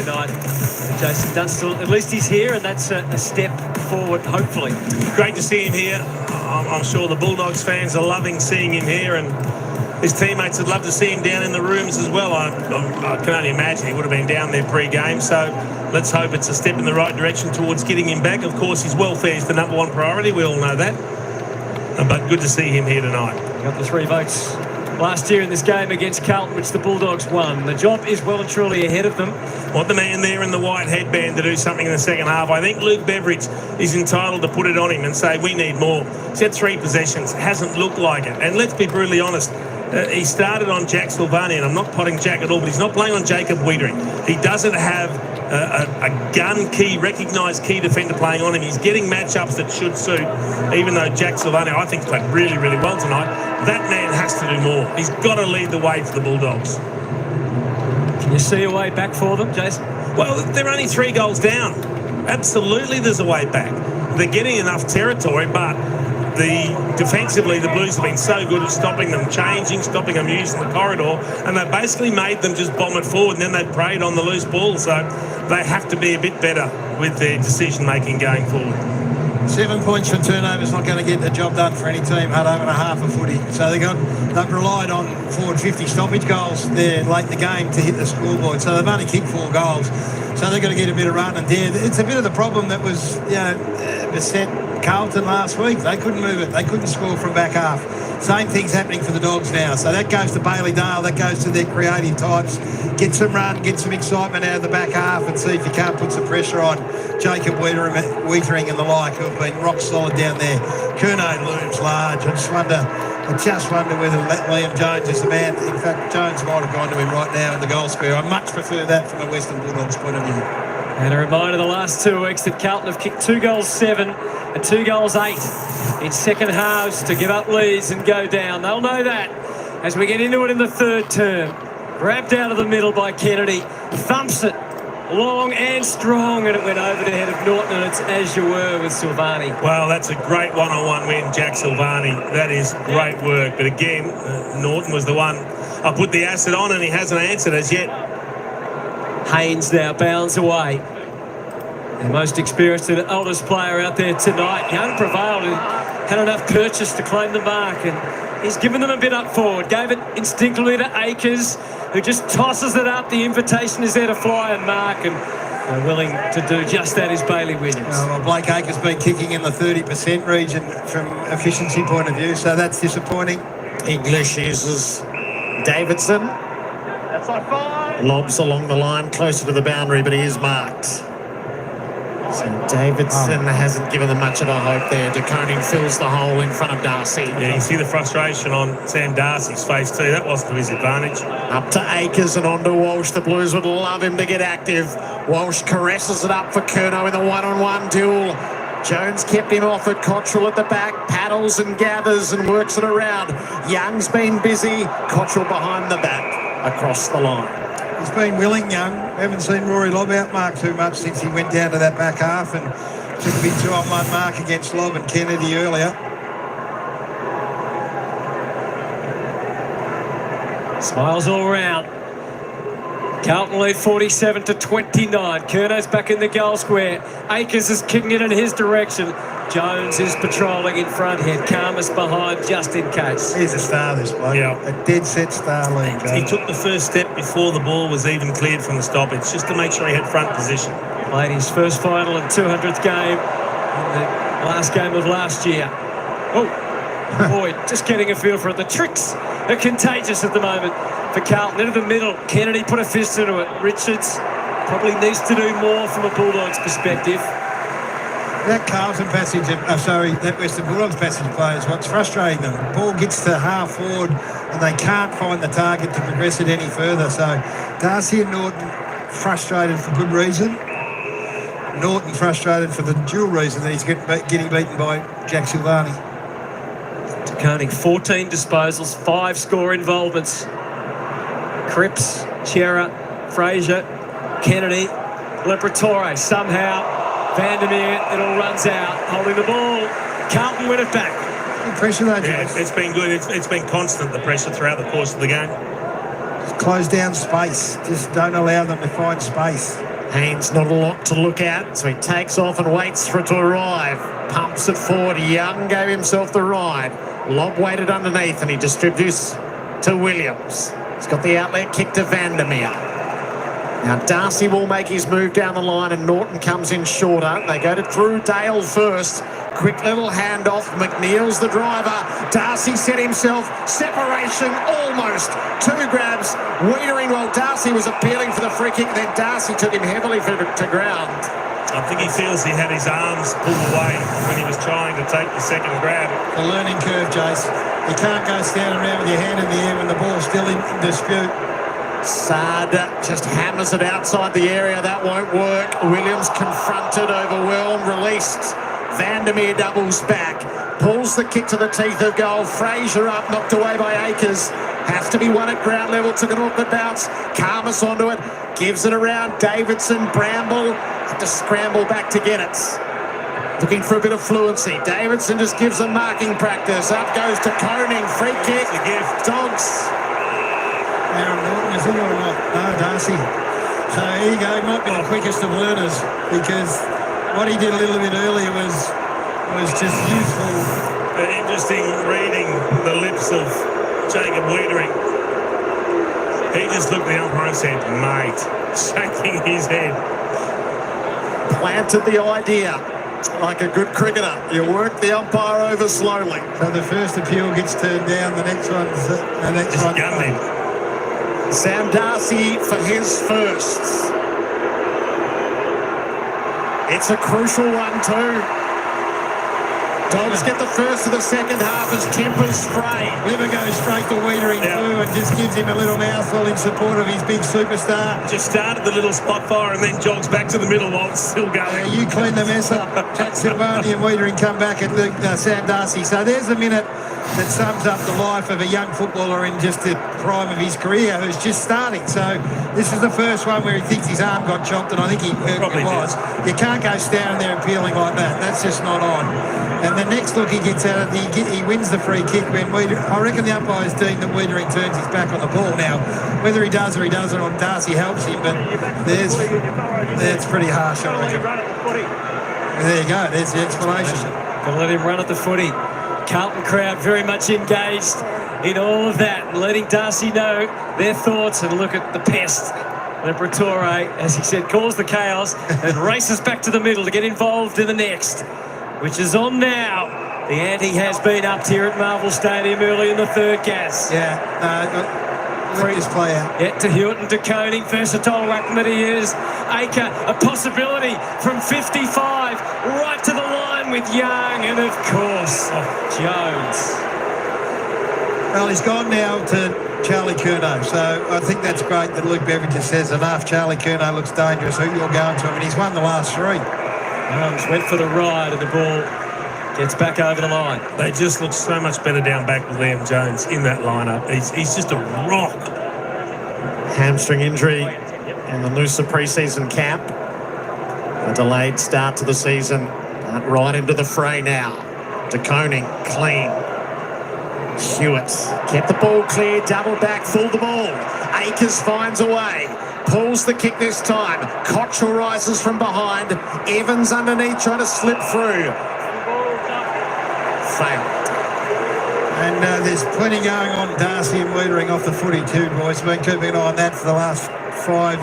Friday night. And Jason Dunstall, at least he's here, and that's a step forward, hopefully. Great to see him here. I'm sure the Bulldogs fans are loving seeing him here, and his teammates would love to see him down in the rooms as well. I can only imagine he would have been down there pre-game, so let's hope it's a step in the right direction towards getting him back. Of course, his welfare is the #1 priority. We all know that. But good to see him here tonight. Got the 3 votes last year in this game against Carlton, which the Bulldogs won. The job is well and truly ahead of them. Want the man there in the white headband to do something in the second half. I think Luke Beveridge is entitled to put it on him and say, we need more. He's had 3 possessions. Hasn't looked like it. And let's be brutally honest. He started on Jack Silvani, and I'm not potting Jack at all, but he's not playing on Jacob Wiedering. He doesn't have a gun key, recognised key defender playing on him. He's getting matchups that should suit, even though Jack Silvani, I think, played really, really well tonight. That man has to do more. He's got to lead the way for the Bulldogs. Can you see a way back for them, Jason? Well, they're only 3 goals down. Absolutely there's a way back. They're getting enough territory, but defensively, the Blues have been so good at stopping them changing, stopping them using the corridor, and they basically made them just bomb it forward, and then they preyed on the loose ball. So they have to be a bit better with their decision-making going forward. 7 points for turnovers not going to get the job done for any team. Had over a half a footy, so they've relied on forward 50 stoppage goals there late in the game to hit the scoreboard. So they've only kicked 4 goals, so they've got to get a bit of run. And it's a bit of the problem that was beset Carlton last week. They couldn't move it. They couldn't score from back half. Same thing's happening for the Dogs now. So that goes to Bailey Dale. That goes to their creative types. Get some run, get some excitement out of the back half, and see if you can't put some pressure on Jacob Wiedering and the like, who have been rock solid down there. Curnow looms large. I just wonder whether Liam Jones is the man. In fact, Jones might have gone to him right now in the goal square. I much prefer that from a Western Bulldogs point of view. And a reminder, the last 2 weeks that Carlton have kicked 2 goals 7 and 2 goals 8 in second halves to give up leads and go down. They'll know that as we get into it in the third term. Grabbed out of the middle by Kennedy, thumps it long and strong, and it went over the head of Norton, and it's as you were with Silvani. Well, that's a great one-on-one win, Jack Silvani. That is great work. But again, Norton was the one I put the asset on, and he hasn't answered as yet. Haynes now bounds away. The most experienced and oldest player out there tonight. Young prevailed and had enough purchase to claim the mark, and he's given them a bit up forward. Gave it instinctively to Akers, who just tosses it up. The invitation is there to fly and mark, and willing to do just that is Bailey Williams. Well, Blake Akers been kicking in the 30% region from efficiency point of view, so that's disappointing. English uses Davidson. That's like 5. Lobs along the line, closer to the boundary, but he is marked. So Davidson hasn't given them much of a hope there. De Koning fills the hole in front of Darcy. Yeah, you see the frustration on Sam Darcy's face too. That wasn't to his advantage. Up to Akers and on to Walsh. The Blues would love him to get active. Walsh caresses it up for Curnow in the one-on-one duel. Jones kept him off it. Cottrell at the back, paddles and gathers and works it around. Young's been busy. Cottrell behind the back across the line. He's been willing, Young. Haven't seen Rory Lobb outmark too much since he went down to that back half and took a big 2-on-1 mark against Lobb and Kennedy earlier. Smiles all around. Carlton lead 47-29. Curnow's back in the goal square. Akers is kicking it in his direction. Jones is patrolling in front here. Karmas behind just in case. He's a star, this bloke. Yeah. A dead set star league. He took the first step before the ball was even cleared from the stoppage, just to make sure he had front position. Played his first final and 200th game in the last game of last year. Oh, boy, just getting a feel for it. The tricks are contagious at the moment for Carlton. Into the middle, Kennedy put a fist into it. Richards probably needs to do more from a Bulldogs perspective. That Carlton passage, that Western Bulldogs passage play is what's frustrating them. The ball gets to half forward and they can't find the target to progress it any further. So Darcy and Norton frustrated for good reason. Norton frustrated for the dual reason that he's getting beaten by Jack Silvani. De Koning, 14 disposals, 5 score involvements. Cripps, Chera, Fraser, Kennedy, Lepratore, somehow Vandermeer, it all runs out, holding the ball. Carlton win it back. Good pressure though, Yeah, it's been good. It's been constant, the pressure throughout the course of the game. Just close down space. Just don't allow them to find space. Haynes not a lot to look at, so he takes off and waits for it to arrive. Pumps it forward. Young gave himself the ride. Lob waited underneath, and he distributes to Williams. He's got the outlet kick to Vandermeer. Now Darcy will make his move down the line, and Norton comes in shorter. They go to Drew Dale first. Quick little handoff. McNeil's the driver. Darcy set himself. Separation almost. 2 grabs. Wiedering while Darcy was appealing for the free kick. Then Darcy took him heavily to ground. I think he feels he had his arms pulled away when he was trying to take the second grab. The learning curve, Jace. You can't go standing around with your hand in the air when the ball's still in dispute. Saad just hammers it outside the area. That won't work. Williams confronted, overwhelmed, released. Vandermeer doubles back. Pulls the kick to the teeth of goal. Fraser up, knocked away by Akers. Has to be won at ground level. Took an awkward bounce. Karmas onto it. Gives it around. Davidson, Bramble. Had to scramble back to get it. Looking for a bit of fluency. Davidson just gives them marking practice. Up goes to Koning. Free kick. The gift. Dogs. Aaron Norton, is he or not? No, Darcy. So here you go. Might be the quickest of learners, because what he did a little bit earlier was just useful. Interesting reading the lips of Jacob Wiedering. He just looked at the umpire and said, mate, shaking his head. Planted the idea. Like a good cricketer, you work the umpire over slowly. So the first appeal gets turned down. The next one's Just gunned him. Sam Darcy for his first. It's a crucial one too. Dogs get the first of the second half as tempers spray. Liver goes straight to Wiedering through and just gives him a little mouthful in support of his big superstar. Just started the little spot fire and then jogs back to the middle while it's still going. You clean the mess up. Jack Silvani and Wiedering come back at Sam Darcy. So there's a minute that sums up the life of a young footballer in just the prime of his career who's just starting. So this is the first one where he thinks his arm got chopped, and I think it was. You can't go standing there appealing like that. That's just not on. And the next look he gets at it, he wins the free kick when I reckon the umpire's deemed that Wiedering turns his back on the ball. Now, whether he does or he doesn't, or Darcy helps him, but that's pretty harsh, I reckon. There you go, there's the explanation. Gonna let him run at the footy. Carlton crowd very much engaged in all of that, and letting Darcy know their thoughts. And look at the pest. Liberatore, as he said, calls the chaos and races back to the middle to get involved in the next, which is on now. The ante has been upped here at Marvel Stadium early in the third, Gas. Yeah, let this play out. Yeah, to Hewitt and to Koning, versatile ruckman that he is. Aker, a possibility from 55, right to the line with Young, and of course, Jones. Well, he's gone now to Charlie Curnow, so I think that's great that Luke Beveridge says enough. Charlie Curnow looks dangerous. Who you're going to him, and he's won the last 3. Jones went for the ride, and the ball gets back over the line. They just look so much better down back with Liam Jones in that lineup. He's just a rock. Hamstring injury in the Noosa pre-season camp. A delayed start to the season. Right into the fray now. De Koning, clean. Hewitt kept the ball clear, double back, fooled the ball. Akers finds a way. Pulls the kick this time. Cottrell rises from behind. Evans underneath trying to slip through. Failed. And there's plenty going on. Darcy and Wiedering off the footy too, boys. Been keeping an eye on that for the last 5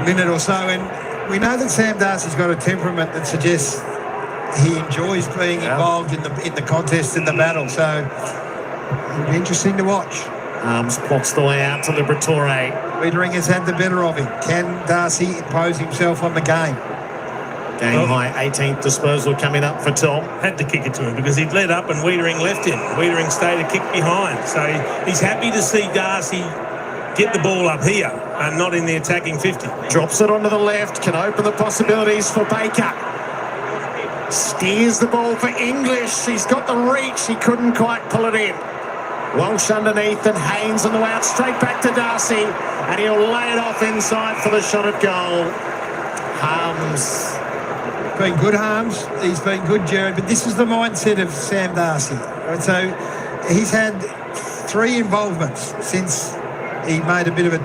minute or so. And we know that Sam Darcy's got a temperament that suggests he enjoys being involved in the contest, in the battle. So it'll be interesting to watch. Arms plots the way out to Liberatore. Wiedering has had the better of him. Can Darcy impose himself on the game? Game high 18th disposal coming up for Tom. Had to kick it to him because he'd led up and Wiedering left him. Wiedering stayed a kick behind. So he's happy to see Darcy get the ball up here and not in the attacking 50. Drops it onto the left, can open the possibilities for Baker. Steers the ball for English. He's got the reach. He couldn't quite pull it in. Walsh underneath and Haynes on the way out. Straight back to Darcy. And he'll lay it off inside for the shot at goal. Harms. Been good, Harms. He's been good, Jared. But this is the mindset of Sam Darcy. Right, so he's had 3 involvements since he made a bit of a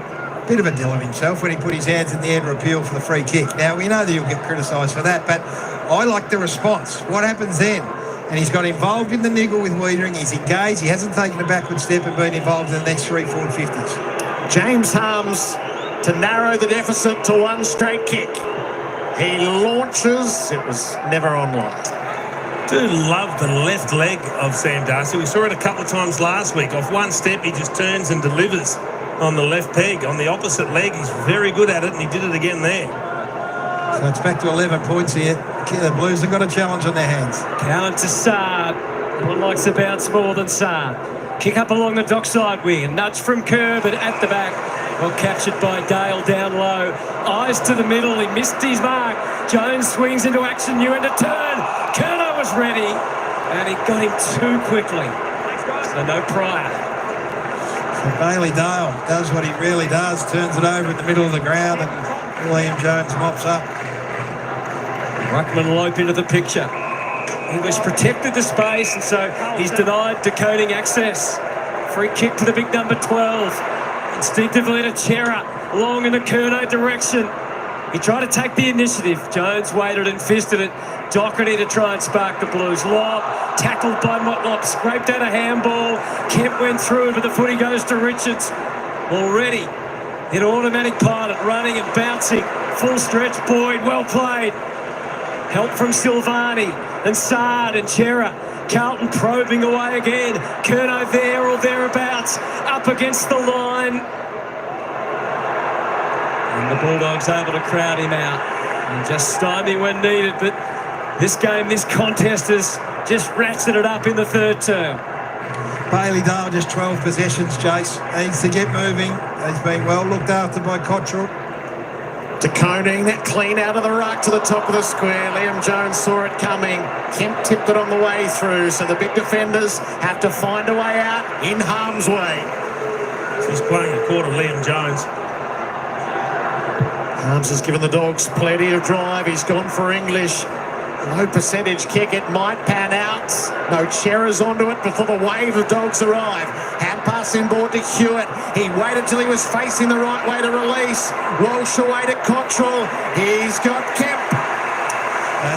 bit of a dill of himself when he put his hands in the air to appeal for the free kick. Now, we know that he'll get criticised for that, but I like the response. What happens then? And he's got involved in the niggle with Wiedering. He's engaged. He hasn't taken a backward step and been involved in the next 3 forward 50s. James Harms to narrow the deficit to one straight kick. He launches. It was never on light. Do love the left leg of Sam Darcy. We saw it a couple of times last week. Off one step, he just turns and delivers on the left peg. On the opposite leg, he's very good at it, and he did it again there. So it's back to 11 points here. The Blues have got a challenge on their hands. Count to Saad. No one likes the bounce more than Saad. Kick up along the dockside wing. A nudge from Kerr, but at the back. Well captured by Dale down low. Eyes to the middle. He missed his mark. Jones swings into action. New end to turn. Kerno was ready. And he got him too quickly. So no prior. So Bailey Dale does what he really does. Turns it over in the middle of the ground and Liam Jones mops up. Ruckman Lope into the picture. English protected the space, and so he's denied decoding access. Free kick to the big number 12. Instinctively to Chera, long in the Kerno direction. He tried to take the initiative. Jones waited and fisted it. Doherty to try and spark the Blues. Lob, tackled by Motlop, scraped out a handball. Kemp went through, but the footy goes to Richards. Already in automatic pilot, running and bouncing. Full stretch, Boyd, well played. Help from Silvani and Saad and Chera. Carlton probing away again. Kerno there or thereabouts. Up against the line. And the Bulldogs able to crowd him out. And just stymie when needed. But this game, this contest has just ratcheted it up in the third term. Bailey Dale just 12 possessions, Chase. Needs to get moving. He's been well looked after by Cottrell. To Koning, that clean out of the ruck to the top of the square. Liam Jones saw it coming. Kemp tipped it on the way through, so the big defenders have to find a way out in harm's way. He's playing a quarter, Liam Jones. Harms has given the Dogs plenty of drive. He's gone for English. Low percentage kick, it might pan out. No Chera's onto it before the wave of Dogs arrive. Hand pass inboard to Hewitt. He waited till he was facing the right way to release. Walsh away to Cottrell. He's got Kemp.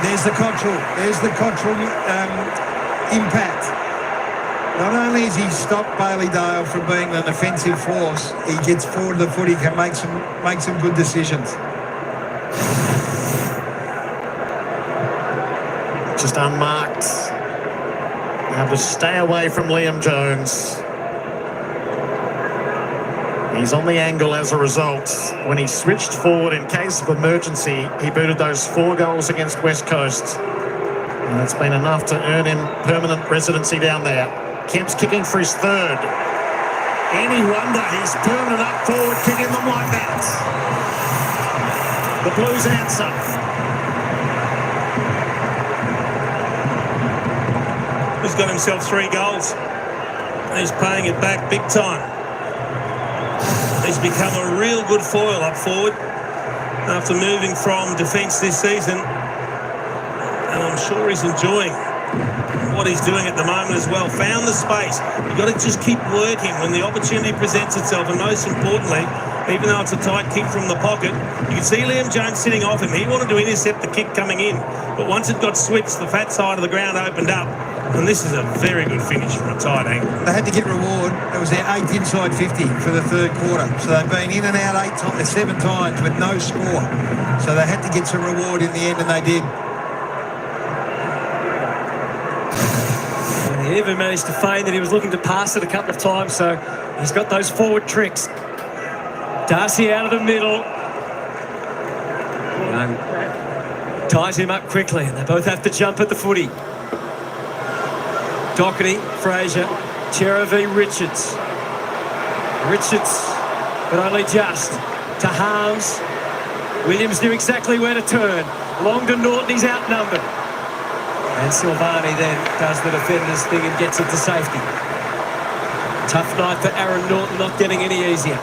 There's the Cottrell. There's the Cottrell impact. Not only has he stopped Bailey Dale from being an offensive force, he gets forward to the footy, can make some good decisions. Just unmarked. Now to stay away from Liam Jones. He's on the angle as a result. When he switched forward in case of emergency, he booted those 4 goals against West Coast. And it's been enough to earn him permanent residency down there. Kemp's kicking for his third. Any wonder he's permanent up forward, kicking them like that. The Blues answer. He's got himself 3 goals. He's paying it back big time. He's become a real good foil up forward after moving from defence this season. And I'm sure he's enjoying what he's doing at the moment as well. Found the space. You've got to just keep working when the opportunity presents itself. And most importantly, even though it's a tight kick from the pocket, you can see Liam Jones sitting off him. He wanted to intercept the kick coming in. But once it got switched, the fat side of the ground opened up. And this is a very good finish from a tight angle. They had to get reward. It was their 8th inside 50 for the third quarter. So they've been in and out 7 times with no score. So they had to get some reward in the end, and they did. And he even managed to feign that he was looking to pass it a couple of times, so he's got those forward tricks. Darcy out of the middle. And ties him up quickly, and they both have to jump at the footy. Doherty, Fraser, Chera v Richards. Richards, but only just. To Harms. Williams knew exactly where to turn. Long to Norton, he's outnumbered. And Silvani then does the defender's thing and gets it to safety. Tough night for Aaron Norton, not getting any easier.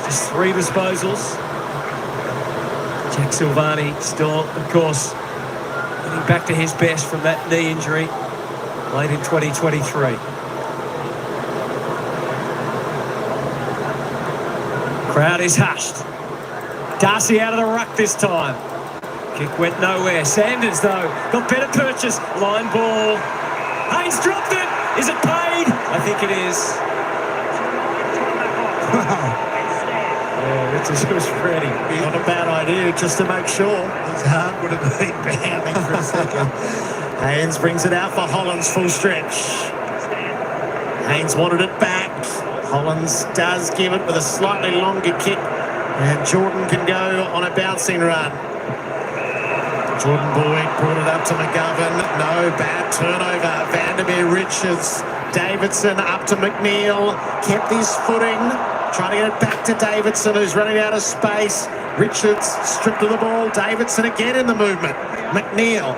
Just 3 disposals. Jack Silvani still, of course, getting back to his best from that knee injury late in 2023. Crowd is hushed. Darcy out of the ruck this time. Kick went nowhere. Sanders, though, got better purchase. Line ball. Haynes dropped it. Is it paid? I think it is. Yeah, Richards was ready. Not a bad idea, just to make sure. His heart would have been pounding for a second. Haynes brings it out for Hollands, full stretch. Haynes wanted it back. Hollands does give it with a slightly longer kick. And Jordan can go on a bouncing run. Jordan Boyd brought it up to McGovern. No, bad turnover. Vandermeer, Richards, Davidson up to McNeil. Kept his footing. Trying to get it back to Davidson, who's running out of space. Richards stripped of the ball. Davidson again in the movement. McNeil.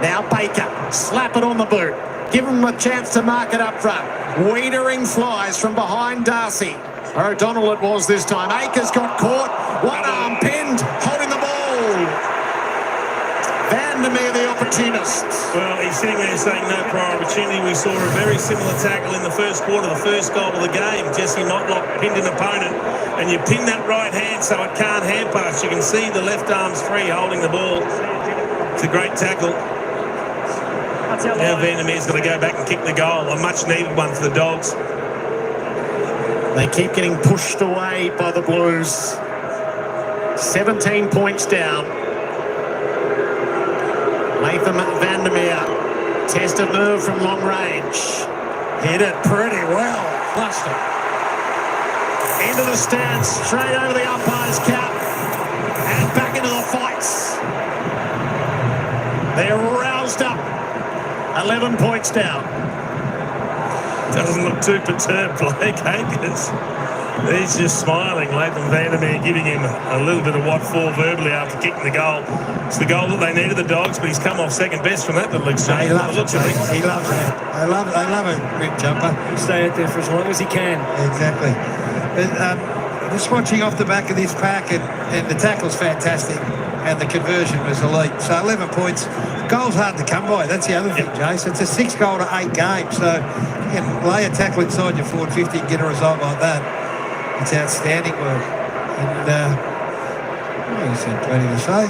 Now Baker. Slap it on the boot. Give him a chance to mark it up front. Wiedering flies from behind Darcy. Or O'Donnell it was this time. Akers got caught. One arm pinned. Holding the ball. Vandermeer, the opportunist. Well, he's sitting there saying no prior opportunity. We saw a very similar tackle in the first quarter, the first goal of the game. Jesse Motlop pinned an opponent, and you pin that right hand so it can't hand pass. You can see the left arm's free holding the ball. It's a great tackle. Now Vandermeer's got to go back and kick the goal. A much-needed one for the Dogs. They keep getting pushed away by the Blues. 17 points down. Latham Vandermeer, test of nerve from long range. Hit it pretty well. Flushed it. Into the stands, straight over the umpire's cap. And back into the fights. They're roused up. 11 points down. Doesn't look too perturbed, Blake Akers. He's just smiling. Latham Vandermeer giving him a little bit of what for verbally after kicking the goal. It's the goal that they needed, the Dogs, but he's come off second best from that little exchange. He loves it. He loves it. I love a quick jumper. He'll stay out there for as long as he can. Exactly. But, just watching off the back of this pack, and the tackle's fantastic, and the conversion was elite. So 11 points. Goals hard to come by. That's the other thing, Jace. It's a 6 goal to 8 games. So you can lay a tackle inside your forward 50 and get a result like that. It's outstanding work. And well, you said plenty to say.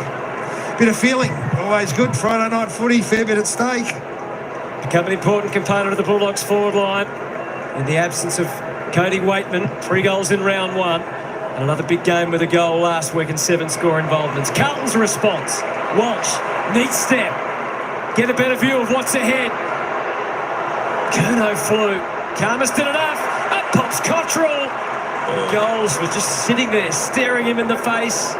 Bit of feeling, always good. Friday night footy, fair bit at stake. Become an important component of the Bulldogs forward line. In the absence of Cody Waitman, 3 goals in round 1. And another big game with a goal last week and 7 score involvements. Carlton's response. Walsh, neat step. Get a better view of what's ahead. Curnow flew. Karmas did enough. Up pops Cottrell. Goals was just sitting there, staring him in the face.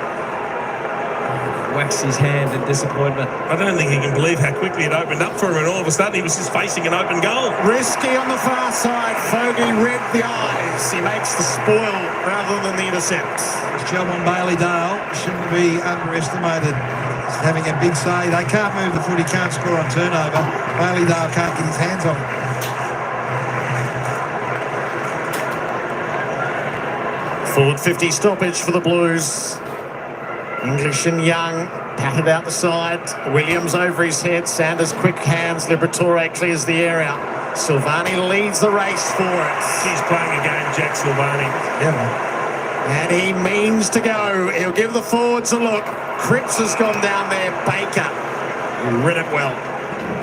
Whacks his hand in disappointment. I don't think he can believe how quickly it opened up for him, and all of a sudden he was just facing an open goal. Risky on the far side. Fogey read the eyes. He makes the spoil rather than the intercept. His job on Bailey Dale shouldn't be underestimated. He's having a big say. They can't move the footy, can't score on turnover. Bailey Dale can't get his hands on it. Forward 50 stoppage for the Blues. English and Young patted out the side. Williams over his head. Sanders quick hands. Liberatore clears the area. Silvani leads the race for it. He's playing a game, Jack Silvani. Yeah, And he means to go. He'll give the forwards a look. Cripps has gone down there. Baker read it well.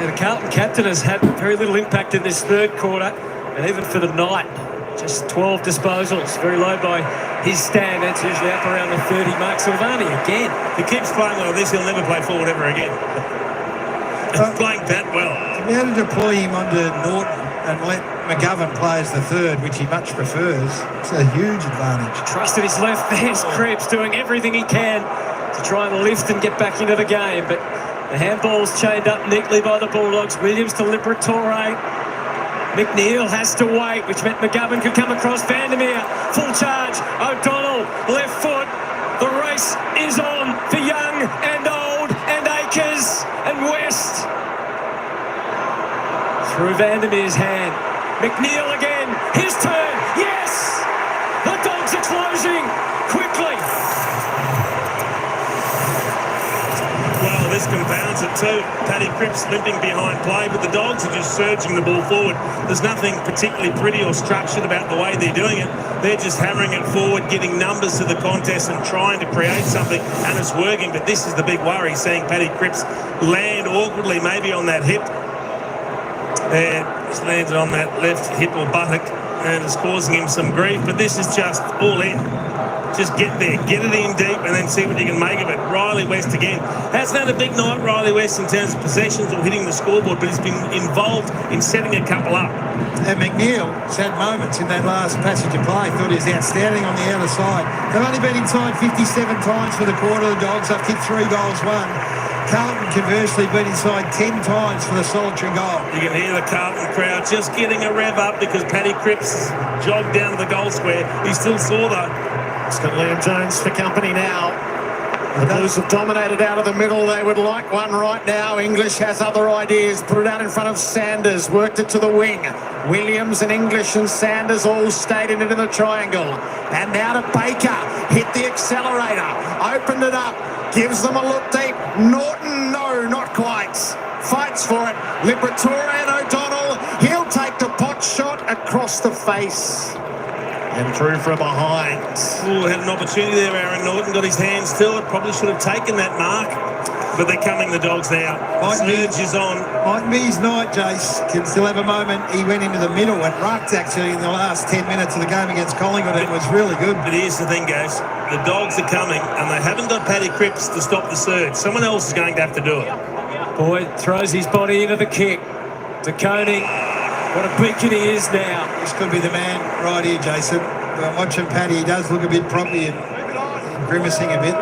And the Carlton captain has had very little impact in this third quarter, and even for the night, just 12 disposals, very low by his standards, usually up around the 30 mark. Silvani again. If he keeps playing like this, he'll never play forward ever again. He's playing that well. to be able to deploy him onto Norton and let McGovern play as the third, which he much prefers, it's a huge advantage. Trusted his left. There's Cripps doing everything he can to try and lift and get back into the game, but the handball's chained up neatly by the Bulldogs. Williams to Liberatore. McNeil has to wait, which meant McGovern could come across. Vandermeer, full charge. O'Donnell, left foot. The race is on for Young and Old and Akers and West. Through Vandermeer's hand. McNeil again. His turn. Yes! The Dogs are closing quickly. Well, this confounds it too. Paddy Cripps limping behind play, but the Dogs are just surging the ball forward. There's nothing particularly pretty or structured about the way they're doing it. They're just hammering it forward, getting numbers to the contest and trying to create something, and it's working. But this is the big worry, seeing Paddy Cripps land awkwardly, maybe on that hip. And he's landed on that left hip or buttock, and it's causing him some grief. But this is just all in. Just get there, get it in deep, and then see what you can make of it. Riley West again. Hasn't had a big night, Riley West, in terms of possessions or hitting the scoreboard, but he's been involved in setting a couple up. And McNeil has had moments in that last passage of play. Thought he was outstanding on the outer side. They've only been inside 57 times for the quarter. The Dogs have kicked 3 goals, 1. Carlton, conversely, been inside 10 times for the solitary goal. You can hear the Carlton crowd just getting a rev up because Paddy Cripps jogged down to the goal square. He still saw though. It's got Liam Jones for company now. The Blues have dominated out of the middle. They would like one right now. English has other ideas. Put it out in front of Sanders. Worked it to the wing. Williams and English and Sanders all stayed in it in the triangle. And now to Baker. Hit the accelerator. Opened it up. Gives them a look deep. Norton, no, not quite. Fights for it. Liberatore and O'Donnell. He'll take the pot shot across the face. And through from behind. Ooh, had an opportunity there, Aaron Norton. Got his hands to it. Probably should have taken that mark. But they're coming, the Dogs now. Surge is on. Might be his night, Jace. Can still have a moment. He went into the middle and rucked, actually, in the last 10 minutes of the game against Collingwood. It was really good. But here's the thing, guys. The Dogs are coming, and they haven't got Paddy Cripps to stop the surge. Someone else is going to have to do it. Boyd throws his body into the kick. De Koning, what a beacon he is now. This could be the man right here, Jason. Watching Paddy, he does look a bit prompty and grimacing a bit.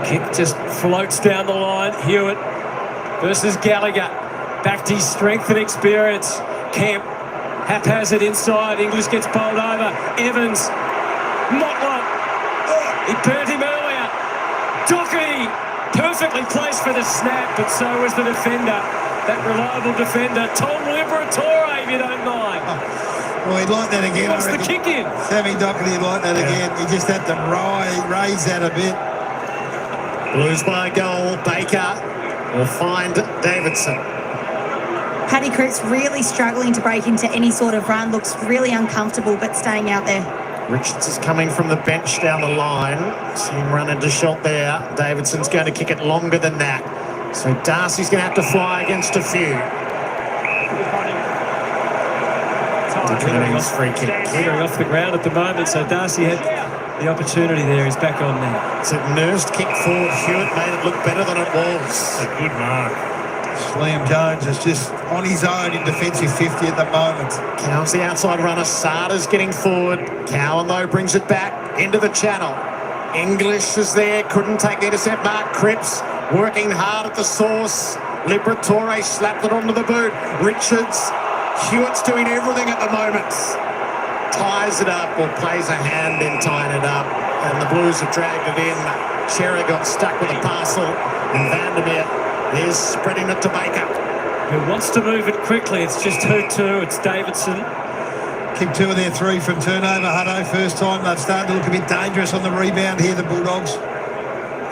Kick just floats down the line. Hewitt versus Gallagher. Back to his strength and experience. Kemp, haphazard inside. English gets bowled over. Evans, Motlop. He burnt him earlier. Doherty, perfectly placed for the snap, but so was the defender. That reliable defender, Tom Liberatore, if you don't mind. Well, he'd like that again. What's the kick in? Sammy Doherty would like that again. He just had to raise that a bit. Blues by a goal. Baker will find Davidson. Paddy Cripps really struggling to break into any sort of run. Looks really uncomfortable, but staying out there. Richards is coming from the bench down the line. See him run into shot there. Davidson's going to kick it longer than that. So Darcy's going to have to fly against a few. Free kick. Teetering off the ground at the moment, so Darcy had the opportunity there. He's back on now. It's a nursed kick forward. Hewitt made it look better than it was. A good mark. Liam Jones is just on his own in defensive 50 at the moment. Cowan's the outside runner. Sada's getting forward. Cowan, though, brings it back into the channel. English is there. Couldn't take the intercept mark. Cripps working hard at the source. Liberatore slapped it onto the boot. Richards. Hewitt's doing everything at the moment. Ties it up or plays a hand in tying it up. And the Blues have dragged it in. Cherry got stuck with a parcel. And Vandermeer is spreading it to Baker. Who wants to move it quickly. It's just who to. It's Davidson. Kick 2 of their 3 from turnover. Hutto, first time. They've started to look a bit dangerous on the rebound here, the Bulldogs.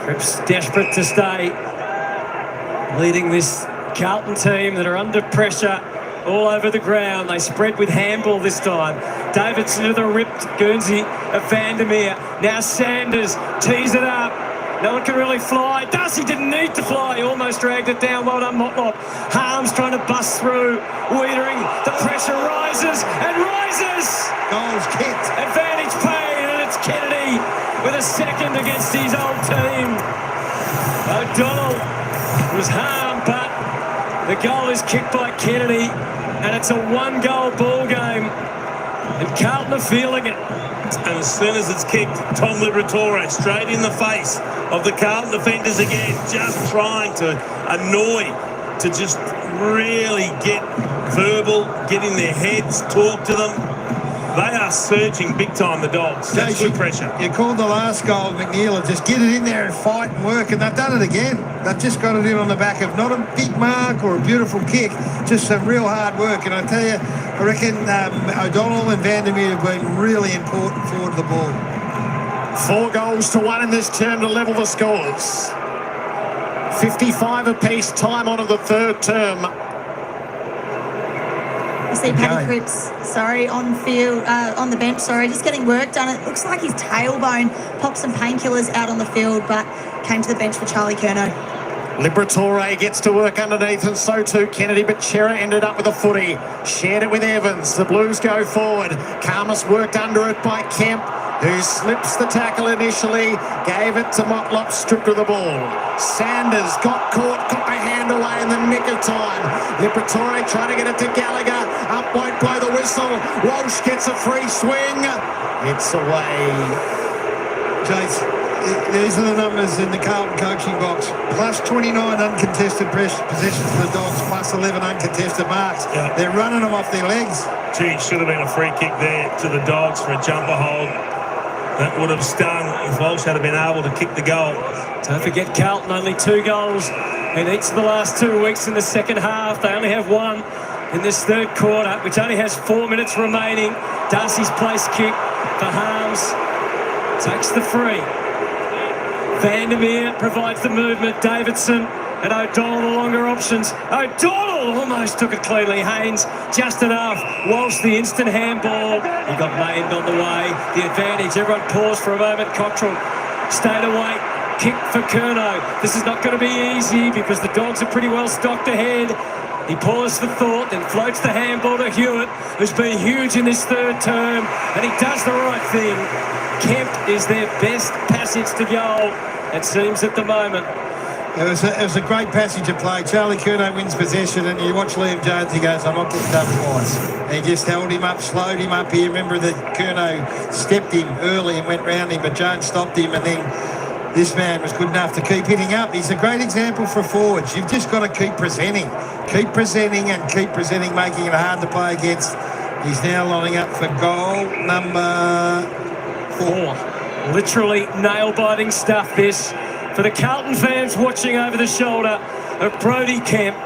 Cripps desperate to stay. Leading this Carlton team that are under pressure. All over the ground. They spread with handball this time. Davidson to the ripped Guernsey of Vandermeer. Now Sanders tees it up. No one can really fly. Darcy didn't need to fly. He almost dragged it down. Well done, Motlop. Harms trying to bust through. Wiedering. The pressure rises and rises. Goals kicked. Advantage paid, and it's Kennedy with a second against his old team. O'Donnell was harmed, but the goal is kicked by Kennedy, and it's a 1-goal ball game. And Carlton are feeling it. And as soon as it's kicked, Tom Liberatore straight in the face of the Carlton defenders again, just trying to annoy, to just really get verbal, get in their heads, talk to them. They are surging big time, the Dogs. That's good pressure. You called the last goal, McNeil, and just get it in there and fight and work, and they've done it again. They've just got it in on the back of not a big mark or a beautiful kick, just some real hard work. And I tell you, I reckon O'Donnell and Vandermeer have been really important forward to the ball. 4 goals to 1 in this term to level the scores. 55 apiece, time on to the third term. I see Paddy Cripps, on the bench, just getting work done. It looks like his tailbone popped some painkillers out on the field, but came to the bench for Charlie Curnow. Liberatore gets to work underneath, and so too Kennedy, but Chera ended up with a footy. Shared it with Evans. The Blues go forward. Karmas worked under it by Kemp, who slips the tackle initially, gave it to Motlop, stripped of the ball. Sanders got caught, got the hand away in the nick of time. Liberatore trying to get it to Gallagher. Up won't blow the whistle. Walsh gets a free swing. It's away. Jace, these are the numbers in the Carlton coaching box. Plus 29 uncontested possessions for the Dogs, plus 11 uncontested marks. Yeah. They're running them off their legs. Gee, it should have been a free kick there to the Dogs for a jumper hold. That would have stung if Walsh had been able to kick the goal. Don't forget Carlton, only 2 goals in each of the last 2 weeks in the second half. They only have 1 in this third quarter, which only has 4 minutes remaining. Darcy's place kick for Harms takes the free. Vandermeer provides the movement. Davidson and O'Donnell the longer options. O'Donnell almost took it cleanly. Haynes just enough. Walsh the instant handball. He got maimed on the way. The advantage. Everyone paused for a moment. Cottrell stayed away. Kick for Curnow. This is not going to be easy because the Dogs are pretty well stocked ahead. He paused for thought, then floats the handball to Hewitt, who's been huge in this third term, and he does the right thing. Kemp is their best passage to goal, it seems, at the moment. It was a great passage of play. Charlie Curnow wins possession, and you watch Liam Jones, he goes, I'm not getting done twice. And he just held him up, slowed him up here. Remember that Curnow stepped him early and went round him, but Jones stopped him, and then this man was good enough to keep hitting up. He's a great example for forwards. You've just got to keep presenting, making it hard to play against. He's now lining up for goal number 4. Literally nail-biting stuff, this. For the Carlton fans watching over the shoulder of Brody Kemp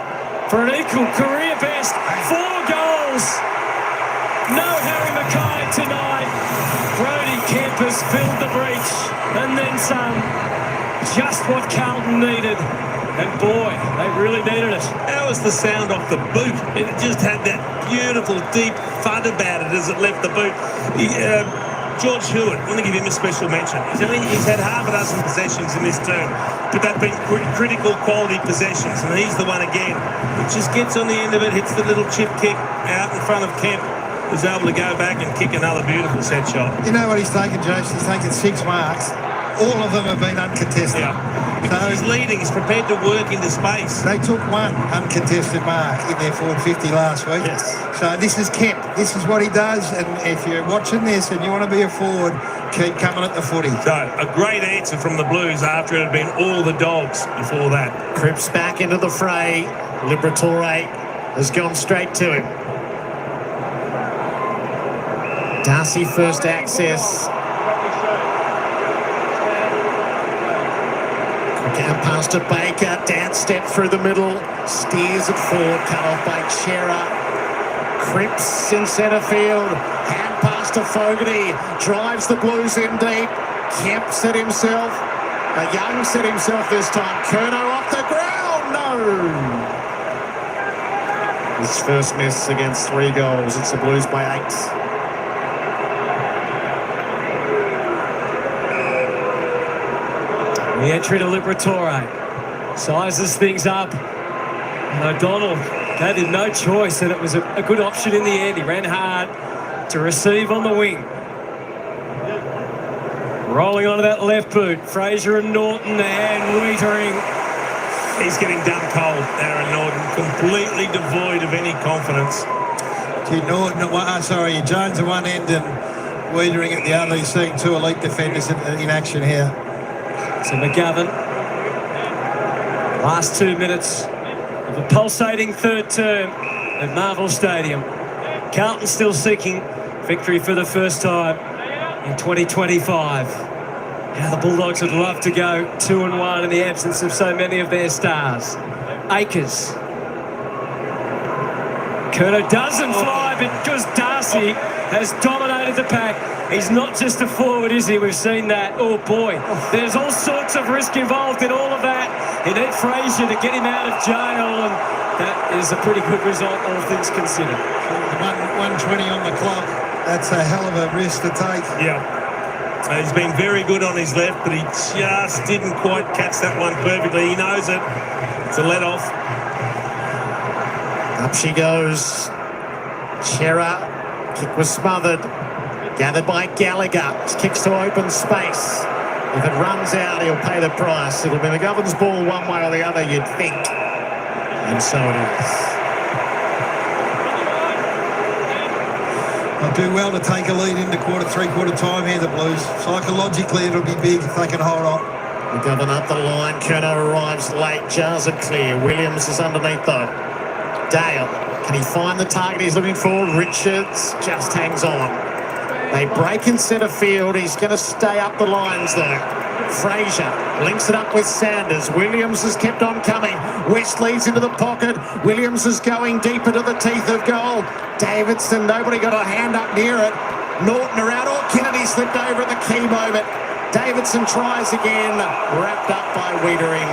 for an equal career best. 4 goals. No Harry Mackay tonight. Brody Kemp has filled the breach and then some. Just what Carlton needed. And boy, they really needed it. That was the sound off the boot. It just had that beautiful deep thud about it as it left the boot. George Hewitt, I want to give him a special mention. He's had half a dozen possessions in this term, but they've been critical quality possessions, and he's the one again. It just gets on the end of it, hits the little chip kick out in front of Kemp, who's able to go back and kick another beautiful set shot. You know what he's taken, Jason? He's taken 6 marks. All of them have been uncontested. Yeah. Because he's leading, he's prepared to work into space. They took 1 uncontested mark in their forward 50 last week. Yes. So this is Kemp. This is what he does. And if you're watching this and you want to be a forward, keep coming at the footy. So a great answer from the Blues after it had been all the Dogs before that. Cripps back into the fray. Liberatore has gone straight to him. Darcy first access. Down past to Baker, dance step through the middle, steers it forward, cut off by Chera. Cripps in centre field, hand pass to Fogarty, drives the Blues in deep. Kemp set himself, Young set himself this time. Curnow off the ground, no! His first miss against 3 goals, it's the Blues by 8. The entry to Liberatore sizes things up. And O'Donnell had no choice, and it was a good option in the end. He ran hard to receive on the wing. Rolling onto that left boot. Fraser and Norton, and Reitering. He's getting done cold, Aaron Norton, completely devoid of any confidence. Jones at one end and Wiedering at the other. He's seeing 2 elite defenders in action here. So McGovern, last 2 minutes of a pulsating third term at Marvel Stadium. Carlton still seeking victory for the first time in 2025. Now the Bulldogs would love to go 2-1 in the absence of so many of their stars. Akers. Curnow doesn't fly, but because Darcy has dominated the pack. He's not just a forward, is he? We've seen that. Oh, boy. There's all sorts of risk involved in all of that. You need Fraser to get him out of jail, and that is a pretty good result, all things considered. 120 on the clock. That's a hell of a risk to take. Yeah. He's been very good on his left, but he just didn't quite catch that one perfectly. He knows it. It's a let-off. Up she goes. Chera. Kick was smothered. Gathered by Gallagher. Kicks to open space. If it runs out, he'll pay the price. It'll be McGovern's ball one way or the other, you'd think. And so it is. They'll do well to take a lead into three-quarter time here, the Blues. Psychologically, it'll be big if they can hold on. McGovern up the line. Kerno arrives late. Jars it clear. Williams is underneath though. Dale. Can he find the target he's looking for? Richards just hangs on. They break in centre field. He's going to stay up the lines though. Fraser links it up with Sanders. Williams has kept on coming. West leads into the pocket. Williams is going deeper to the teeth of goal. Davidson, nobody got a hand up near it. Norton around. Oh, Kennedy slipped over at the key moment. Davidson tries again. Wrapped up by Wiedering.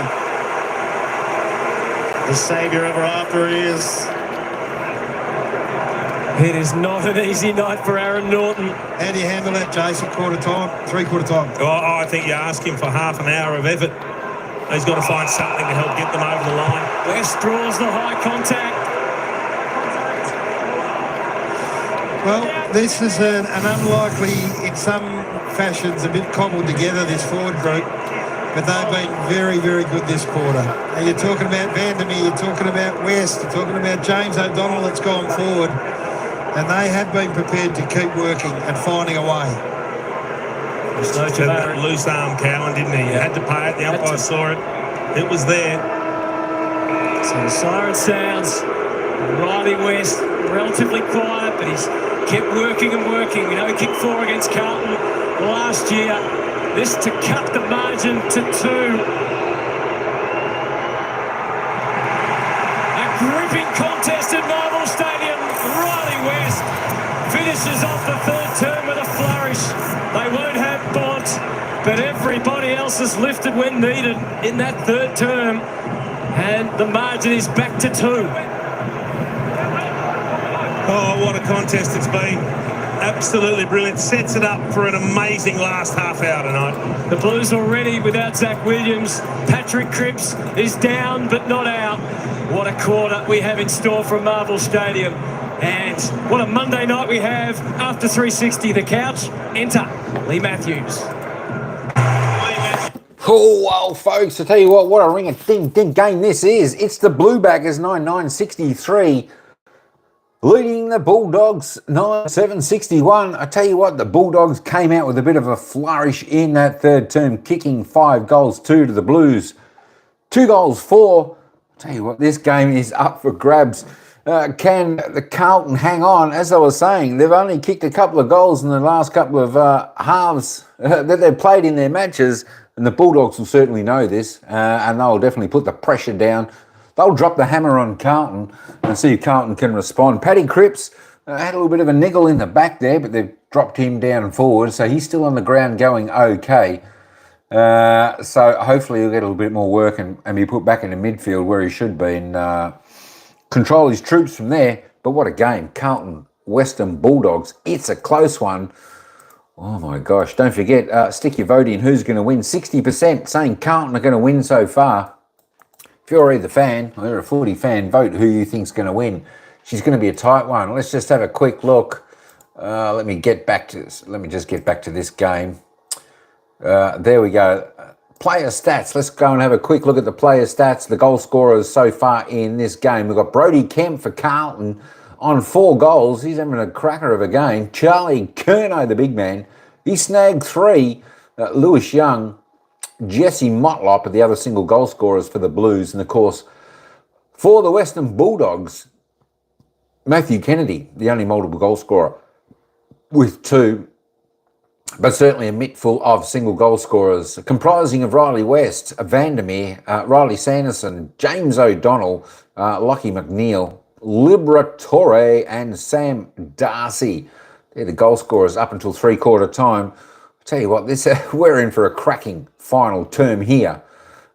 The saviour ever after he is. It is not an easy night for Aaron Norton. How do you handle that, Jason? Three-quarter time? Oh, I think you ask him for half an hour of effort. He's got to find something to help get them over the line. West draws the high contact. Well, this is an unlikely, in some fashions, a bit cobbled together, this forward group. But they've been very, very good this quarter. Now you're talking about Vandermeer, you're talking about West, you're talking about James O'Donnell that's gone forward. And they have been prepared to keep working and finding a way. Just that loose arm Cowan, didn't he? He had to pay it. The umpire saw it. It was there. So the siren sounds. Riley West, relatively quiet, but he's kept working and working. We know he kicked 4 against Carlton last year. This to cut the margin to 2. A gripping contest at Marvel Stadium. Riley West finishes off the third term with a flourish. They won't have Bont, but everybody else has lifted when needed in that third term. And the margin is back to 2. Oh, what a contest it's been. Absolutely brilliant. Sets it up for an amazing last half hour tonight. The Blues already without Zach Williams. Patrick Cripps is down but not out. What a quarter we have in store from Marvel Stadium. And what a Monday night we have after 360 The Couch. Enter Lee Matthews. Oh, well, folks, I tell you what a ring-a-ding game this is. It's the Bluebackers 9-9-63 leading the Bulldogs 9-7-61. I tell you what, the Bulldogs came out with a bit of a flourish in that third term, kicking 5 goals, 2 to the Blues. 2 goals, 4. I tell you what, this game is up for grabs. Can the Carlton hang on? As I was saying, they've only kicked a couple of goals in the last couple of halves that they've played in their matches, and the Bulldogs will certainly know this, and they'll definitely put the pressure down. They'll drop the hammer on Carlton and see if Carlton can respond. Paddy Cripps had a little bit of a niggle in the back there, but they've dropped him down and forward, so he's still on the ground going okay. So hopefully he'll get a little bit more work and be put back in the midfield where he should be and control his troops from there. But what a game. Carlton, Western Bulldogs. It's a close one. Oh my gosh. Don't forget, stick your vote in who's going to win. 60% saying Carlton are going to win so far. If you're either fan or you're a footy fan, vote who you think's going to win. She's going to be a tight one. Let's just have a quick look. Let me just get back to this game. There we go. Player stats. Let's go and have a quick look at the player stats. The goal scorers so far in this game. We've got Brody Kemp for Carlton on 4 goals. He's having a cracker of a game. Charlie Curnow, the big man, he snagged 3. Lewis Young, Jesse Motlop are the other single goal scorers for the Blues. And of course, for the Western Bulldogs, Matthew Kennedy, the only multiple goal scorer with 2. But certainly a mitt full of single goal scorers, comprising of Riley West, Vandermeer, Riley Sanderson, James O'Donnell, Lockie McNeil, Liberatore and Sam Darcy. They're the goal scorers up until three-quarter time. I'll tell you what, we're in for a cracking final term here.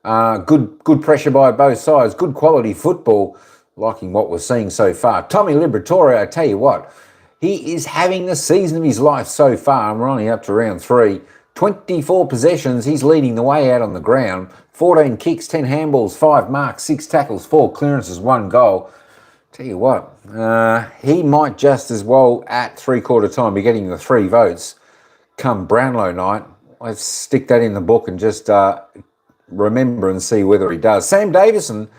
Good pressure by both sides. Good quality football. Liking what we're seeing so far. Tommy Liberatore, I tell you what, he is having the season of his life so far, and we're only up to round 3. 24 possessions, he's leading the way out on the ground. 14 kicks, 10 handballs, 5 marks, 6 tackles, 4 clearances, 1 goal. Tell you what, he might just as well at three-quarter time be getting the 3 votes come Brownlow night. Let's stick that in the book and just remember and see whether he does. Sam Davison,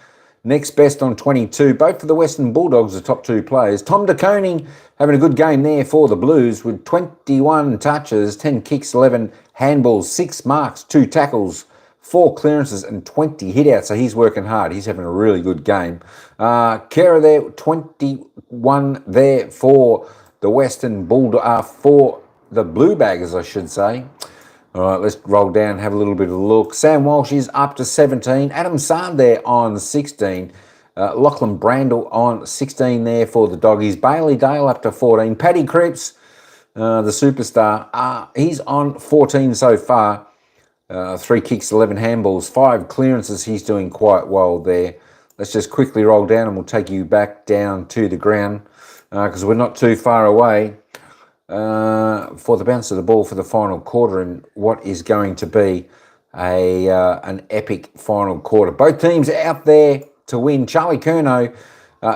next best on 22. Both for the Western Bulldogs, the top 2 players. Tom De Koning having a good game there for the Blues with 21 touches, 10 kicks, 11 handballs, 6 marks, 2 tackles, 4 clearances and 20 hitouts. So he's working hard. He's having a really good game. Kera there, 21 there for the Western Bulldog, for the Blue Baggers, I should say. All right, let's roll down and have a little bit of a look. Sam Walsh is up to 17. Adam Sard there on 16. Lachlan Brandle on 16 there for the Doggies. Bailey Dale up to 14. Paddy Cripps, the superstar, he's on 14 so far. 3 kicks, 11 handballs, 5 clearances. He's doing quite well there. Let's just quickly roll down and we'll take you back down to the ground because we're not too far away for the bounce of the ball for the final quarter and what is going to be an epic final quarter. Both teams out there to win. Charlie Curnow,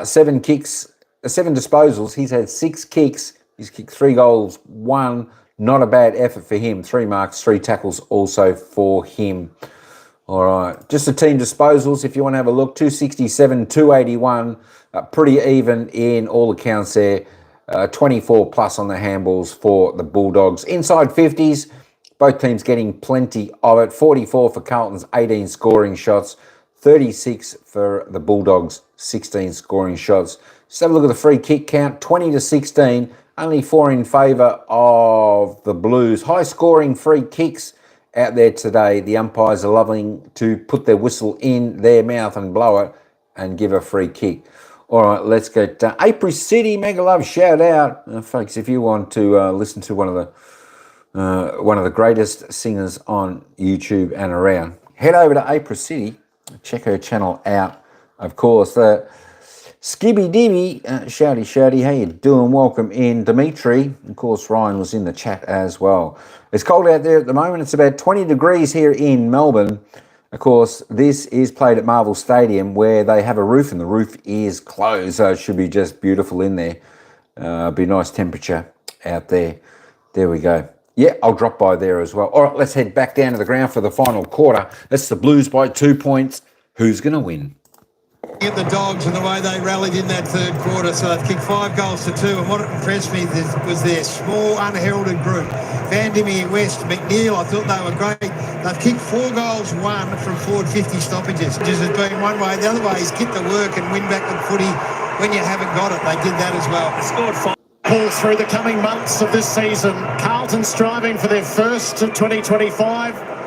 7 kicks, 7 disposals. He's had 6 kicks. He's kicked 3 goals, 1. Not a bad effort for him. 3 marks, 3 tackles also for him. All right, just the team disposals, if you want to have a look, 267, 281, pretty even in all accounts there. 24 plus on the handballs for the Bulldogs. Inside 50s, both teams getting plenty of it. 44 for Carlton's 18 scoring shots, 36 for the Bulldogs, 16 scoring shots. Just have a look at the free kick count, 20 to 16. Only 4 in favour of the Blues. High scoring free kicks out there today. The umpires are loving to put their whistle in their mouth and blow it and give a free kick. All right, let's get April City Mega Love shout out, folks. If you want to listen to one of the greatest singers on YouTube and around, head over to April City. Check her channel out. Of course, Skibby Dibby, shouty, how you doing? Welcome in, Dimitri. Of course, Ryan was in the chat as well. It's cold out there at the moment. It's about 20 degrees here in Melbourne. Of course, this is played at Marvel Stadium where they have a roof and the roof is closed, so it should be just beautiful in there. Be a nice temperature out there. There we go. Yeah, I'll drop by there as well. All right, let's head back down to the ground for the final quarter. That's the Blues by 2 points. Who's going to win? At the Dogs and the way they rallied in that third quarter, so they've kicked 5 goals to 2, and what impressed me was their small unheralded group. Van Diemen, West, McNeil, I thought they were great. They've kicked 4 goals, 1 from forward 50 stoppages. Just has been one way. The other way is get to work and win back the footy when you haven't got it. They did that as well. Scored 5. Pull through the coming months of this season. Carlton striving for their first of 2025.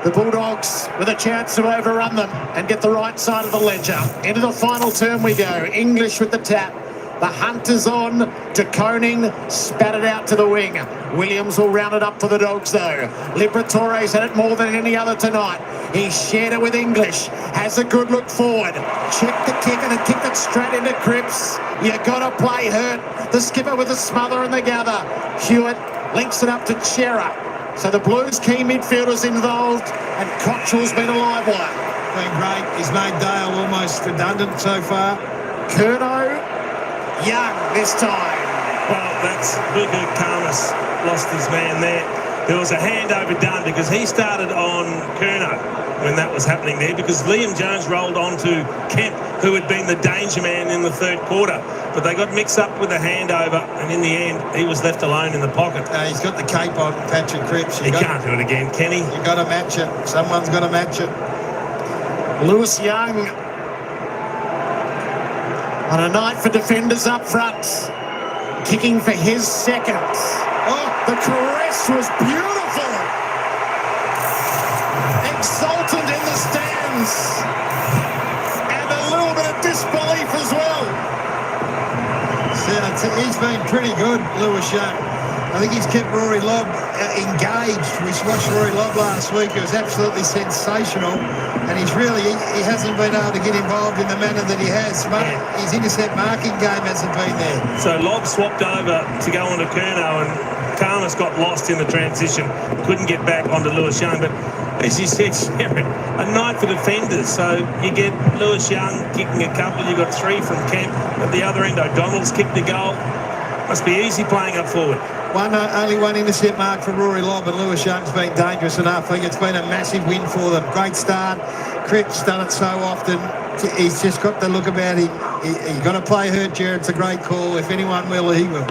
The Bulldogs with a chance to overrun them and get the right side of the ledger. Into the final term we go. English with the tap. The hunt is on. De Koning spat it out to the wing. Williams will round it up for the Dogs though. Liberatore's had it more than any other tonight. He shared it with English. Has a good look forward. Check the kick and it kicked it straight into Cripps. You got to play hurt. The skipper with the smother and the gather. Hewitt links it up to Chera. So the Blues key midfielders involved and Cottrell's been a live one. Been great. He's made Dale almost redundant so far. Curnow, young this time. Well, that's Buka Karmas lost his man there. There was a handover done because he started on Curnow when that was happening there because Liam Jones rolled on to Kemp, who had been the danger man in the third quarter. But they got mixed up with the handover, and in the end, he was left alone in the pocket. He's got the cape on, Patrick Cripps. He can't do it again, can he? You've got to match it. Someone's got to match it. Lewis Young on a night for defenders up front, kicking for his second. Oh, the caress was beautiful. Exultant in the stands. And a little bit of disbelief as well. Yeah, he's been pretty good, Lewis Young. I think he's kept Rory Lobb engaged. We watched Rory Lobb last week. It was absolutely sensational. And he hasn't been able to get involved in the manner that he has. His intercept marking game hasn't been there. So Lobb swapped over to go onto Curnow, and Carlton got lost in the transition. Couldn't get back onto Lewis Young. But as you said, Sharon, a night for defenders. So you get Lewis Young kicking a couple. You've got 3 from Kemp. At the other end, O'Donnell's kicked the goal. Must be easy playing up forward. Only one intercept mark for Rory Lobb, and Lewis Young's been dangerous enough. I think it's been a massive win for them. Great start. Cripps done it so often. He's just got the look about him. He's got to play hurt, Jared. It's a great call. If anyone will, he will.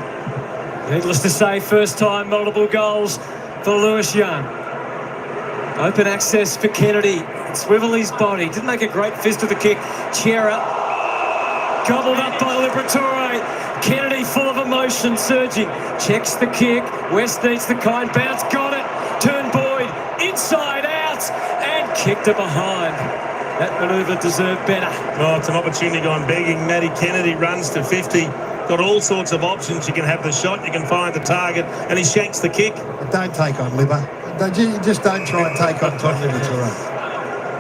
Needless to say, first time multiple goals for Lewis Young. Open access for Kennedy. Swivel his body. Didn't make a great fist of the kick. Chair up. Gobbled up by Liberatore. Kennedy full of emotion, surging. Checks the kick. West needs the kind bounce. Got it. Turn Boyd. Inside out. And kicked it behind. That manoeuvre deserved better. Oh, it's an opportunity gone begging. Matty Kennedy runs to 50. Got all sorts of options. You can have the shot. You can find the target. And he shanks the kick. Don't take on Libba. Just don't try and take on Todd Liberatore.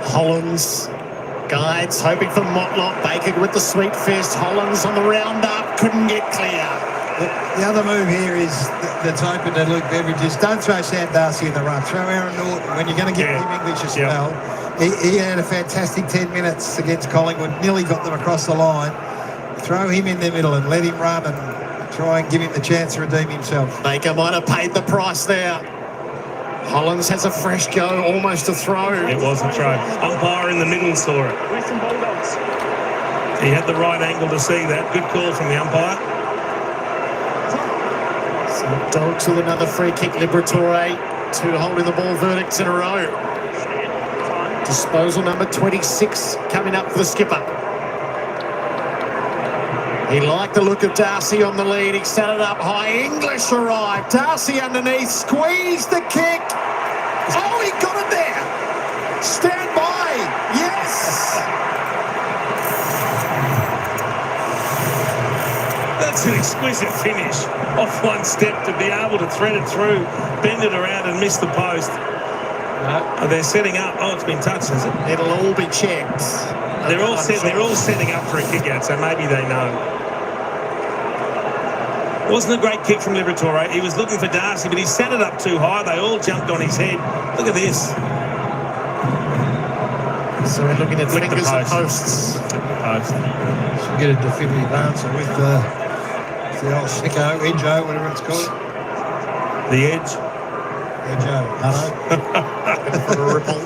Hollands guides, hoping for Motlop. Baker with the sweet fist. Hollands on the round-up. Couldn't get clear. The other move here is that's open to Luke Beveridge is don't throw Sam Darcy in the run. Throw Aaron Norton when you're going to get Tim English a spell. He had a fantastic 10 minutes against Collingwood. Nearly got them across the line. Throw him in the middle and let him run and try and give him the chance to redeem himself. Baker might have paid the price there. Hollands has a fresh go, almost a throw. It was a throw. Umpire in the middle saw it. He had the right angle to see that. Good call from the umpire. So Dogs with another free kick. Liberatore, 2 holding the ball verdicts in a row. Disposal number 26 coming up for the skipper. He liked the look of Darcy on the lead. He set it up high. English arrived. Darcy underneath. Squeezed the kick. Oh, he got it there. Stand by. Yes. That's an exquisite finish. Off one step to be able to thread it through, bend it around and miss the post. Oh, they're setting up. Oh, it's been touched, has it? It'll all be checked. They're all setting up for a kick out, so maybe they know. It wasn't a great kick from Liberatore. He was looking for Darcy, but he set it up too high. They all jumped on his head. Look at this. So we're looking at fingers and posts. Post. Should get a definitive answer with the old Snicko, Edjo, whatever it's called. The edge. Edjo, hello. For a ripple.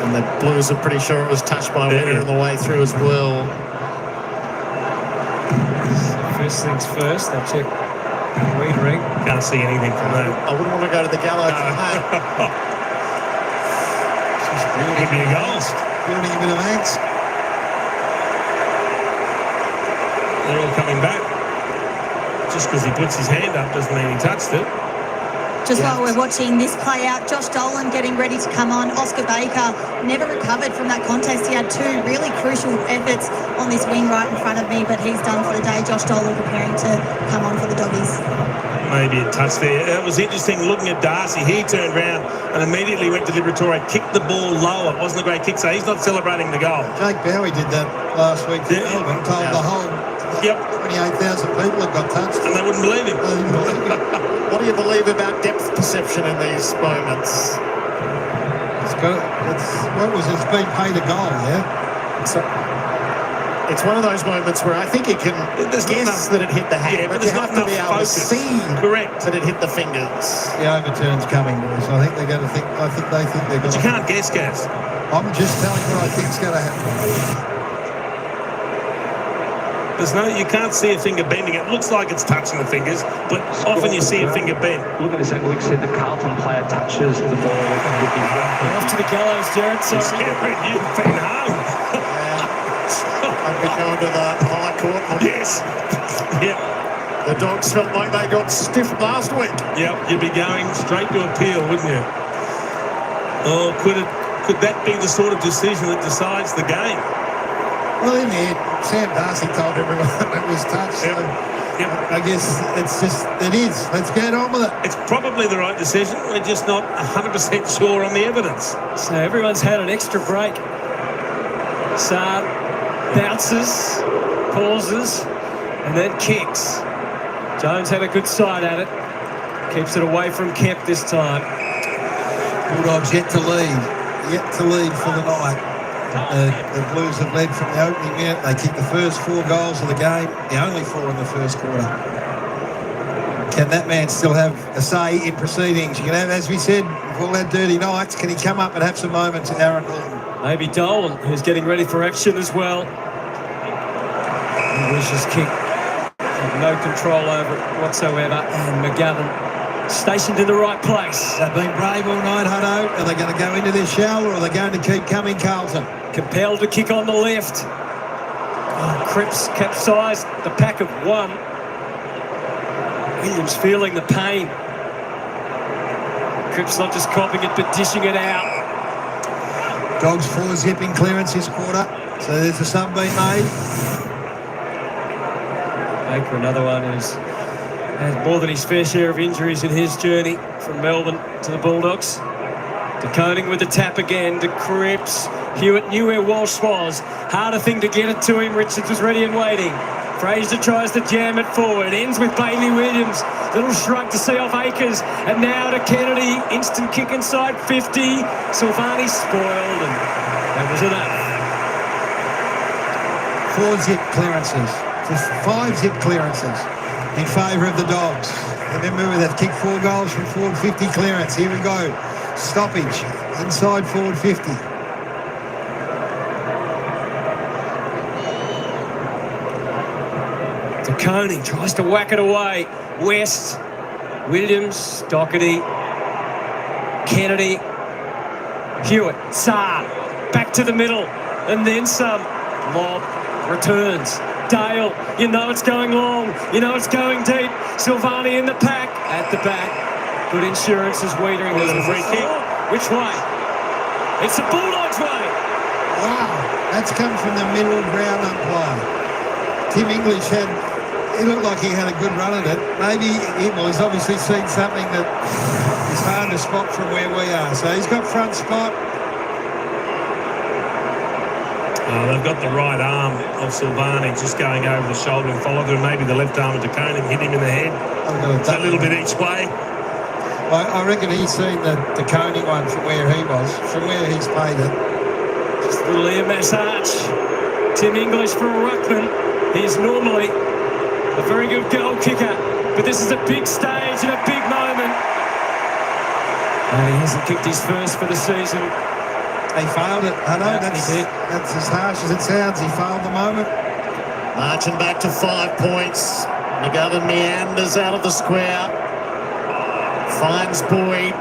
And the Blues are pretty sure it was touched by Winner on the way through as well. First things first, they'll check weed ring. Can't see anything from that. I wouldn't want to go to the gallows for that. Could be a goal. Building a bit of angst. They're all coming back. Just because he puts his hand up doesn't mean he touched it. Just while we're watching this play out, Josh Dolan getting ready to come on. Oscar Baker never recovered from that contest. He had 2 really crucial efforts on this wing right in front of me, but he's done for the day. Josh Dolan preparing to come on for the Doggies. Maybe a touch there. It was interesting looking at Darcy. He turned around and immediately went to Liberatore, kicked the ball lower. It wasn't a great kick, so he's not celebrating the goal. Jake Bowie did that last week for Melbourne. Told the whole 28,000 people had got touched. And they wouldn't believe him. What do you believe about depth perception in these moments? It's been paid a goal, yeah? So, it's one of those moments where I think you can guess that it hit the hand, but you have to be able to see that it hit the fingers. The overturn's coming, boys. I think they're going to think. I think they think they're going to. But you can't guess, Gaz. I'm just telling you what I think's going to happen. You can't see a finger bending. It looks like it's touching the fingers, but often you see a finger bend. Look at this angle. You said the Carlton player touches the ball. Off to the gallows, Jared. So You've been home. I've been going to the high court. Yes. Yep. The Dogs felt like they got stiff last week. Yep. You'd be going straight to appeal, wouldn't you? Oh, could that be the sort of decision that decides the game? Well, in the end, Sam Darcy told everyone it was touched. So Yep. I guess it's just, it is. Let's get on with it. It's probably the right decision. We're just not 100% sure on the evidence. So everyone's had an extra break. Saad bounces, pauses, and then kicks. Jones had a good side at it. Keeps it away from Kemp this time. Bulldogs yet to lead for the night. The Blues have led from the opening minute. They kicked the first 4 goals of the game, the only 4 in the first quarter. Can that man still have a say in proceedings? You can have, as we said, we've all had dirty nights. Can he come up and have some moments, Aaron Norton? Maybe Dolan, who's getting ready for action as well. English's kick. No control over it whatsoever. And McGovern stationed in the right place. They've been brave all night, Hutto. Are they going to go into their shell or are they going to keep coming, Carlton? Compelled to kick on the left. Oh, Cripps capsized the pack of 1. Williams feeling the pain. Cripps not just copping it but dishing it out. Dogs 4 zipping clearance this quarter. So there's a sub being made. Baker, another one who's had more than his fair share of injuries in his journey from Melbourne to the Bulldogs. De Koning with the tap again to Cripps. Hewitt knew where Walsh was. Harder thing to get it to him. Richards was ready and waiting. Fraser tries to jam it forward. Ends with Bailey Williams. Little shrug to see off Akers. And now to Kennedy. Instant kick inside 50. Silvani spoiled and that was enough. 4 zip clearances. Just 5 zip clearances in favour of the Dogs. Remember, they've kicked 4 goals from forward 50 clearance. Here we go. Stoppage inside forward 50. De Koning tries to whack it away. West, Williams, Doherty, Kennedy, Hewitt, Saar, back to the middle, and then some. Lob returns. Dale, you know it's going long, you know it's going deep. Silvani in the pack, at the back. Good insurance as Wiedering has a free kick. Which way? It's the Bulldogs way. Wow, that's come from the middle ground umpire. Tim English he looked like he had a good run at it. Maybe, he's obviously seen something that is hard to spot from where we are. So he's got front spot. They've got the right arm of Silvani just going over the shoulder and followed him. Maybe the left arm of De Koning hit him in the head. A little bit each way. I reckon he's seen the Koning one from where he was, from where he's played it. Just a little ear massage. Tim English for a ruckman. He's normally a very good goal kicker, but this is a big stage and a big moment. And he hasn't kicked his first for the season. He failed it. I know, Yeah, that's as harsh as it sounds. He failed the moment. Marching back to 5 points. McGovern meanders out of the square. Finds Boyd.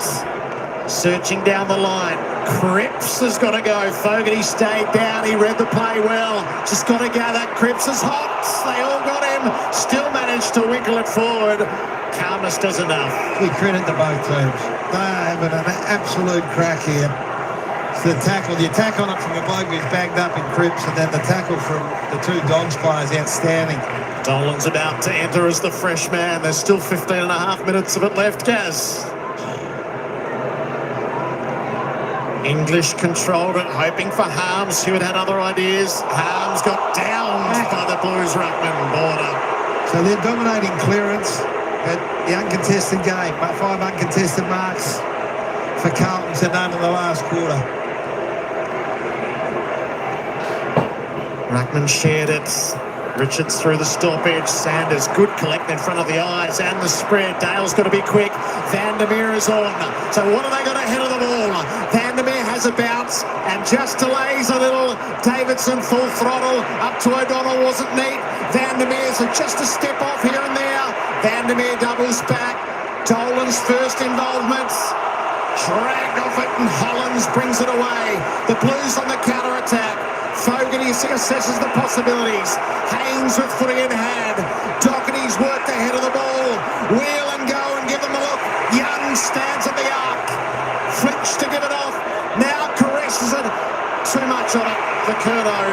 Searching down the line. Cripps has got to go. Fogarty stayed down. He read the play well. Just got to go. That Cripps is hot. They all got him. Still managed to winkle it forward. Calmness does enough. We credit to both teams. They're having an absolute crack here. The attack on it from a bloke who's bagged up in Cripps, and then the tackle from the 2 Dogs players, outstanding. Dolan's about to enter as the fresh man. There's still 15 and a half minutes of it left, Gaz. English controlled it, hoping for Harms, who had other ideas. Harms got downed by the Blues ruckman border. So they're dominating clearance at the uncontested game. 5 uncontested marks for Carlton to none in the last quarter. Ruckman shared it. Richards through the stoppage. Sanders, good collect in front of the eyes and the spread. Dale's got to be quick. Vandermeer is on. So what have they got ahead of the ball? Vandermeer has a bounce and just delays a little. Davidson full throttle. Up to O'Donnell wasn't neat. Vandermeer's just a step off here and there. Vandermeer doubles back. Dolan's first involvement. Dragged off it and Hollins brings it away. The Blues on the counter-attack. Fogarty assesses the possibilities. Haynes with footy in hand. Doherty's worked ahead of the ball. Wheel and go and give them a look. Young stands at the arc. Flinch to give it off. Now caresses it. Too much on it for Curnow.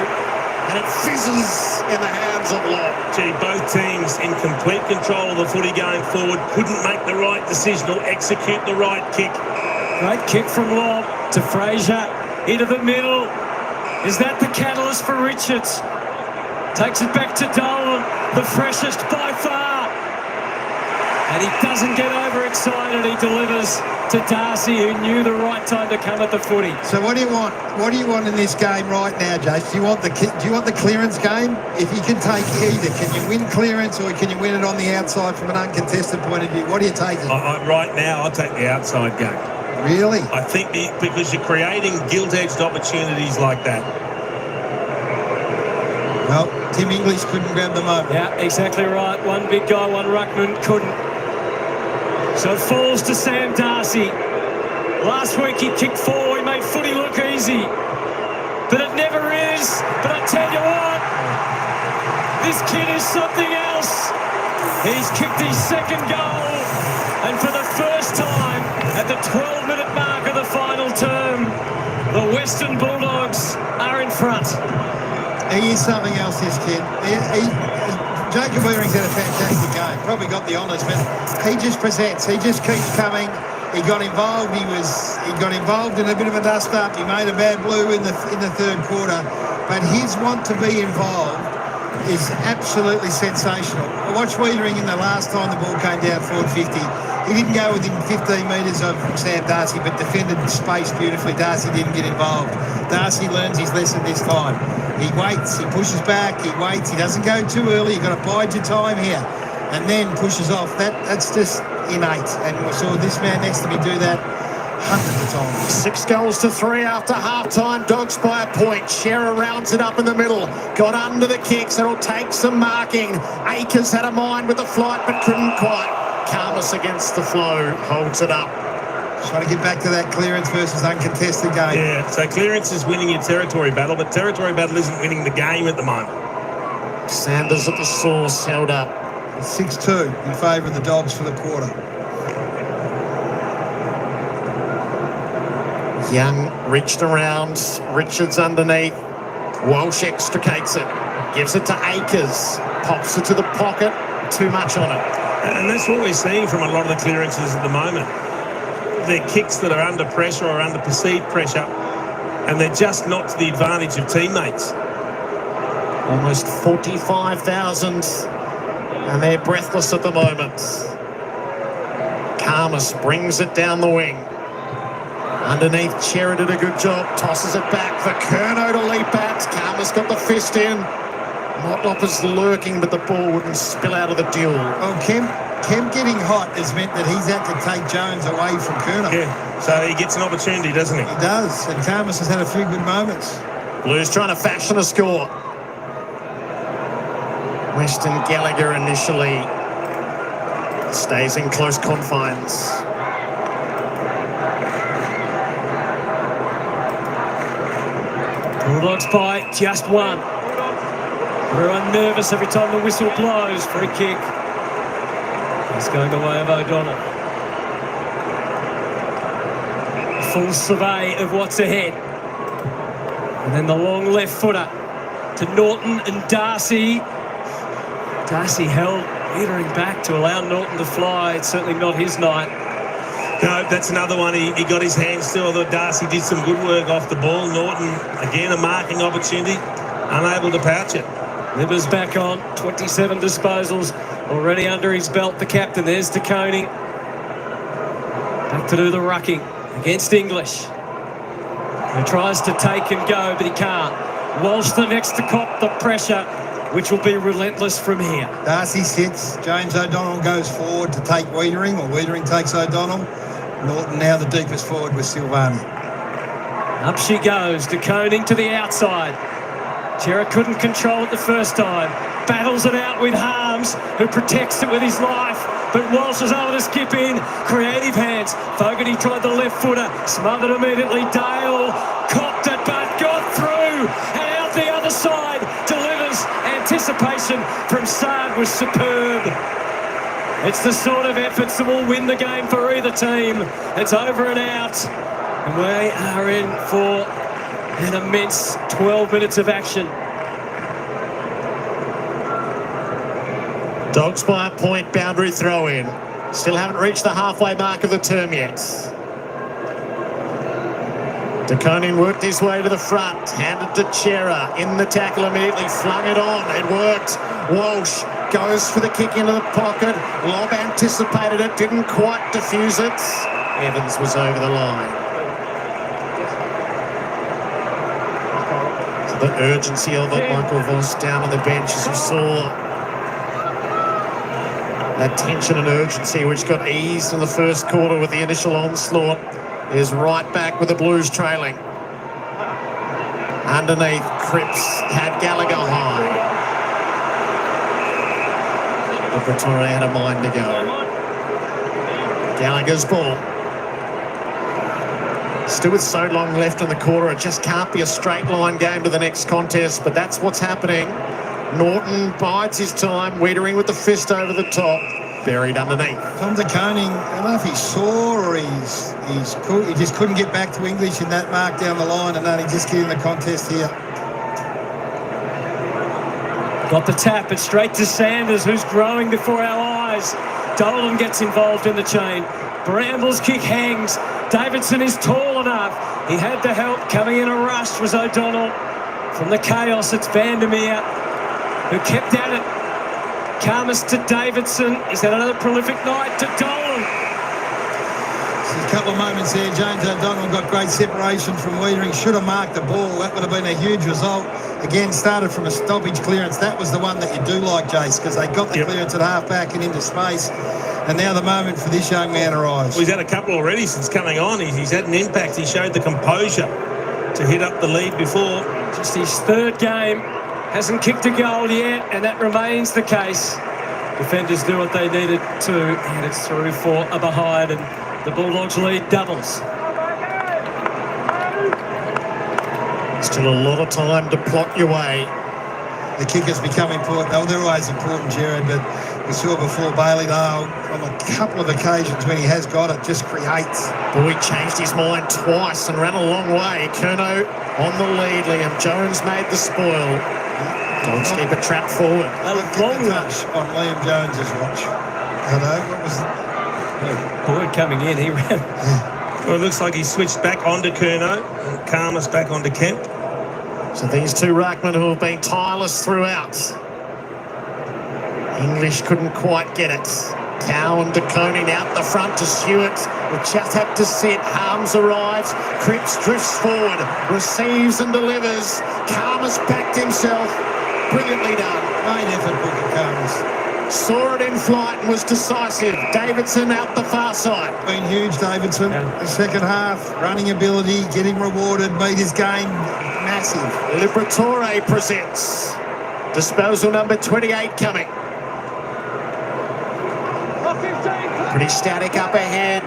And it lot. Gee, both teams in complete control of the footy going forward, couldn't make the right decision or execute the right kick. Great kick from Lobb to Fraser, into the middle. Is that the catalyst for Richards? Takes it back to Dolan, the freshest by far. And he doesn't get overexcited. He delivers to Darcy, who knew the right time to come at the footy. So what do you want? What do you want in this game right now, Jace? Do you want the clearance game? If you can take either, can you win clearance or can you win it on the outside from an uncontested point of view? What are you taking? Right now, I'll take the outside game. Really? I think because you're creating gilt-edged opportunities like that. Well, Tim English couldn't grab the moment. Yeah, exactly right. One big guy, one ruckman couldn't. So it falls to Sam Darcy. Last week he kicked 4, he made footy look easy. But it never is. But I tell you what, this kid is something else. He's kicked his second goal. And for the first time at the 12-minute mark of the final term, the Western Bulldogs are in front. He is something else, this kid. Jacob Wearing's had a fantastic game. Probably got the honours, but he just presents. He just keeps coming. He got involved. He got involved in a bit of a dust-up. He made a bad blue in the third quarter. But his want to be involved is absolutely sensational. I watched Wiedering in the last time the ball came down forward 50. He didn't go within 15 metres of Sam Darcy, but defended space beautifully. Darcy didn't get involved. Darcy learns his lesson this time. He waits, he pushes back, he waits, he doesn't go too early. You've got to bide your time here. And then pushes off. That's just innate. And we saw this man next to me do that hundreds of times. 6 goals to 3 after half-time. Dogs by a point. Shearer rounds it up in the middle. Got under the kicks. It'll take some marking. Akers had a mind with the flight, but couldn't quite. Carmus against the flow. Holds it up. Trying to get back to that clearance versus uncontested game. Yeah, so clearance is winning your territory battle, but territory battle isn't winning the game at the moment. Sanders at the source, held up. 6-2 in favour of the Dogs for the quarter. Young reached around. Richards underneath. Walsh extricates it. Gives it to Akers. Pops it to the pocket. Too much on it. And that's what we're seeing from a lot of the clearances at the moment. They're kicks that are under pressure or under perceived pressure, and they're just not to the advantage of teammates. Almost 45,000, and they're breathless at the moment. Carmus brings it down the wing. Underneath, Cherry did a good job. Tosses it back for Curnow to leap at. Carmus got the fist in. Motlop is lurking, but the ball wouldn't spill out of the duel. Well, Kemp getting hot has meant that he's had to take Jones away from Curnow. Yeah, so he gets an opportunity, doesn't he? He does, and Carmus has had a few good moments. Blues trying to fashion a score. Weston Gallagher initially stays in close confines. Bulldogs by just one. Everyone nervous every time the whistle blows. Free kick. It's going the way of O'Donnell. Full survey of what's ahead. And then the long left footer to Norton and Darcy. Darcy held Wiedering back to allow Norton to fly. It's certainly not his night. No, that's another one. He got his hands to, although Darcy did some good work off the ball. Norton, again, a marking opportunity, unable to pouch it. Livers back on, 27 disposals already under his belt, the captain. There's De Koning. Back to do the rucking against English. He tries to take and go, but he can't. Walsh the next to cop the pressure, which will be relentless from here. Darcy sits. James O'Donnell goes forward to take Wiedering, or Wiedering takes O'Donnell. Norton now the deepest forward with Silvani. Up she goes. De Koning to the outside. Chera couldn't control it the first time. Battles it out with Harms, who protects it with his life. But Walsh is able to skip in. Creative hands. Fogarty tried the left footer. Smothered immediately. Dale copped it, but got through. And out the other side. Delivers. Anticipation from Saad was superb. It's the sort of efforts that will win the game for either team. It's over and out. And we are in for an immense 12 minutes of action. Dogs by a point, boundary throw in. Still haven't reached the halfway mark of the term yet. De Koning worked his way to the front, handed to Chera, in the tackle immediately, flung it on, it worked. Walsh goes for the kick into the pocket, Lobb anticipated it, didn't quite diffuse it. Evans was over the line. So the urgency of it, Michael Voss down on the bench as you saw. That tension and urgency which got eased in the first quarter with the initial onslaught is right back with the Blues trailing. Underneath, Cripps had Gallagher high. Liberatore had a mind to go. Gallagher's ball. Still with so long left in the quarter, it just can't be a straight line game to the next contest, but that's what's happening. Norton bides his time, Wiedering with the fist over the top. Buried underneath. Tom De Koning, I don't know if he's sore or he just couldn't get back to English in that mark down the line and only just get in the contest here. Got the tap, it's straight to Sanders, who's growing before our eyes. Dolan gets involved in the chain. Bramble's kick hangs. Davidson is tall enough. He had the help. Coming in a rush was O'Donnell. From the chaos, it's Vandermeer, who kept at it. Karmas to Davidson. He's had another prolific night to Dolan. A couple of moments there, James O'Donnell got great separation from Wiedering. Should have marked the ball. That would have been a huge result. Again, started from a stoppage clearance. That was the one that you do like, Jace, because they got the clearance at half-back and into space. And now the moment for this young man arrives. Well, he's had a couple already since coming on. He's had an impact. He showed the composure to hit up the lead before. Just his third game. Hasn't kicked a goal yet, and that remains the case. Defenders do what they needed to, and it's through for a behind, and the Bulldogs lead doubles. Still a lot of time to plot your way. The kickers become important. Oh, they're always important, Jared, but we saw before Bailey Dale on a couple of occasions when he has got it, just creates. Boyd changed his mind twice and ran a long way. Curnow on the lead. Liam Jones made the spoil. Dogs keep a trap forward. A long touch on Liam Jones's watch. Hello, what was it? Boyd coming in, he ran. Well, it looks like he switched back onto Curnow. Karmas back onto Kemp. So these two ruckmen who have been tireless throughout. English couldn't quite get it. Cow and De Koning out the front to Stewart. We just had to sit. Harms arrives. Cripps drifts forward. Receives and delivers. Karmas backed himself. Brilliantly done. Great effort, Booker Karmas. Saw it in flight and was decisive. Davidson out the far side. Been huge, Davidson. The second half, running ability, getting rewarded, made his game massive. Liberatore presents. Disposal number 28 coming. Pretty static up ahead.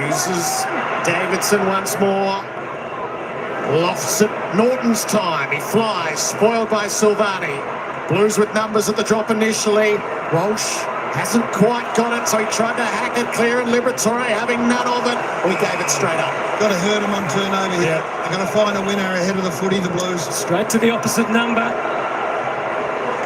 Uses Davidson once more. Lofts it. Norton's time. He flies. Spoiled by Silvani. Blues with numbers at the drop initially. Walsh hasn't quite got it, so he tried to hack it clear, and Liberatore having none of it. We gave it straight up. Got to hurt him on turnover here. They're going to find a winner ahead of the footy, the Blues. Straight to the opposite number.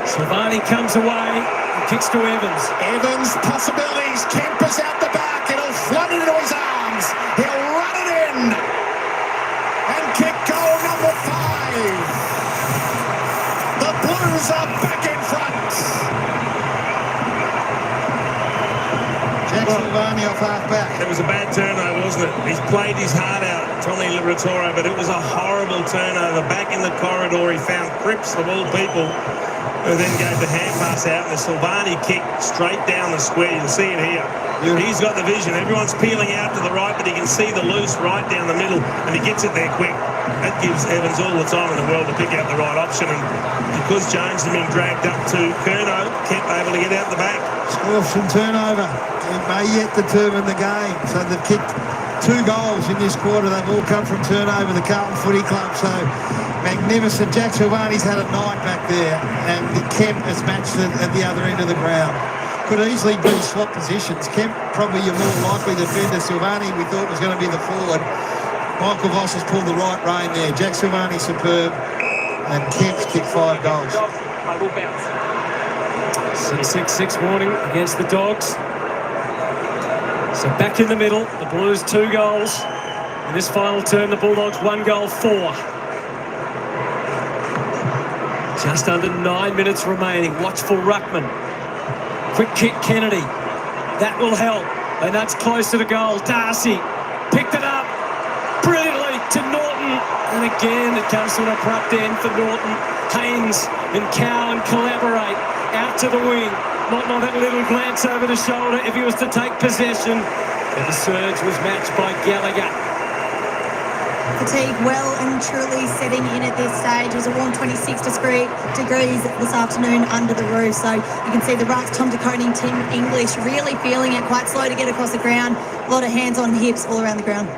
Silvani comes away and kicks to Evans. Evans, possibilities. Kemp is out the back. It'll flood into his arms. He'll run it in. And kick goal number 5. The Blues are back in front. Jack Silvani off half-back. It was a bad turnover, wasn't it? He's played his heart out, Tommy Liberatore, but it was a horrible turnover. Back in the corridor, he found Cripps, of all people, who then gave the hand pass out, and the Silvani kick straight down the square. You'll see it here. He's got the vision. Everyone's peeling out to the right, but he can see the loose right down the middle, and he gets it there quick. That gives Evans all the time in the world to pick out the right option, and because Jones has been dragged up to Curnow, kept able to get out the back. Score from turnover. It may yet determine the game. So they've kicked 2 goals in this quarter. They've all come from turnover, the Carlton Footy Club. So magnificent. Jack Silvani's had a night back there, and Kemp has matched it at the other end of the ground. Could easily be swap positions. Kemp probably your more likely defender. Silvani we thought was going to be the forward. Michael Voss has pulled the right rein there. Jack Silvani superb, and Kemp's kicked 5 goals. 6-6 warning against the Dogs. So back in the middle, the Blues 2 goals. In this final turn, the Bulldogs 1 goal, 4. Just under 9 minutes remaining. Watchful ruckman. Quick kick, Kennedy. That will help. And that's closer to goal. Darcy picked it up brilliantly to Norton. And again, it comes to an abrupt end for Norton. Haynes and Cowan collaborate out to the wing. Might not have a little glance over the shoulder if he was to take possession. But the surge was matched by Gallagher. Fatigue well and truly setting in at this stage. It was a warm 26 degrees this afternoon under the roof. So you can see the rucks, Tom DeConing, Tim English really feeling it. Quite slow to get across the ground. A lot of hands on hips all around the ground.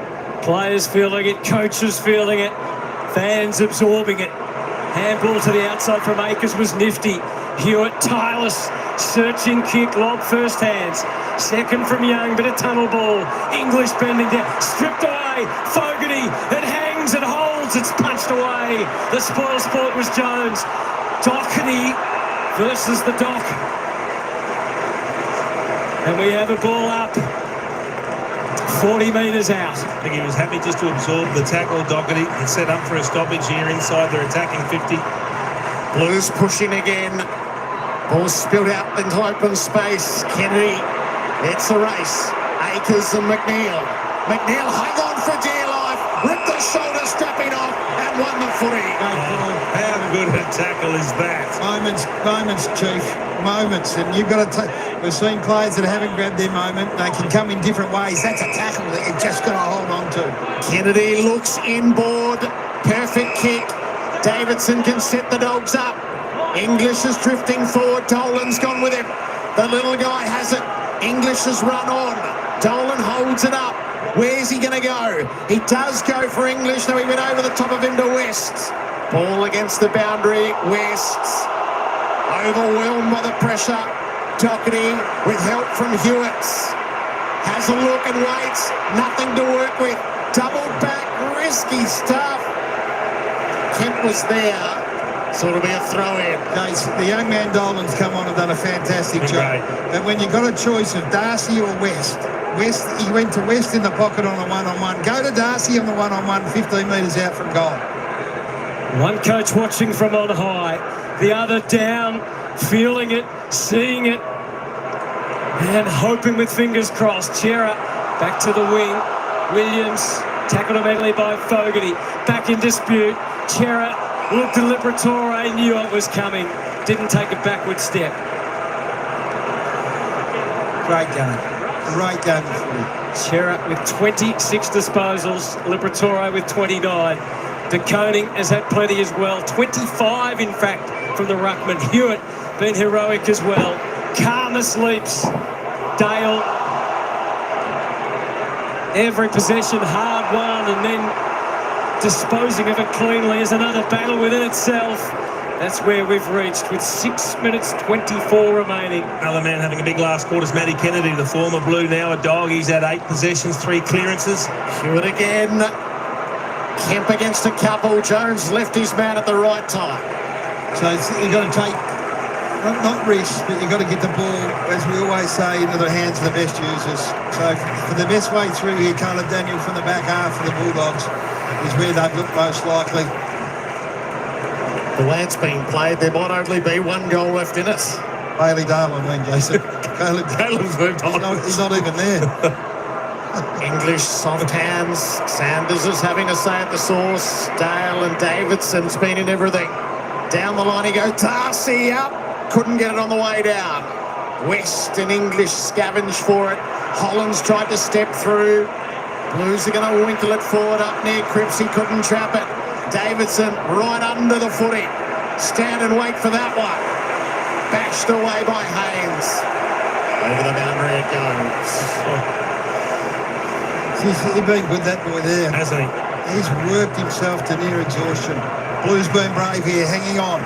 Players feeling it, coaches feeling it, fans absorbing it. Handball to the outside from Akers was nifty. Hewitt, tireless, searching kick, lob first hands. Second from Young, bit of tunnel ball. English bending down, stripped away. Fogarty, it hangs, it holds, it's punched away. The spoil sport was Jones. Doherty versus the Doc. And we have a ball up 40 metres out. I think he was happy just to absorb the tackle, Doherty, and set up for a stoppage here inside their attacking 50. Blues pushing again. Ball spilled out into open space. Kennedy, it's a race. Akers and McNeil. McNeil hung on for dear life, ripped the shoulder strapping off and won the footy. How good a tackle is that? Moments, Chief. Moments. And you've got to take... We've seen players that haven't grabbed their moment. They can come in different ways. That's a tackle that you've just got to hold on to. Kennedy looks inboard. Perfect kick. Davidson can set the Dogs up. English is drifting forward. Dolan's gone with him. The little guy has it. English has run on. Dolan holds it up. Where's he going to go? He does go for English. Now he went over the top of him to West. Ball against the boundary. West overwhelmed by the pressure. Doherty with help from Hewitt. Has a look and waits. Nothing to work with. Doubled back. Risky stuff. Kemp was there. So it'll be a throw-in. The young man Dolan's come on and done a fantastic job. But when you've got a choice of Darcy or West, he went to West in the pocket on a one-on-one. Go to Darcy on the one-on-one, 15 metres out from goal. One coach watching from on high, the other down, feeling it, seeing it, and hoping with fingers crossed. Chera back to the wing. Williams tackled immediately by Fogarty. Back in dispute. Chera looked at Liberatore, knew it was coming. Didn't take a backward step. Great game. Great game of footy. Chera with 26 disposals. Liberatore with 29. DeConing has had plenty as well. 25, in fact, from the ruckman. Hewitt been heroic as well. Calmness leaps. Dale. Every possession hard won, and then disposing of it cleanly is another battle within itself. That's where we've reached with 6 minutes 24 remaining. Another man having a big last quarter is Matty Kennedy, the former Blue, now a Dog. He's had 8 possessions, 3 clearances. Hewitt again. Kemp against a couple. Jones left his man at the right time. So you've got to take, not risks, but you've got to get the ball, as we always say, into the hands of the best users. So for the best way through here, Caleb Daniel from the back half for the Bulldogs is where they've looked most likely. The lance being played, there might only be 1 goal left in it. Bailey Dale, I mean, Jason. Caleb's moved on. He's not even there. English soft hands. Sanders is having a say at the source. Dale and Davidson's been in everything. Down the line he goes. Darcy up. Couldn't get it on the way down. West and English scavenge for it. Hollands tried to step through. Blues are going to winkle it forward up near Cripps. He couldn't trap it. Davidson right under the footy. Stand and wait for that one. Bashed away by Haynes. Over the boundary it goes. He's been good, that boy there. Hasn't he? He's worked himself to near exhaustion. Blues been brave here, hanging on.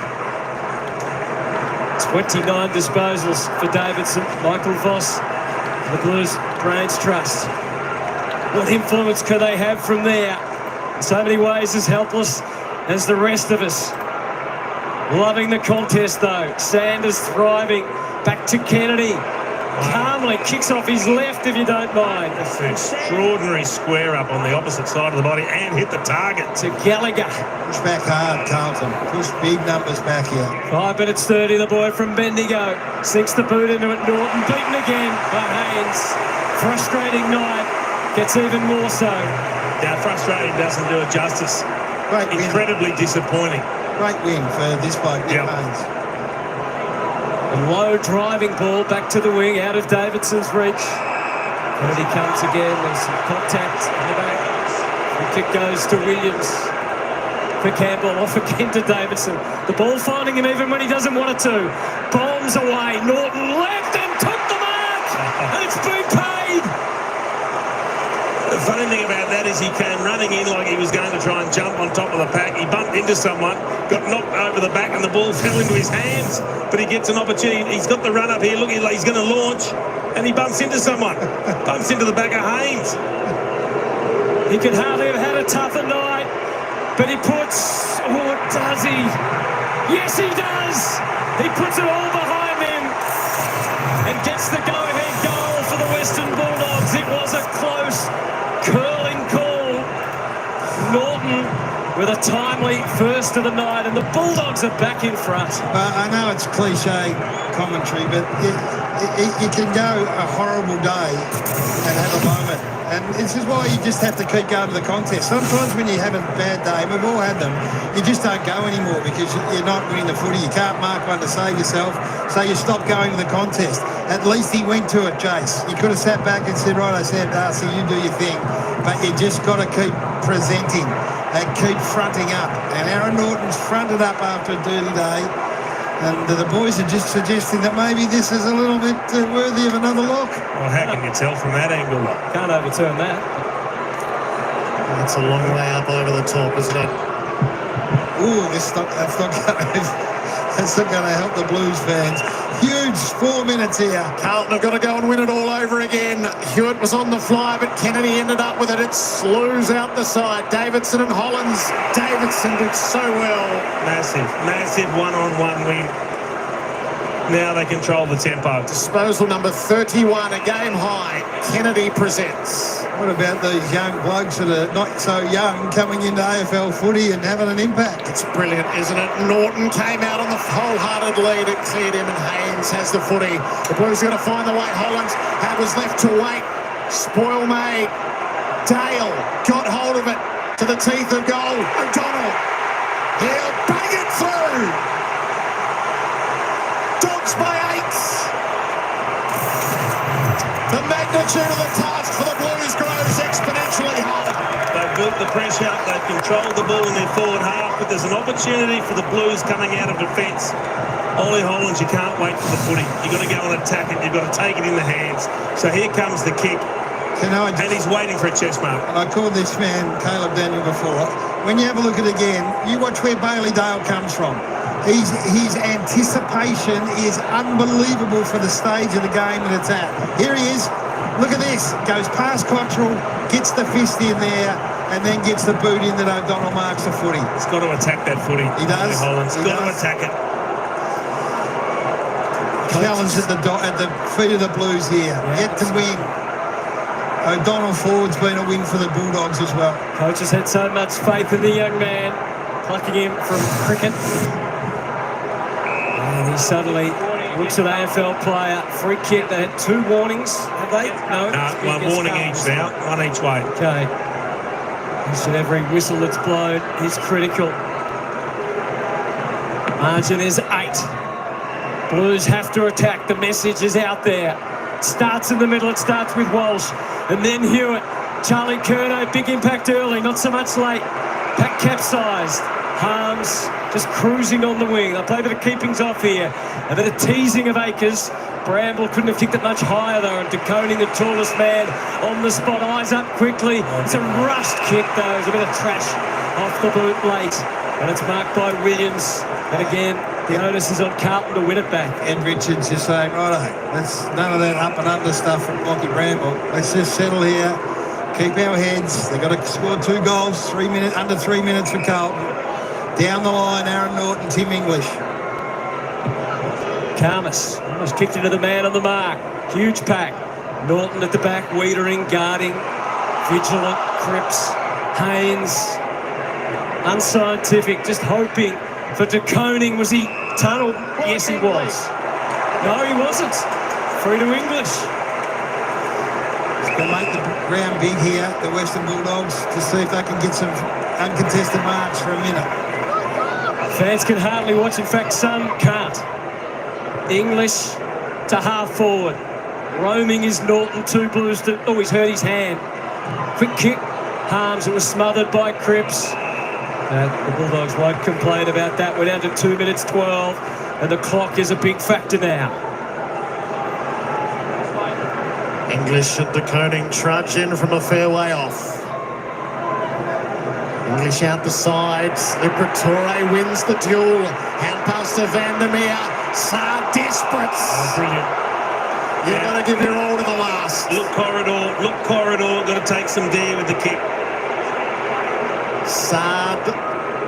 29 disposals for Davidson. Michael Voss, the Blues Brains Trust. What influence could they have from there? In so many ways as helpless as the rest of us. Loving the contest though. Sanders thriving. Back to Kennedy. Calmly kicks off his left, if you don't mind. That's an extraordinary square up on the opposite side of the body and hit the target. To Gallagher. Push back hard, Carlton. Push big numbers back here. 5 minutes 30, the boy from Bendigo. Sinks the boot into it. Norton beaten again by Haynes. Frustrating night. Gets even more so. Now, frustrating doesn't do it justice. Great win. Incredibly disappointing. Great win for this bloke, Nick Haynes. A low driving ball back to the wing, out of Davidson's reach. Kennedy comes again. There's some contact in the back. The kick goes to Williams. For Campbell, off again to Davidson. The ball finding him even when he doesn't want it to. Bombs away. Norton left and took the mark. And it's been paid. The funny thing about that is he came running in like he was going to try and jump on top of the pack. He bumped into someone, got knocked over the back, and the ball fell into his hands. But he gets an opportunity. He's got the run up here, looking like he's going to launch, and he bumps into someone. Bumps into the back of Haynes. He could hardly have had a tougher night, but he puts, does he? Yes, he does. He puts it all behind him and gets the go-ahead goal for the Western Bulldogs. It was a close, curling call. Norton with a timely first of the night, and the Bulldogs are back in front. I know it's cliche commentary, but you can go a horrible day and have a moment. And this is why you just have to keep going to the contest. Sometimes when you have a bad day, we've all had them, you just don't go anymore because you're not winning the footy. You can't mark one to save yourself, so you stop going to the contest. At least he went to it, Jace. You could have sat back and said, right, I said, Darcy, you do your thing. But you just got to keep presenting and keep fronting up. And Aaron Norton's fronted up after a dirty day. And the boys are just suggesting that maybe this is a little bit worthy of another look. Well, how can you tell from that angle? Can't overturn that. That's a long way up over the top, isn't it? Ooh, that's not going to help the Blues fans. Huge 4 minutes here. Carlton have got to go and win it all over again. Hewitt was on the fly, but Kennedy ended up with it. It slews out the side. Davidson and Hollins. Davidson did so well. Massive one-on-one win. Now they control the tempo. Disposal number 31, a game high. Kennedy presents. What about these young blokes that are not so young coming into AFL footy and having an impact? It's brilliant, isn't it? Norton came out on the wholehearted lead. It cleared him, and Haynes has the footy. The Blues are going to find the way. Hollins was left to wait. Spoil made. Dale got hold of it to the teeth of goal. O'Donnell. He'll bang it through. Dogs by 8. The magnitude of the task for the Blues grows exponentially higher. They've built the pressure, they've controlled the ball in their forward half, but there's an opportunity for the Blues coming out of defence. Ollie Hollands, you can't wait for the footy. You've got to go and attack it, you've got to take it in the hands. So here comes the kick, and he's waiting for a chest mark. I called this man Caleb Daniel before. When you have a look at it again, you watch where Bailey Dale comes from. His anticipation is unbelievable for the stage of the game that it's at. Here he is. Look at this. Goes past Cottrell, gets the fist in there, and then gets the boot in that O'Donnell marks the footy. He's got to attack that footy. He does. Hollands. He's got to attack it. Challenge at the feet of the Blues here. Yet to win. O'Donnell forward's been a win for the Bulldogs as well. Coach has had so much faith in the young man, plucking him from cricket. And he suddenly looks at AFL player. Free kick. They had 2 warnings, have they? No. One warning each now. One each way. Okay. He said every whistle that's blown is critical. Margin is 8. Blues have to attack. The message is out there. It starts in the middle. It starts with Walsh. And then Hewitt. Charlie Curnow, big impact early, not so much late. Pack capsized. Harms just cruising on the wing. They play a bit of keepings off here. A bit of teasing of Akers. Bramble couldn't have kicked it much higher though, and DeConing, the tallest man on the spot. Eyes up quickly. It's a rushed kick though. There's a bit of trash off the boot late. And it's marked by Williams. And again, the onus is on Carlton to win it back. Ed Richards just saying, righto, let's none of that up and under stuff from Lockie Bramble. Let's just settle here, keep our heads. They've got to score 2 goals, under 3 minutes for Carlton. Down the line, Aaron Norton, Tim English. Karmas almost kicked into the man on the mark. Huge pack. Norton at the back, Wiedering guarding. Vigilant, Cripps, Haynes. Unscientific, just hoping for De Koning. Was he tunnelled? Yes, he was. No, he wasn't. Free to English. They'll make the ground big here, the Western Bulldogs, to see if they can get some uncontested marks for a minute. Fans can hardly watch. In fact, some can't. English to half forward. Roaming is Norton, 2 Blues to... Oh, he's hurt his hand. Quick kick. Harms. It was smothered by Cripps. The Bulldogs won't complain about that. We're down to 2 minutes 12, and the clock is a big factor now. English and De Koning trudge in from a fair way off. English out the sides. Liberatore wins the duel. Hand pass to Vandermeer. Saar desperate. Oh, brilliant. You've got to give your all to the last. Look corridor. Got to take some dare with the kick. Saad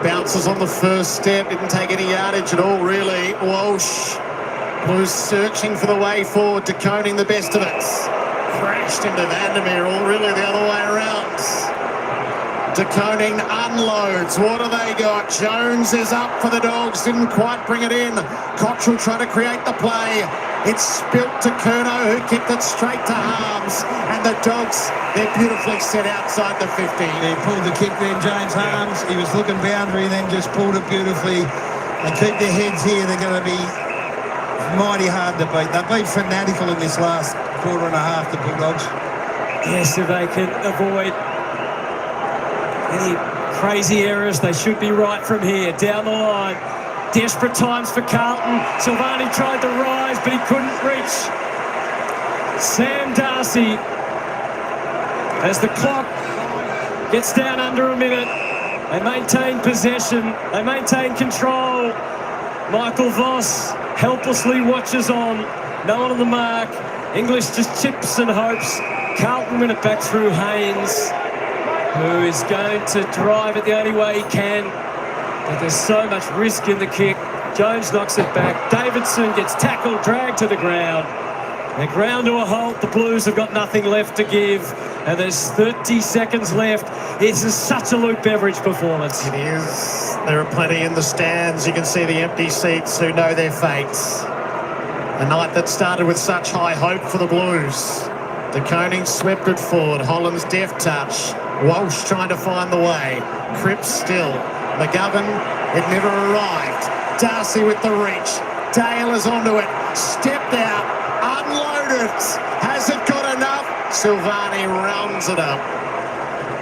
bounces on the first step. Didn't take any yardage at all, really. Walsh was searching for the way forward. De Koning the best of it. Crashed into Vandermeer, all really the other way around. De Koning unloads. What have they got? Jones is up for the Dogs. Didn't quite bring it in. Cottrell trying to create the play. It's spilt to Curnow, who kicked it straight to Harms. And the Dogs, they're beautifully set outside the 50. He pulled the kick there, James Harms. He was looking boundary, then just pulled it beautifully. They keep their heads here. They're going to be mighty hard to beat. They've been fanatical in this last quarter and a half, the Bulldogs. Yes, if they can avoid any crazy errors, they should be right from here. Down the line. Desperate times for Carlton. Silvani tried to rise, but he couldn't reach. Sam Darcy, as the clock gets down under a minute, they maintain possession, they maintain control. Michael Voss helplessly watches on. No one on the mark. English just chips and hopes. Carlton win it back through Haynes, who is going to drive it the only way he can. But there's so much risk in the kick. Jones knocks it back. Davidson gets tackled, dragged to the ground. They're ground to a halt. The Blues have got nothing left to give. And there's 30 seconds left. This is such a Luke Beveridge performance. It is. There are plenty in the stands. You can see the empty seats who know their fates. A night that started with such high hope for the Blues. De Koning swept it forward. Holland's deft touch. Walsh trying to find the way. Cripps still. McGovern, it never arrived. Darcy with the reach. Dale is onto it. Stepped out. Unloaded. Has it got enough? Silvani rounds it up.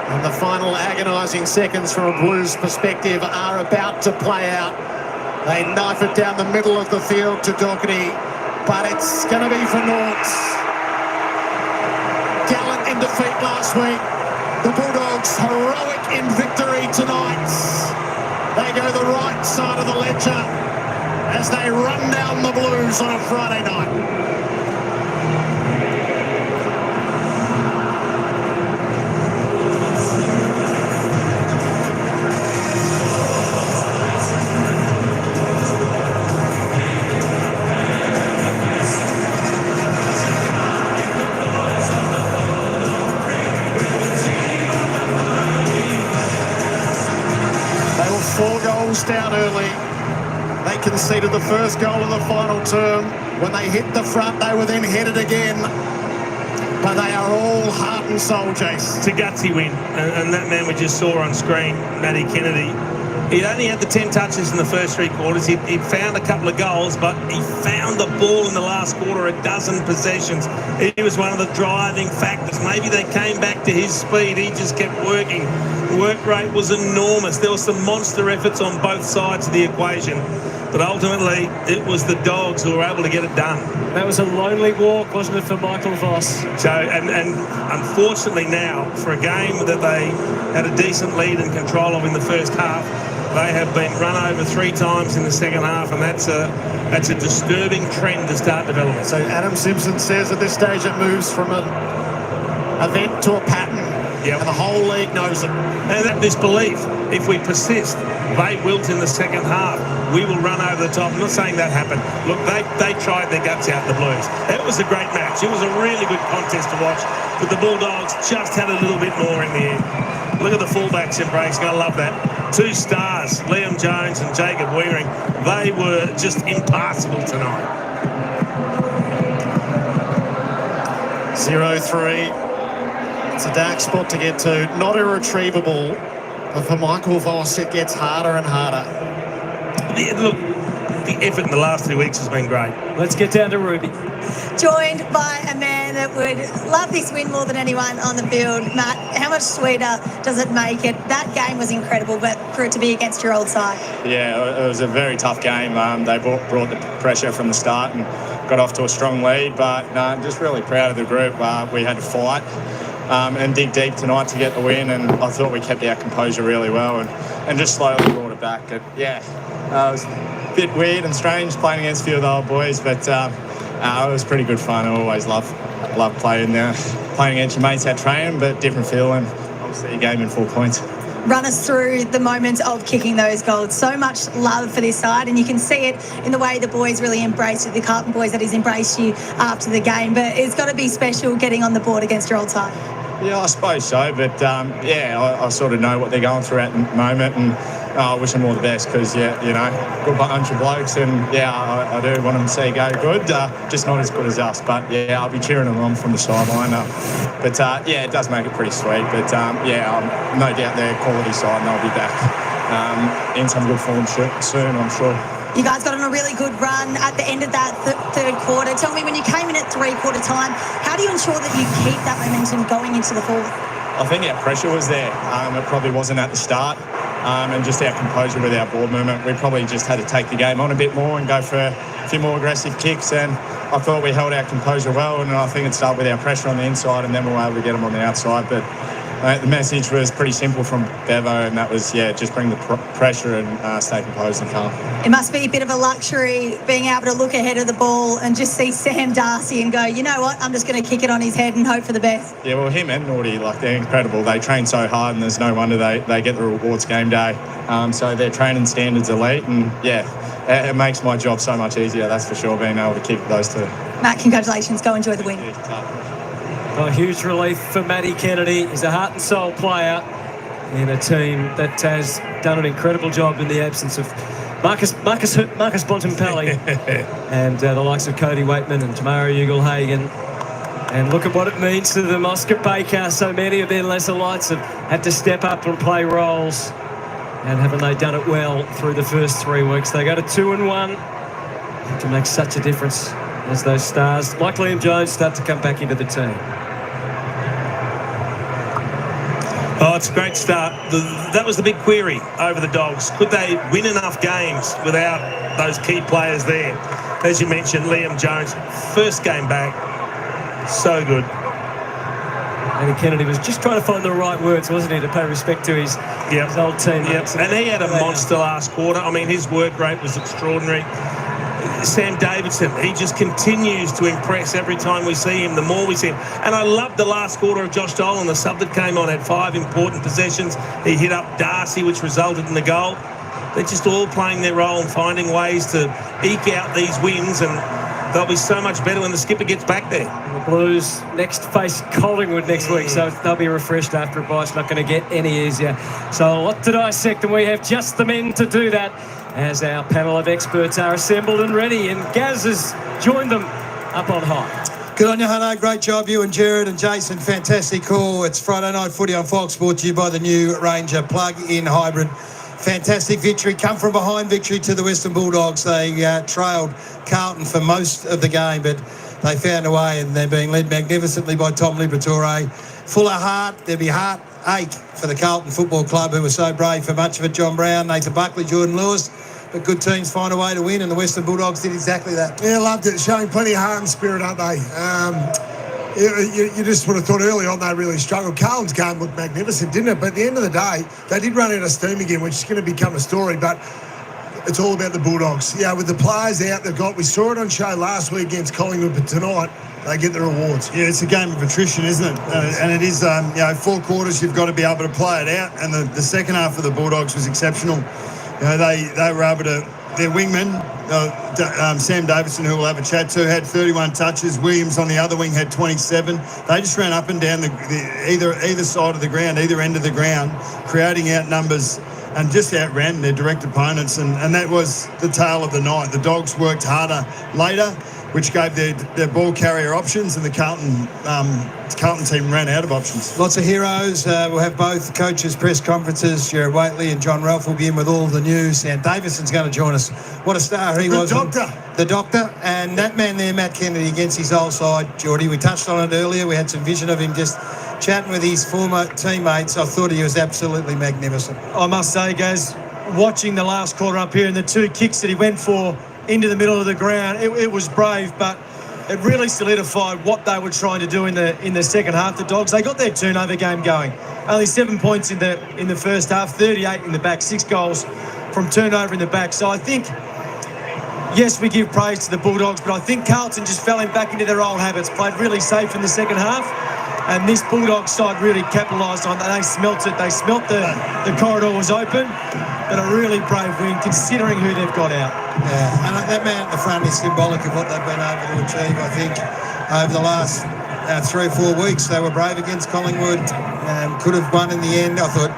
And the final agonising seconds from a Blues perspective are about to play out. They knife it down the middle of the field to Doherty, but it's going to be for Norts. Gallant in defeat last week. The Bulldogs heroic in victory tonight. They go the right side of the ledger as they run down the Blues on a Friday night. Down early. They conceded the first goal of the final term. When they hit the front, they were then headed again. But they are all heart and soul, Jace. It's a gutsy win. And that man we just saw on screen, Matty Kennedy, he'd only had the 10 touches in the first 3 quarters. He'd found a couple of goals, but he found the ball in the last quarter, a dozen possessions. He was one of the driving factors. Maybe they came back to his speed. He just kept working. The work rate was enormous. There were some monster efforts on both sides of the equation. But ultimately, it was the Dogs who were able to get it done. That was a lonely walk, wasn't it, for Michael Voss? So, and unfortunately now, for a game that they had a decent lead and control of in the first half, they have been run over 3 times in the second half, and that's a disturbing trend to start developing. So Adam Simpson says at this stage it moves from an event to a pattern. Yep. And the whole league knows it. And that disbelief, if we persist, they wilt in the second half. we will run over the top. I'm not saying that happened. Look, they tried their guts out, the Blues. It was a great match. It was a really good contest to watch, but the Bulldogs just had a little bit more in the end. Look at the fullbacks embracing. I love that. 2 stars, Liam Jones and Jacob Weering. They were just impassable tonight. 0-3. It's a dark spot to get to. Not irretrievable, but for Michael Voss, it gets harder and harder. Yeah, look, the effort in the last 2 weeks has been great. Let's get down to Ruby. Joined by a man that would love this win more than anyone on the field. Matt, how much sweeter does it make it? That game was incredible, but for it to be against your old side. Yeah, it was a very tough game. They brought the pressure from the start and got off to a strong lead, but I'm just really proud of the group. We had to fight and dig deep tonight to get the win, and I thought we kept our composure really well and just slowly brought it back. It was a bit weird and strange playing against a few of the old boys, but it was pretty good fun. I always love playing against your mates at training, but different feel, and obviously a game in 4 points. Run us through the moments of kicking those goals. So much love for this side, and you can see it in the way the boys really embraced it, the Carlton boys that has embraced you after the game. But it's got to be special getting on the board against your old side. Yeah, I suppose so, but I sort of know what they're going through at the moment, and I wish them all the best because, good bunch of blokes, and I do want them to see go good, just not as good as us, but I'll be cheering them on from the sideline. It does make it pretty sweet, but no doubt they're quality side and they'll be back in some good form soon, I'm sure. You guys got on a really good run at the end of that third quarter. Tell me, when you came in at 3/4 time, how do you ensure that you keep that momentum going into the fourth? I think our pressure was there. It probably wasn't at the start. And just our composure with our ball movement. We probably just had to take the game on a bit more and go for a few more aggressive kicks. And I thought we held our composure well. And I think it started with our pressure on the inside, and then we were able to get them on the outside. But the message was pretty simple from Bevo, and that was, just bring the pressure and stay composed and calm. It must be a bit of a luxury being able to look ahead of the ball and just see Sam Darcy and go, you know what, I'm just going to kick it on his head and hope for the best. Yeah, well, him and Naughty, they're incredible. They train so hard, and there's no wonder they get the rewards game day. So their training standards elite, and it makes my job so much easier, that's for sure, being able to keep those two. Matt, congratulations. Go enjoy the win. A huge relief for Matty Kennedy. He's a heart and soul player in a team that has done an incredible job in the absence of Marcus Bontempelli and the likes of Cody Waitman and Tamara Ugle-Hagan. And look at what it means to them. Oscar Baker, so many of their lesser lights have had to step up and play roles. And haven't they done it well through the first 3 weeks? They go to 2-1. It can make such a difference as those stars, like Liam Jones, start to come back into the team. Oh, it's a great start. That was the big query over the Dogs. Could they win enough games without those key players there? As you mentioned, Liam Jones, first game back, so good. Matty Kennedy was just trying to find the right words, wasn't he, to pay respect to his old team. Yep. And he had a monster last quarter. I mean, his work rate was extraordinary. Sam Davidson, he just continues to impress every time we see him, the more we see him. And I loved the last quarter of Josh Dolan, the sub that came on, had 5 important possessions. He hit up Darcy, which resulted in the goal. They're just all playing their role and finding ways to eke out these wins, and they'll be so much better when the skipper gets back there. The Blues next face Collingwood next week, so they'll be refreshed after a bye. It's not going to get any easier. So a lot to dissect, and we have just the men to do that, as our panel of experts are assembled and ready, and Gaz has joined them up on high. Good on you, Hutto. Great job, you and Jared and Jason. Fantastic call. It's Friday Night Footy on Fox, brought to you by the new Ranger plug-in hybrid. Fantastic victory, come from behind victory to the Western Bulldogs. They trailed Carlton for most of the game, but they found a way, and they're being led magnificently by Tom Liberatore. Full of heart. There'd be heartache for the Carlton Football Club, who were so brave for much of it. John Brown, Nathan Buckley, Jordan Lewis. But good teams find a way to win, and the Western Bulldogs did exactly that. Yeah, loved it. Showing plenty of heart and spirit, aren't they? You just would have thought early on they really struggled. Carlton's game looked magnificent, didn't it? But at the end of the day, they did run out of steam again, which is going to become a story. But it's all about the Bulldogs. Yeah, with the players out they've got, we saw it on show last week against Collingwood, but tonight they get the rewards. Yeah, it's a game of attrition, isn't it? And it is, 4 quarters, you've got to be able to play it out. And the second half of the Bulldogs was exceptional. They were able to their wingman, Sam Davison, who we'll have a chat to, had 31 touches. Williams on the other wing had 27. They just ran up and down either side of the ground, either end of the ground, creating out numbers and just outran their direct opponents. And that was the tale of the night. The Dogs worked harder later, which gave their ball carrier options, and the Carlton team ran out of options. Lots of heroes. We'll have both coaches' press conferences. Jared Waitley and John Ralph will be in with all the news, and Davison's going to join us. What a star he was. The doctor. And that man there, Matt Kennedy, against his old side, Geordie. We touched on it earlier. We had some vision of him just chatting with his former teammates. I thought he was absolutely magnificent. I must say, guys, watching the last quarter up here and the two kicks that he went for into the middle of the ground, it was brave, but it really solidified what they were trying to do in the second half. The Dogs, they got their turnover game going. Only 7 points in the first half, 38 in the back, 6 goals from turnover in the back. So I think, yes, we give praise to the Bulldogs, but I think Carlton just fell back into their old habits, played really safe in the second half, and this Bulldogs side really capitalised on that. They smelt it. They smelt the corridor was open, but a really brave win considering who they've got out. Yeah, and that man at the front is symbolic of what they've been able to achieve. I think over the last 3 or 4 weeks, they were brave against Collingwood, could have won in the end. I thought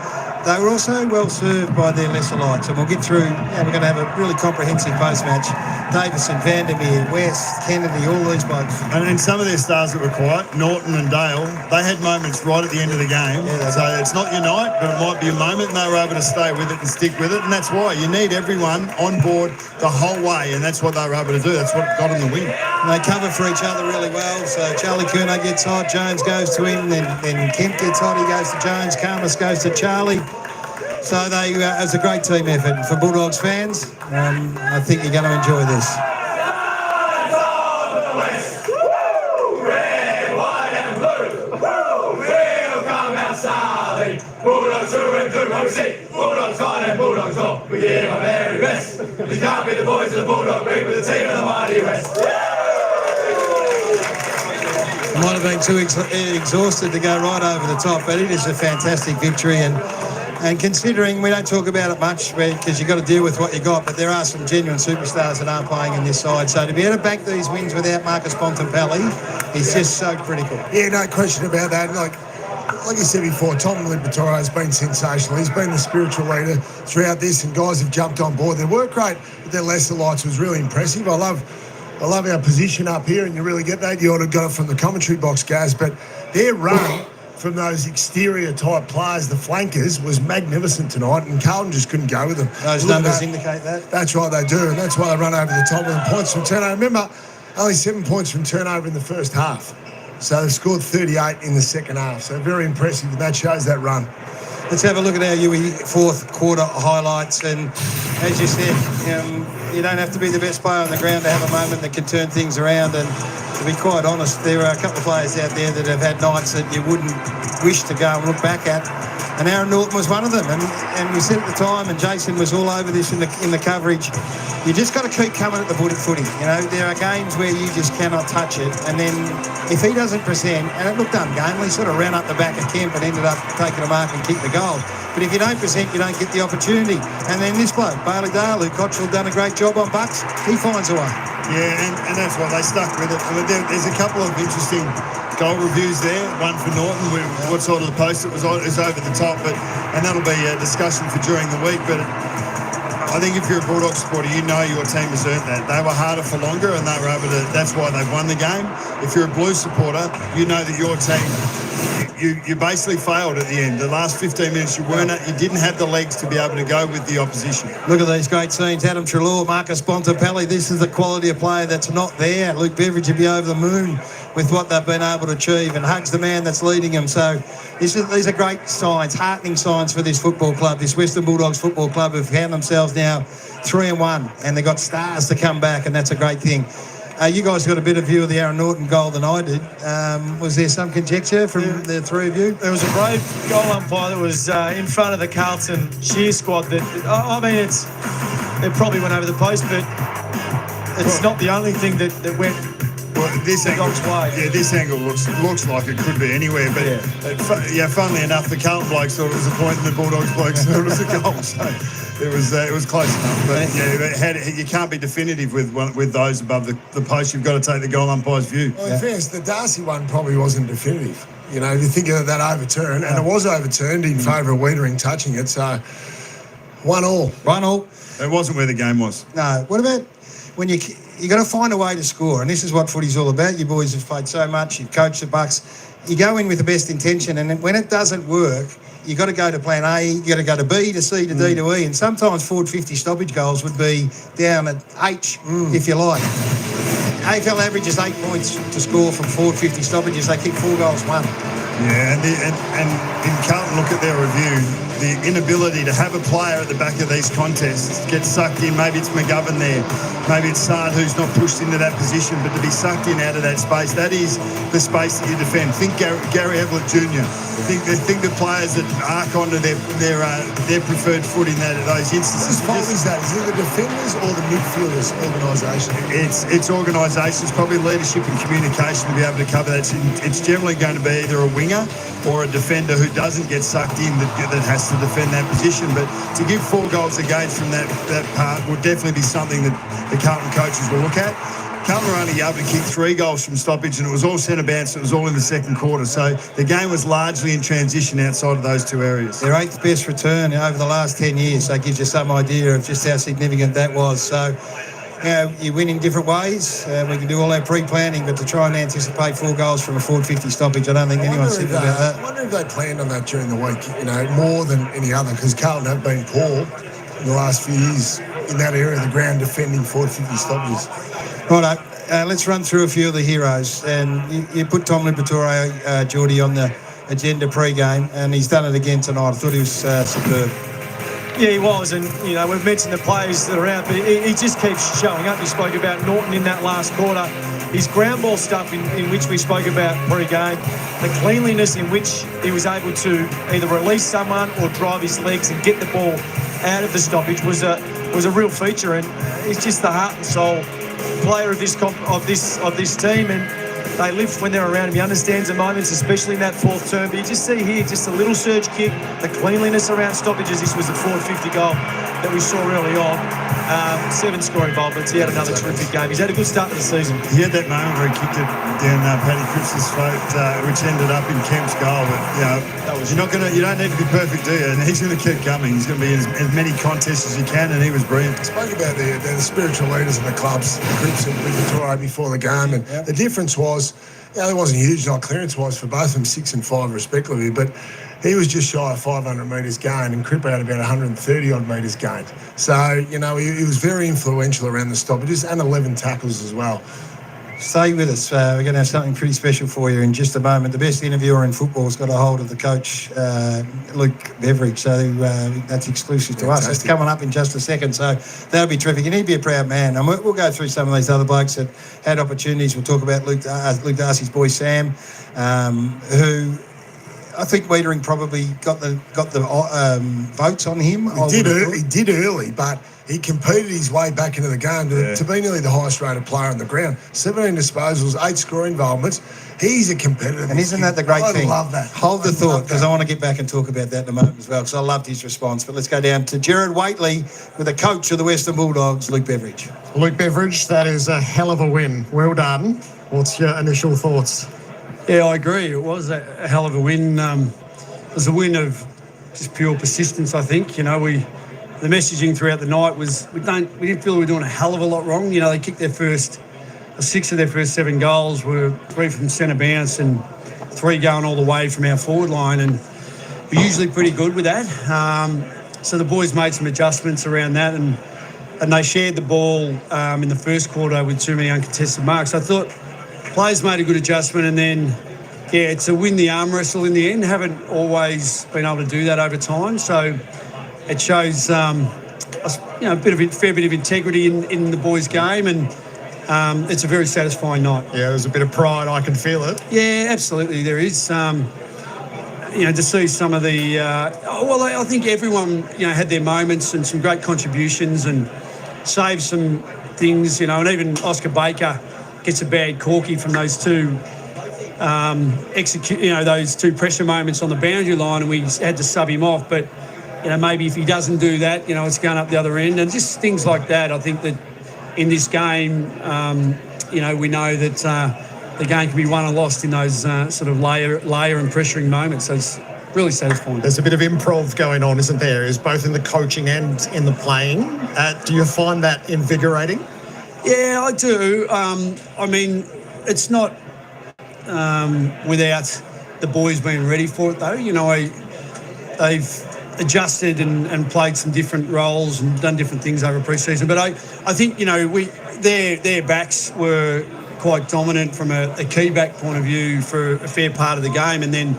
they were also well served by their lesser lights, and we'll get through. We're going to have a really comprehensive post-match. Davison, Vandermeer, West, Kennedy, all these blokes. And some of their stars that were quiet, Norton and Dale, they had moments right at the end of the game. Yeah, so it's not your night, but it might be a moment, and they were able to stay with it and stick with it. And that's why you need everyone on board the whole way, and that's what they were able to do. That's what got them the win. And they cover for each other really well. So Charlie Curnow gets hot, Jones goes to him, then Kemp gets hot, he goes to Jones, Karmas goes to Charlie. So it was a great team effort. For Bulldogs fans, I think you're going to enjoy this. Bulldogs through and through, what we see. Bulldogs fight and Bulldogs go. We give them our very best. We can't be the boys of the Bulldog League with the team of the mighty West. Might have been too exhausted to go right over the top, but it is a fantastic victory. And considering we don't talk about it much because you've got to deal with what you got, but there are some genuine superstars that aren't playing in this side. So to be able to bank these wins without Marcus Bontempelli is just so critical. Yeah, no question about that. Like you said before, Tom Liberatore has been sensational. He's been the spiritual leader throughout this, and guys have jumped on board. Their work rate with their lesser lights was really impressive. I love our position up here, and you really get that. You ought to have got it from the commentary box, Gaz, but their run from those exterior type players, the flankers, was magnificent tonight, and Carlton just couldn't go with them. Those numbers indicate that. That's right, they do, and that's why they run over the top with the points from turnover. Remember, only 7 points from turnover in the first half. So they've scored 38 in the second half. So very impressive, and that shows that run. Let's have a look at our UE fourth quarter highlights. And as you said, you don't have to be the best player on the ground to have a moment that can turn things around. And to be quite honest, there are a couple of players out there that have had nights that you wouldn't wish to go and look back at. And Aaron Norton was one of them. And we said at the time, and Jason was all over this in the coverage, you just got to keep coming at the footy. You know, there are games where you just cannot touch it. And then if he doesn't present, and it looked ungamely, sort of ran up the back of Kemp and ended up taking a mark and kicked the goal. But if you don't present, you don't get the opportunity. And then this bloke, Bailey Dale, who Cottrell done a great job on Bucks, he finds a way. Yeah, and that's why they stuck with it. There's a couple of interesting goal reviews there. One for Norton, what side of the post it was on, is over the top, and that'll be a discussion for during the week. But I think if you're a Bulldog supporter, you know your team has earned that. They were harder for longer, and they were able to. That's why they've won the game. If you're a Blue supporter, you know that your team. You basically failed at the end. The last 15 minutes, you didn't have the legs to be able to go with the opposition. Look at these great scenes. Adam Treloar, Marcus Bontempelli. This is the quality of player that's not there. Luke Beveridge would be over the moon with what they've been able to achieve, and hugs the man that's leading them. So these are great signs, heartening signs for this football club, this Western Bulldogs football club, who've found themselves now 3-1, and they've got stars to come back, and that's a great thing. You guys got a better view of the Aaron Norton goal than I did. Was there some conjecture from the three of you? There was a brave goal umpire that was in front of the Carlton cheer squad. It probably went over the post, but it's not the only thing that went. Well, this angle, way. Yeah, this angle looks like it could be anywhere. But funnily enough, the Carlton blokes thought it was a point, and the Bulldogs blokes thought it was a goal. So It was close enough, but you can't be definitive with those above the post. You've got to take the goal umpire's view. Well, in fairness, the Darcy one probably wasn't definitive. You know, if you think of that overturn, and it was overturned in favour of Wiedering touching it, so 1-1. 1-1. It wasn't where the game was. No. What about when you got to find a way to score, and this is what footy's all about. You boys have played so much. You've coached the Bucks. You go in with the best intention, and when it doesn't work, you got to go to plan A, you got to go to B to C to D to E, and sometimes forward 50 stoppage goals would be down at H, if you like. AFL averages 8 points to score from forward 50 stoppages. They kick 4 goals, 1. Yeah, and in Carlton, look at their review, the inability to have a player at the back of these contests get sucked in. Maybe it's McGovern there, maybe it's Sard who's not pushed into that position, but to be sucked in out of that space, that is the space that you defend. Think Gary Evlett Jr. Think the players that arc onto their preferred foot in those instances. Whose fault is that? Is it the defenders or the midfielders' organisation? It's organisations, probably leadership and communication to be able to cover that. It's generally going to be either a winger or a defender who doesn't get sucked in that has to defend that position. But to give 4 goals against from that part would definitely be something that the Carlton coaches will look at. Carlton were only able to kick 3 goals from stoppage, and it was all centre bounce. It was all in the second quarter. So the game was largely in transition outside of those 2 areas. Their 8th best return over the last 10 years. So it gives you some idea of just how significant that was. So you win in different ways. We can do all our pre-planning, but to try and anticipate 4 goals from a forward 50 stoppage, I don't think anyone's thinking about that. I wonder if they planned on that during the week, more than any other, because Carlton have been poor in the last few years in that area of the ground defending forward 50 stoppages. Righto, let's run through a few of the heroes. And you put Tom Liberatore, Geordie, on the agenda pre-game, and he's done it again tonight. I thought he was superb. Yeah, he was, and we've mentioned the players that are out, but he just keeps showing up. You spoke about Norton in that last quarter. His ground ball stuff in which we spoke about pre-game, the cleanliness in which he was able to either release someone or drive his legs and get the ball out of the stoppage was a real feature, and he's just the heart and soul player of this team, and they live when they're around him. He understands the moments, especially in that 4th term. But you just see here, just a little surge kick, the cleanliness around stoppages. This was the 450 goal that we saw early on. 7 scoring involvements. He had another terrific game. He's had a good start to the season. He had that moment where he kicked it down Paddy Cripps's throat, which ended up in Kemp's goal. But you don't need to be perfect, do you? And he's going to keep coming. He's going to be in as many contests as he can, and he was brilliant. Spoke about the spiritual leaders of the clubs, Cripps and Liberatore before the game, and the difference was, it wasn't huge, like clearance-wise for both of them, 6 and 5 respectively, but he was just shy of 500 metres gained, and Cripps had about 130-odd metres gained. So, he was very influential around the stoppages and 11 tackles as well. Stay with us. We're going to have something pretty special for you in just a moment. The best interviewer in football's got a hold of the coach, Luke Beveridge, so that's exclusive to us. It's coming up in just a second, so that'll be terrific. You need to be a proud man. And we'll go through some of these other blokes that had opportunities. We'll talk about Luke Darcy's boy, Sam, who I think Wiedering probably got the votes on him. He did early, but he competed his way back into the game to be nearly the highest rated player on the ground. 17 disposals, 8 score involvements. He's a competitor. And isn't that the great thing? I love that. Hold the thought, because I want to get back and talk about that in a moment as well, because I loved his response. But let's go down to Gerard Whateley with the coach of the Western Bulldogs, Luke Beveridge. Luke Beveridge, that is a hell of a win. Well done. What's your initial thoughts? Yeah, I agree. It was a hell of a win. It was a win of just pure persistence, I think. The messaging throughout the night was we didn't feel we were doing a hell of a lot wrong. They kicked 6 of their first 7 goals were 3 from centre bounce and 3 going all the way from our forward line, and we're usually pretty good with that. So the boys made some adjustments around that, and they shared the ball in the first quarter with too many uncontested marks. I thought players made a good adjustment, and then, to win the arm wrestle in the end. Haven't always been able to do that over time, so it shows a fair bit of integrity in the boys' game, and it's a very satisfying night. Yeah, there's a bit of pride. I can feel it. Yeah, absolutely, there is. To see some of the... I think everyone, had their moments and some great contributions and saved some things, and even Oscar Baker gets a bad corky from those 2 those 2 pressure moments on the boundary line, and we had to sub him off. But maybe if he doesn't do that, it's going up the other end, and just things like that. I think that in this game, we know that the game can be won and lost in those sort of layer and pressuring moments. So it's really satisfying. There's a bit of improv going on, isn't there? Is both in the coaching and in the playing. Do you find that invigorating? Yeah, I do. I mean, it's not without the boys being ready for it, though. They've adjusted and played some different roles and done different things over pre-season. But I think, their backs were quite dominant from a key back point of view for a fair part of the game. And then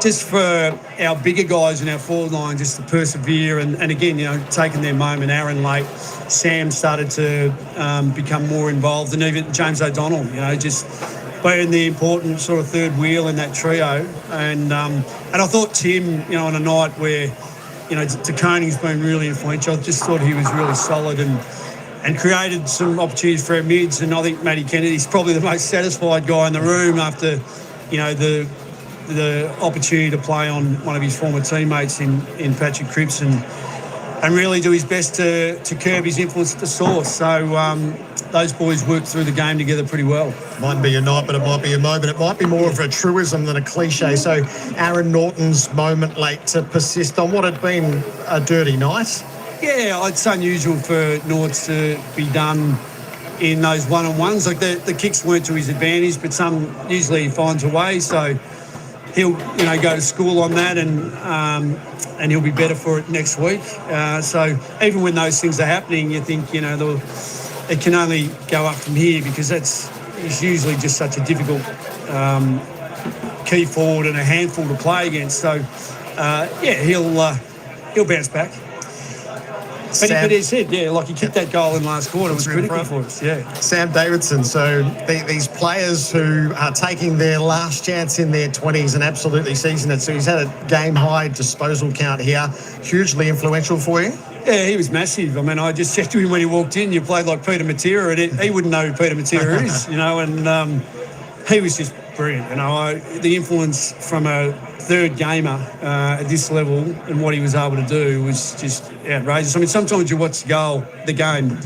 just for our bigger guys in our forward line just to persevere and again, taking their moment. Aaron late, Sam started to become more involved, and even James O'Donnell, just being the important sort of third wheel in that trio. And I thought Tim, on a night where, Tacone's been really influential, I just thought he was really solid and created some opportunities for our mids. And I think Matty Kennedy's probably the most satisfied guy in the room after, the opportunity to play on one of his former teammates in Patrick Cripps and really do his best to curb his influence at the source. So those boys worked through the game together pretty well. Might be a night, but it might be a moment. It might be more of a truism than a cliche. So Aaron Norton's moment late to persist on what had been a dirty night. Yeah, it's unusual for Norts to be done in those one-on-ones. Like the kicks weren't to his advantage, but usually he finds a way. So he'll, go to school on that and he'll be better for it next week. So even when those things are happening, you think, it can only go up from here because it's usually just such a difficult key forward and a handful to play against. So, he'll bounce back. But he said, he kicked that goal in last quarter. It was critical for us, Sam Davidson, so these players who are taking their last chance in their 20s and absolutely seizing it. So he's had a game-high disposal count here. Hugely influential for you? Yeah, he was massive. I mean, I just said to him when he walked in, you played like Peter Matera, and he wouldn't know who Peter Matera is, and he was just brilliant. The influence from a third gamer at this level and what he was able to do was just outrageous. I mean, sometimes you watch the game,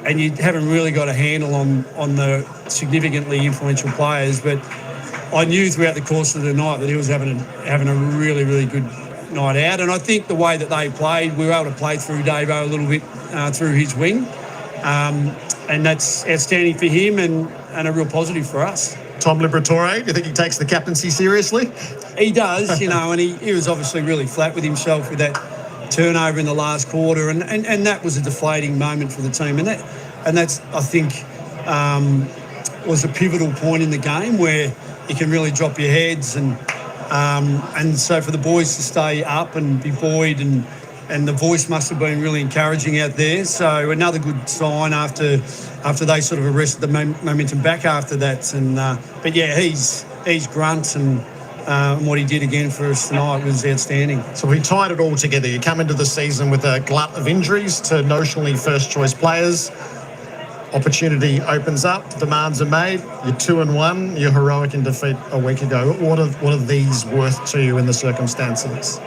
and you haven't really got a handle on the significantly influential players, but I knew throughout the course of the night that he was having a really, really good night out. And I think the way that they played, we were able to play through Davo a little bit through his wing, and that's outstanding for him and a real positive for us. Tom Liberatore, do you think he takes the captaincy seriously? He does, and he was obviously really flat with himself with that turnover in the last quarter, and that was a deflating moment for the team, and that's I think was a pivotal point in the game where you can really drop your heads, and so for the boys to stay up and be buoyed, and the voice must have been really encouraging out there. So another good sign after they sort of arrested the momentum back after that. And but yeah, he's grunt and what he did again for us tonight was outstanding. So we tied it all together. You come into the season with a glut of injuries to notionally first choice players. Opportunity opens up, demands are made. You're 2-1. You're heroic in defeat a week ago. What are these worth to you in the circumstances?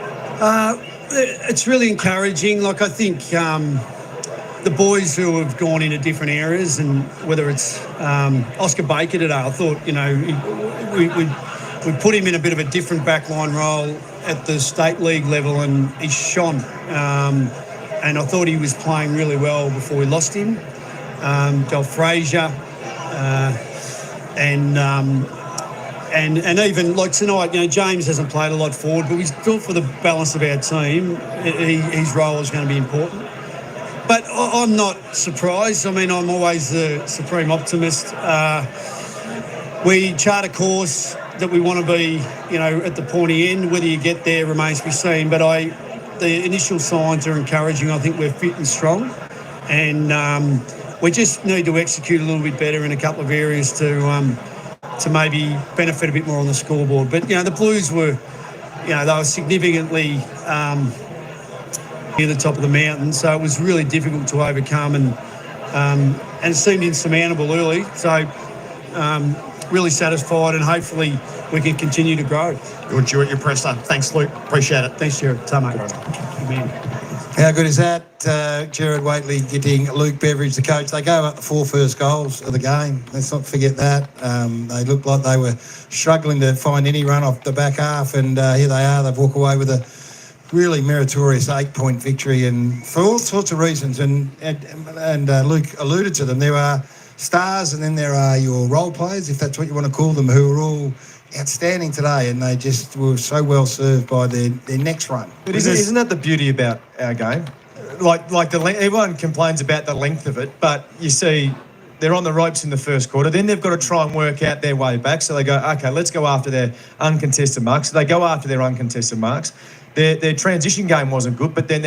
It's really encouraging. Like, I think the boys who have gone into different areas, and whether it's Oscar Baker today, I thought, we put him in a bit of a different backline role at the state league level, and he shone. And I thought he was playing really well before we lost him. Del Frazier, and even like tonight, James hasn't played a lot forward, but we thought for the balance of our team, his role is going to be important. But I'm not surprised. I mean, I'm always the supreme optimist. We chart a course that we want to be, at the pointy end. Whether you get there remains to be seen. But the initial signs are encouraging. I think we're fit and strong, and we just need to execute a little bit better in a couple of areas to maybe benefit a bit more on the scoreboard. But, the Blues were, they were significantly near the top of the mountain, so it was really difficult to overcome, and it seemed insurmountable early. So really satisfied, and hopefully we can continue to grow. Good, you at your presser. Thanks, Luke. Appreciate it. Thanks, Jared. Ta, mate. win. How good is that? Gerard Waitley getting Luke Beveridge, the coach. They gave up the 4 first goals of the game. Let's not forget that. They looked like they were struggling to find any run off the back half, and here they are. They've walked away with a really meritorious 8-point victory, and for all sorts of reasons. And Luke alluded to them. There are stars, and then there are your role players, if that's what you want to call them, who are all outstanding today, and they just were so well served by their next run. But isn't that the beauty about our game? Like everyone complains about the length of it, but you see they're on the ropes in the first quarter. Then they've got to try and work out their way back. So they go, okay, let's go after their uncontested marks. So they go after their uncontested marks. Their transition game wasn't good, but then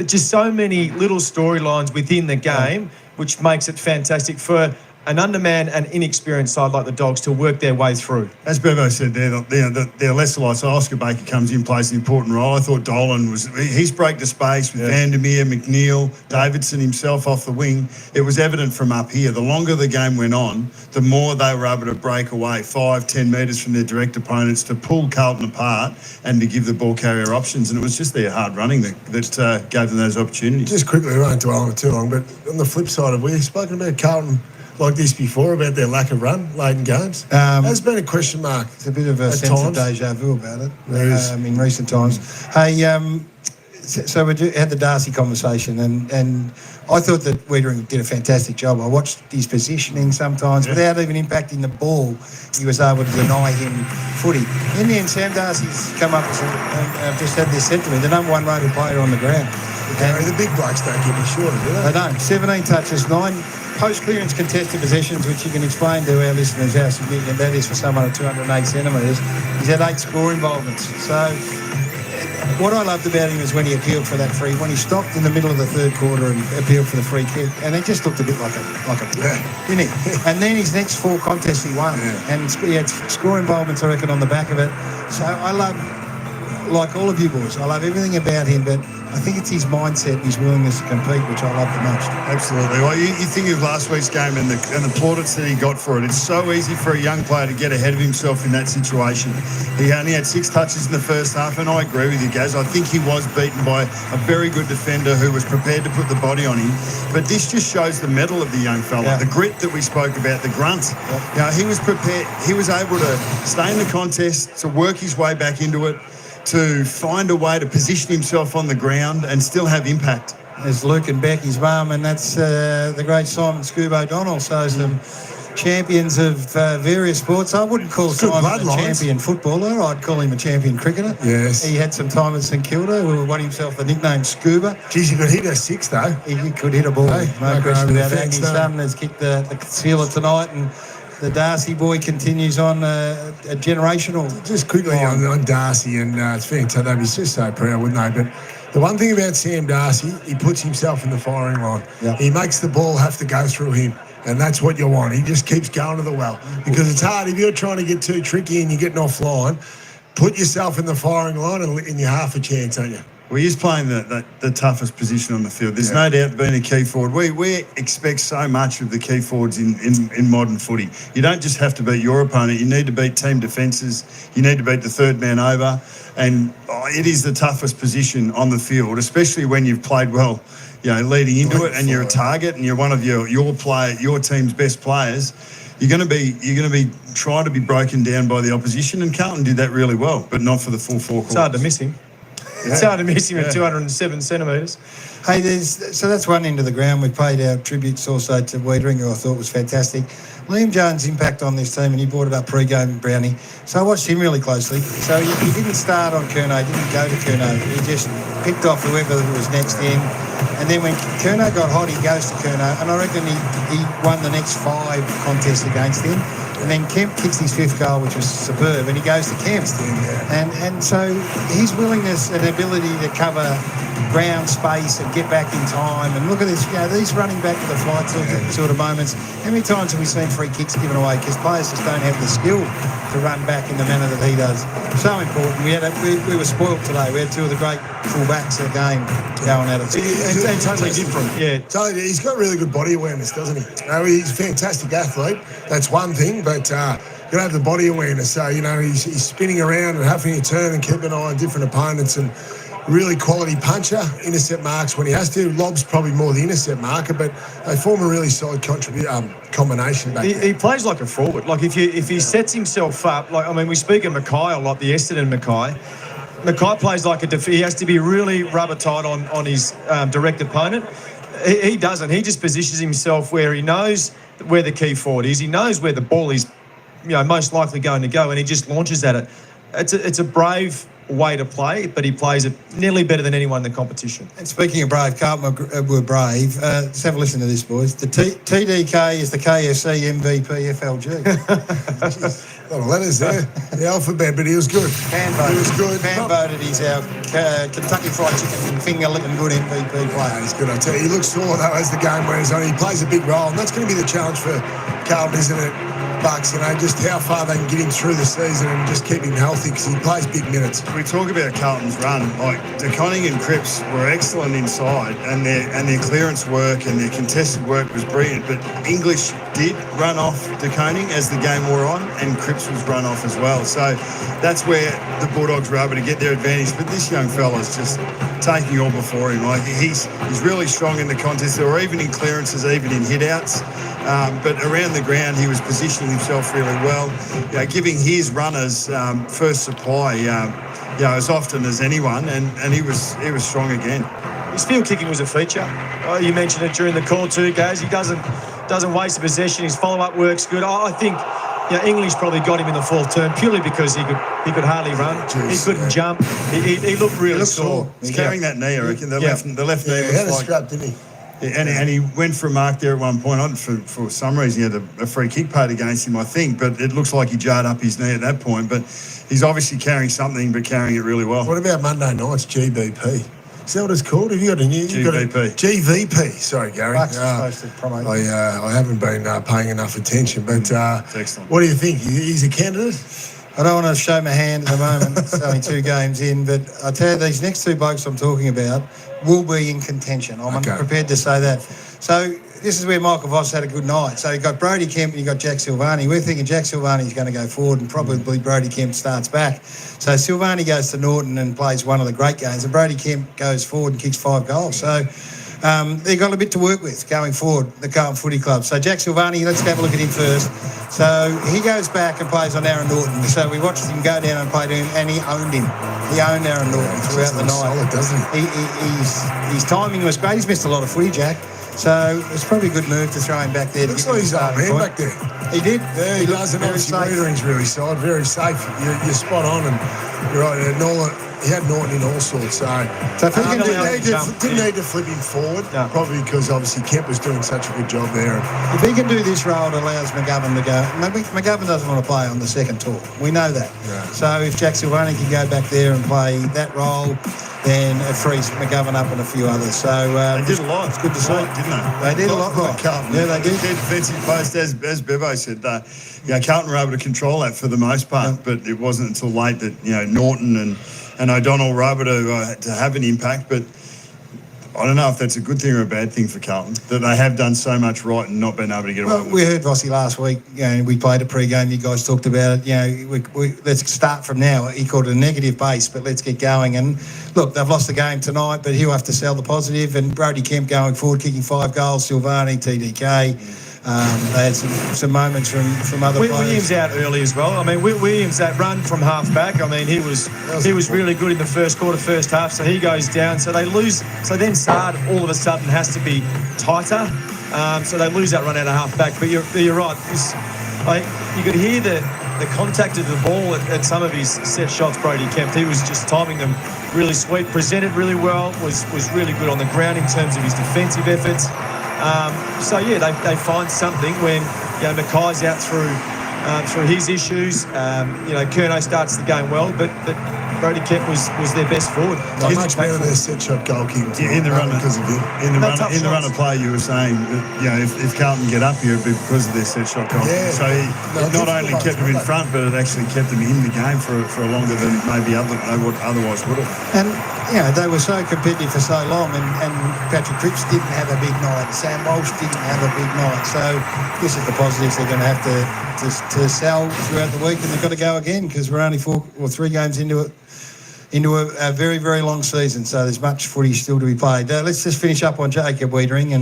just so many little storylines within the game, which makes it fantastic for an undermanned and inexperienced side like the Dogs to work their way through. As Bevo said, they're lesser lights. So Oscar Baker comes in, plays an important role. I thought Dolan he's break the space with Vandermeer, McNeil, Davidson himself off the wing. It was evident from up here. The longer the game went on, the more they were able to break away 5-10 metres from their direct opponents to pull Carlton apart and to give the ball carrier options. And it was just their hard running that gave them those opportunities. Just quickly, we won't dwell on it too long, but on the flip side, we've spoken about Carlton like this before, about their lack of run late in games. There's been a question mark. It's a bit of a sense of deja vu about it in recent times. Hey, so we had the Darcy conversation, and I thought that Wiedering did a fantastic job. I watched his positioning sometimes without even impacting the ball. He was able to deny him footy. In the end, Sam Darcy's come up and just had this sentiment, the number 1 rated player on the ground. The big blokes don't get any shorter, do they? They don't. 17 touches, 9 post-clearance contested possessions, which you can explain to our listeners how significant that is for someone of 208 centimetres. He's had 8 score involvements. So what I loved about him is when he appealed for that free, when he stopped in the middle of the third quarter and appealed for the free kick, and it just looked a bit like a didn't he? And then his next 4 contests he won, and he had score involvements, I reckon, on the back of it. So I love, like all of you boys, I love everything about him, but I think it's his mindset and his willingness to compete, which I love the most. Absolutely. Well, you think of last week's game and the plaudits that he got for it. It's so easy for a young player to get ahead of himself in that situation. He only had 6 touches in the first half, and I agree with you, Gaz. I think he was beaten by a very good defender who was prepared to put the body on him. But this just shows the mettle of the young fella, the grit that we spoke about, the grunt. You know, he was prepared. He was able to stay in the contest, to work his way back into it, to find a way to position himself on the ground and still have impact. There's Luke and Becky's mum, and that's the great Simon Scoob O'Donnell. So some champions of various sports. I wouldn't call Simon a champion footballer. I'd call him a champion cricketer. Yes. He had some time at St Kilda, who won himself the nickname Scuba. Geez, he could hit a 6 though. He could hit a ball. Hey, no question about that. And his son has kicked the sealer tonight, and the Darcy boy continues on a generational. Just quickly on Darcy, and it's fantastic. They'd be just so proud, wouldn't they? But the one thing about Sam Darcy, he puts himself in the firing line. Yep. He makes the ball have to go through him, and that's what you want. He just keeps going to the well, because it's hard if you're trying to get too tricky and you're getting offline. Put yourself in the firing line, and you're half a chance, aren't you? Well, he's playing the toughest position on the field. There's no doubt being a key forward. We expect so much of the key forwards in modern footy. You don't just have to beat your opponent. You need to beat team defences. You need to beat the third man over. And it is the toughest position on the field, especially when you've played well, you know, leading into it, and you're a target and you're one of your team's best players. You're going to be trying to be broken down by the opposition, and Carlton did that really well, but not for the full 4 quarters. It's hard to miss him. It's hard to miss him at 207 centimetres. Hey, so that's one end of the ground. We paid our tributes also to Wiedering, who I thought was fantastic. Liam Jones' impact on this team, and he brought it up pre-game, Brownie. So I watched him really closely. So he didn't start on Curnow, didn't go to Curnow. He just picked off whoever was next in. And then when Curnow got hot, he goes to Curnow, and I reckon he won the next 5 contests against him. And then Kemp kicks his 5th goal, which was superb, and he goes to Kemp. And so his willingness and ability to cover ground space and get back in time, and look at this, you know, these running back to the flight sort of moments. How many times have we seen free kicks given away because players just don't have the skill to run back in the manner that he does? So important. We were spoilt today. We had 2 of the great full-backs of the game going at it. And totally different. Yeah. Totally, he's got really good body awareness, doesn't he? You know, he's a fantastic athlete. That's one thing, but you've got to have the body awareness. So, you know, he's spinning around and having to turn and keep an eye on different opponents, and really quality puncher, intercept marks when he has to. Lob's probably more the intercept marker, but they form a really solid combination back there. He plays like a forward. Like if he sets himself up, like I mean, we speak of Mackay a lot, the Essendon Mackay. Mackay plays like he has to be really rubber tight on his direct opponent. He doesn't. He just positions himself where he knows where the key forward is. He knows where the ball is, most likely going to go, and he just launches at it. It's a brave way to play, but he plays it nearly better than anyone in the competition. And speaking of brave, Carlton were brave. Let's have a listen to this, boys. The TDK is the KFC MVP FLG. A lot of letters there. The alphabet, but he was good. He was good. Fan voted he's our Kentucky Fried Chicken finger-licking good MVP player. He's good, I tell you. He looks sore, though, as the game wears on. He plays a big role, and that's going to be the challenge for Carlton, isn't it? Bucks, just how far they can get him through the season and just keep him healthy because he plays big minutes. We talk about Carlton's run. Like DeConning and Cripps were excellent inside, and their clearance work and their contested work was brilliant. But English did run off DeConning as the game wore on, and Cripps was run off as well. So that's where the Bulldogs were able to get their advantage. But this young fella's just taking all before him. Like he's really strong in the contest, or even in clearances, even in hit-outs. But around the ground, he was positioning himself really well, giving his runners first supply, as often as anyone, and he was strong again. His field kicking was a feature. You mentioned it during the call too, guys. He doesn't waste a possession. His follow-up works good. I think English probably got him in the fourth term purely because he could hardly run. He couldn't jump. He looked really sore. He's carrying that knee, I reckon. The left knee He had a looks like. strap, didn't he? And he went for a mark there at one point. For some reason, he had a free kick paid against him, I think. But it looks like he jarred up his knee at that point. But he's obviously carrying something, but carrying it really well. What about Monday night's GBP? Is that what it's called? Have you got a new... GVP. Sorry, Gary. Supposed to promote I haven't been paying enough attention. But excellent. What do you think? He's a candidate? I don't want to show my hand at the moment. It's only 2 games in, but I tell you, these next 2 blokes I'm talking about will be in contention. I'm prepared to say that. So this is where Michael Voss had a good night. So you got Brody Kemp and you got Jack Silvani. We're thinking Jack Silvani's going to go forward and probably Brody Kemp starts back. So Silvani goes to Norton and plays one of the great games, and Brody Kemp goes forward and kicks 5 goals. So they've got a bit to work with going forward, the Carlton Footy Club. So Jack Silvani, let's have a look at him first. So he goes back and plays on Aaron Norton. So we watched him go down and play to him, and he owned him. He owned Aaron Norton throughout the night. Solid, doesn't he? His timing was great. He's missed a lot of footy, Jack. So it's probably a good move to throw him back there. Looks like he's up man back there. He did. Yeah, he does. And obviously, Reedering's really solid, very safe. You're spot on, and you're right. He had Norton in all sorts. So if he can didn't need to flip him forward, probably because obviously Kemp was doing such a good job there. If he can do this role, it allows McGovern to go. McGovern doesn't want to play on the second tour. We know that. Yeah. So if Jack Silvani can go back there and play that role, then it frees McGovern up and a few others. So they did a lot. It's good to see, didn't they? They did a lot right. Carlton. Yeah, they did. Defensive post, as Bevo said. Carlton were able to control that for the most part, but it wasn't until late that Norton and O'Donnell were able to have an impact. But I don't know if that's a good thing or a bad thing for Carlton, that they have done so much right and not been able to get away with it. We heard Vossi last week. We played a pre-game. You guys talked about it. Let's start from now. He called it a negative base, but let's get going. And look, they've lost the game tonight, but he'll have to sell the positive. And Brody Kemp going forward, kicking 5 goals. Silvani, TDK. They had some moments from other players. Williams out early as well. I mean, Williams, that run from half back, I mean, he was really good in the first quarter, first half, so he goes down. So they lose. So then Sard all of a sudden has to be tighter. So they lose that run out of half back. But you're right. You could hear the contact of the ball at some of his set shots, Brody Kemp. He was just timing them really sweet, presented really well, was really good on the ground in terms of his defensive efforts. They find something when Mackay's out through his issues. Curnow starts the game well, but Brody Kemp was their best forward. Not much better than their set shot goal kick in the run because of it. In the run of play, you were saying that, if Carlton get up here, it'd be because of their set shot goal. Yeah. So it not only kept them in front, but it actually kept them in the game for longer than maybe otherwise would have. And they were so competitive for so long, and Patrick Cripps didn't have a big night. Sam Walsh didn't have a big night. So this is the positives they're going to have to sell throughout the week, and they've got to go again because we're only 4 or 3 games into into a very, very long season. So there's much footy still to be played. Let's just finish up on Jacob Wiedering.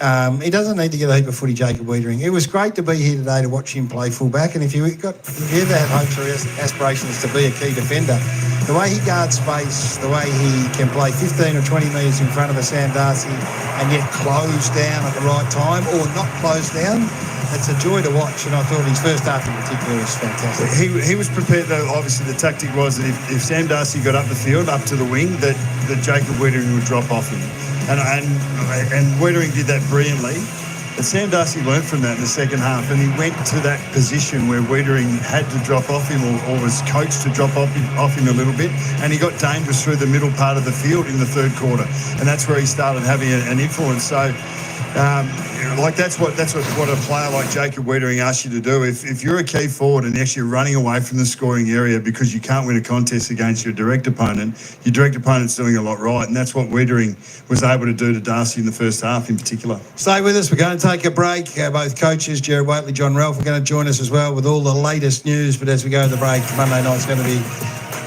And he doesn't need to get a heap of footy, Jacob Wiedering. It was great to be here today to watch him play fullback. And if you ever had hopes or aspirations to be a key defender, the way he guards space, the way he can play 15 or 20 metres in front of a Sam Darcy and yet close down at the right time or not close down, it's a joy to watch. And I thought his first half in particular was fantastic. He was prepared, though. Obviously, the tactic was that if Sam Darcy got up the field, up to the wing, that Jacob Wiedering would drop off him. And Wiedering did that brilliantly. But Sam Darcy learnt from that in the second half, and he went to that position where Wiedering had to drop off him or was coached to drop off him a little bit, and he got dangerous through the middle part of the field in the third quarter, and that's where he started having an influence. So that's what a player like Jacob Wiedering asks you to do. If you're a key forward and actually running away from the scoring area because you can't win a contest against your direct opponent's doing a lot right, and that's what Wiedering was able to do to Darcy in the first half in particular. Stay with us. We're going to take a break. Both coaches, Gerard Waitley, John Ralph, are going to join us as well with all the latest news. But as we go to the break, Monday night's going to be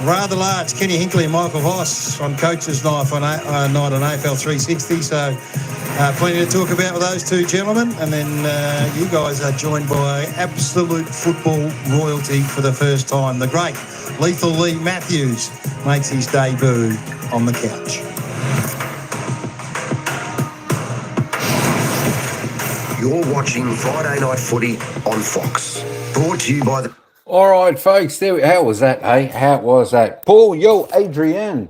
rather large. Kenny Hinkley and Michael Voss on Coaches Night on AFL 360. So plenty to talk about with those two gentlemen. And then you guys are joined by absolute football royalty for the first time. The great Lethal Lee Matthews makes his debut on the couch. You're watching Friday Night Footy on Fox. Brought to you by the... All right, folks. How was that, hey? How was that? Paul, Adrian.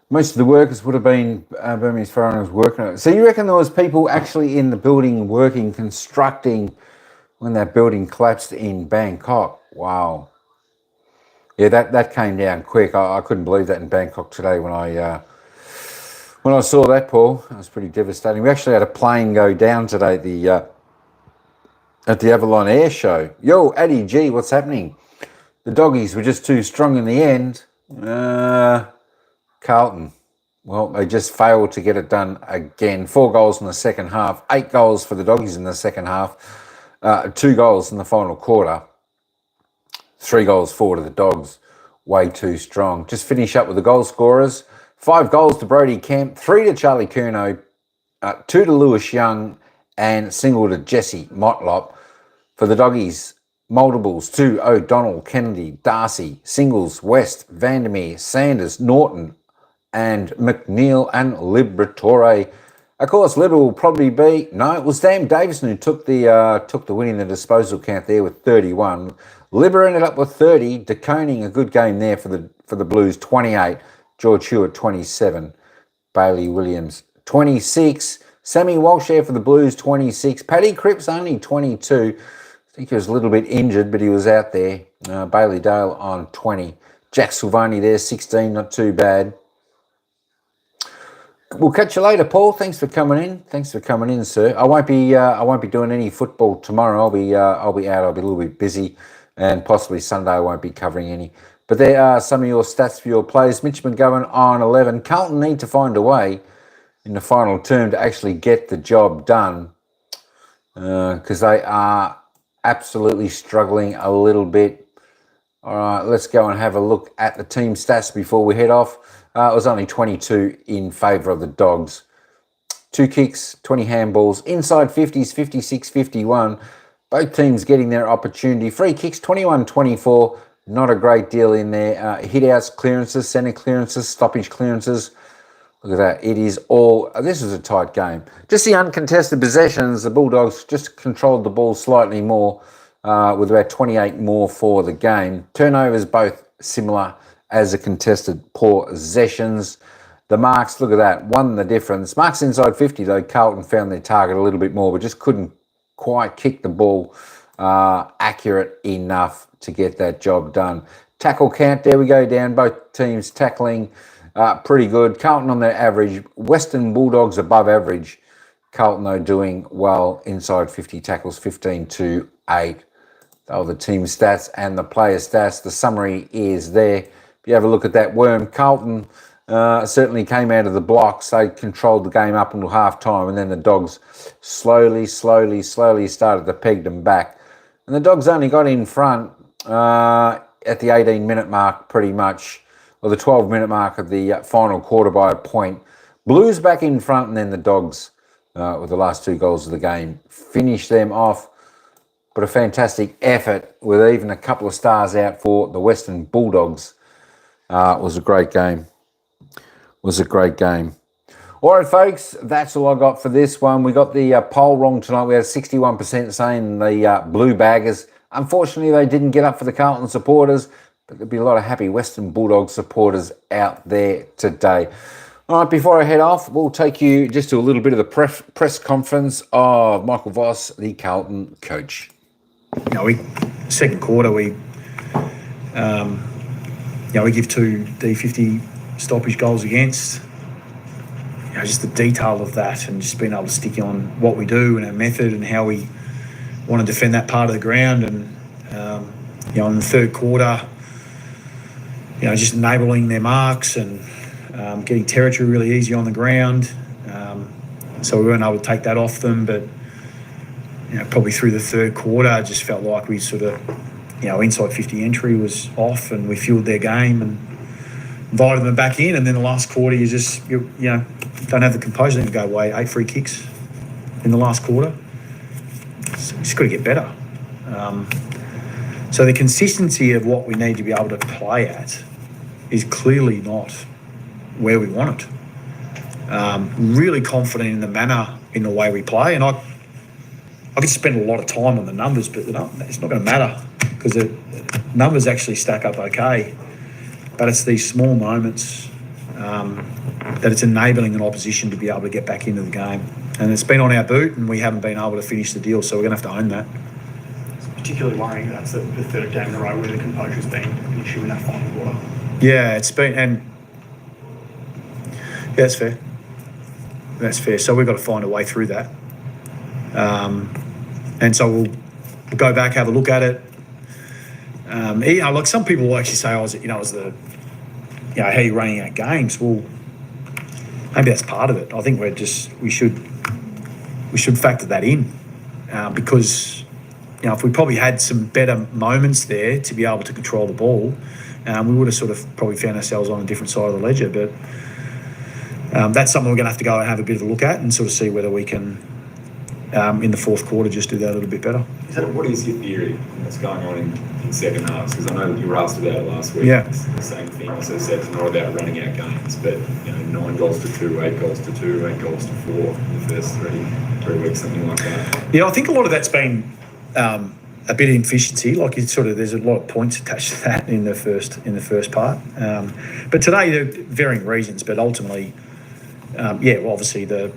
Most of the workers would have been Burmese foreigners working on it. So you reckon there was people actually in the building working, constructing when that building collapsed in Bangkok? Wow. Yeah, that came down quick. I couldn't believe that in Bangkok today when I saw that, Paul. It was pretty devastating. We actually had a plane go down today at the Avalon Air Show. Yo, Addy G, what's happening? The doggies were just too strong in the end. Carlton, well, they just failed to get it done again. 4 goals in the second half, 8 goals for the doggies in the second half, 2 goals in the final quarter, 3 goals forward to the Dogs. Way too strong. Just finish up with the goal scorers. 5 goals to Brody Kemp, 3 to Charlie Curnow, 2 to Lewis Young, and single to Jesse Motlop. For the doggies, multiples to O'Donnell, Kennedy, Darcy, singles, West, Vandermeer, Sanders, Norton, and McNeil and Liberatore. Of course, Libber will probably be... No, it was Sam Davison who took the win in the disposal count there with 31. Libber ended up with 30. De Koning, a good game there for the Blues, 28. George Hewitt, 27. Bailey Williams, 26. Sammy Walsh there for the Blues, 26. Paddy Cripps, only 22. I think he was a little bit injured, but he was out there. Bailey Dale on 20. Jack Silvani there, 16, not too bad. We'll catch you later, Paul. Thanks for coming in. Thanks for coming in, sir. I won't be doing any football tomorrow. I'll be out. I'll be a little bit busy, and possibly Sunday I won't be covering any. But there are some of your stats for your players. Mitch McGovern on 11. Carlton need to find a way in the final term to actually get the job done because they are absolutely struggling a little bit. All right, let's go and have a look at the team stats before we head off. It was only 22 in favour of the Dogs. 2 kicks, 20 handballs, inside 50s, 56, 51. Both teams getting their opportunity. Free kicks, 21-24. Not a great deal in there. Hit-outs, clearances, centre clearances, stoppage clearances. Look at that. It is all... This is a tight game. Just the uncontested possessions. The Bulldogs just controlled the ball slightly more with about 28 more for the game. Turnovers both similar as the contested possessions. The marks, look at that. Won the difference. Marks inside 50, though. Carlton found their target a little bit more, but just couldn't quite kick the ball accurate enough to get that job done. Tackle count, there we go down. Both teams tackling pretty good. Carlton on their average. Western Bulldogs above average. Carlton, though, doing well inside 50 tackles, 15-8. They were the team stats and the player stats. The summary is there. If you have a look at that worm, Carlton certainly came out of the blocks. They controlled the game up until half-time, and then the Dogs slowly started to peg them back. And the Dogs only got in front at the 18-minute mark pretty much. or the 12-minute mark of the final quarter by a point. Blues back in front, and then the Dogs, with the last 2 goals of the game, finish them off. But a fantastic effort with even a couple of stars out for the Western Bulldogs. It was a great game. All right, folks, that's all I got for this one. We got the poll wrong tonight. We had 61% saying the Blue Baggers. Unfortunately, they didn't get up for the Carlton supporters, but there'll be a lot of happy Western Bulldogs supporters out there today. All right, before I head off, we'll take you just to a little bit of the press conference of Michael Voss, the Carlton coach. Second quarter, we give 2 D50 stoppage goals against. Just the detail of that, and just being able to stick on what we do and our method and how we want to defend that part of the ground. And in the third quarter, just enabling their marks and getting territory really easy on the ground. So we weren't able to take that off them, but probably through the third quarter, I just felt like we sort of, inside 50 entry was off, and we fueled their game and invited them back in. And then the last quarter, you don't have the composure to go away. 8 free kicks in the last quarter. So we just got to get better. So the consistency of what we need to be able to play at is clearly not where we want it. Really confident in the manner, in the way we play, and I could spend a lot of time on the numbers, but it's not going to matter because the numbers actually stack up okay. But it's these small moments that it's enabling an opposition to be able to get back into the game. And it's been on our boot, and we haven't been able to finish the deal, so we're going to have to own that. It's particularly worrying that's the third game in a row where the composure's been an issue in that final quarter. Yeah, it's been, and yeah, that's fair. That's fair. So we've got to find a way through that. And so we'll go back, have a look at it. Like some people will actually say, how are you running out games? Well, maybe that's part of it. I think we should factor that in because, if we probably had some better moments there to be able to control the ball, we would have sort of probably found ourselves on a different side of the ledger. But that's something we're going to have to go and have a bit of a look at and sort of see whether we can, in the fourth quarter, just do that a little bit better. What is your theory on what's going on in second halves? Because I know that you were asked about it last week. Yeah. It's the same thing. I said it's not about running out games, but 9 goals to 2, 8 goals to 2, 8 goals to 4 in the first three weeks, something like that. Yeah, I think a lot of that's been a bit of efficiency. Like there's a lot of points attached to that in the first part. But today, there are varying reasons. But ultimately, obviously the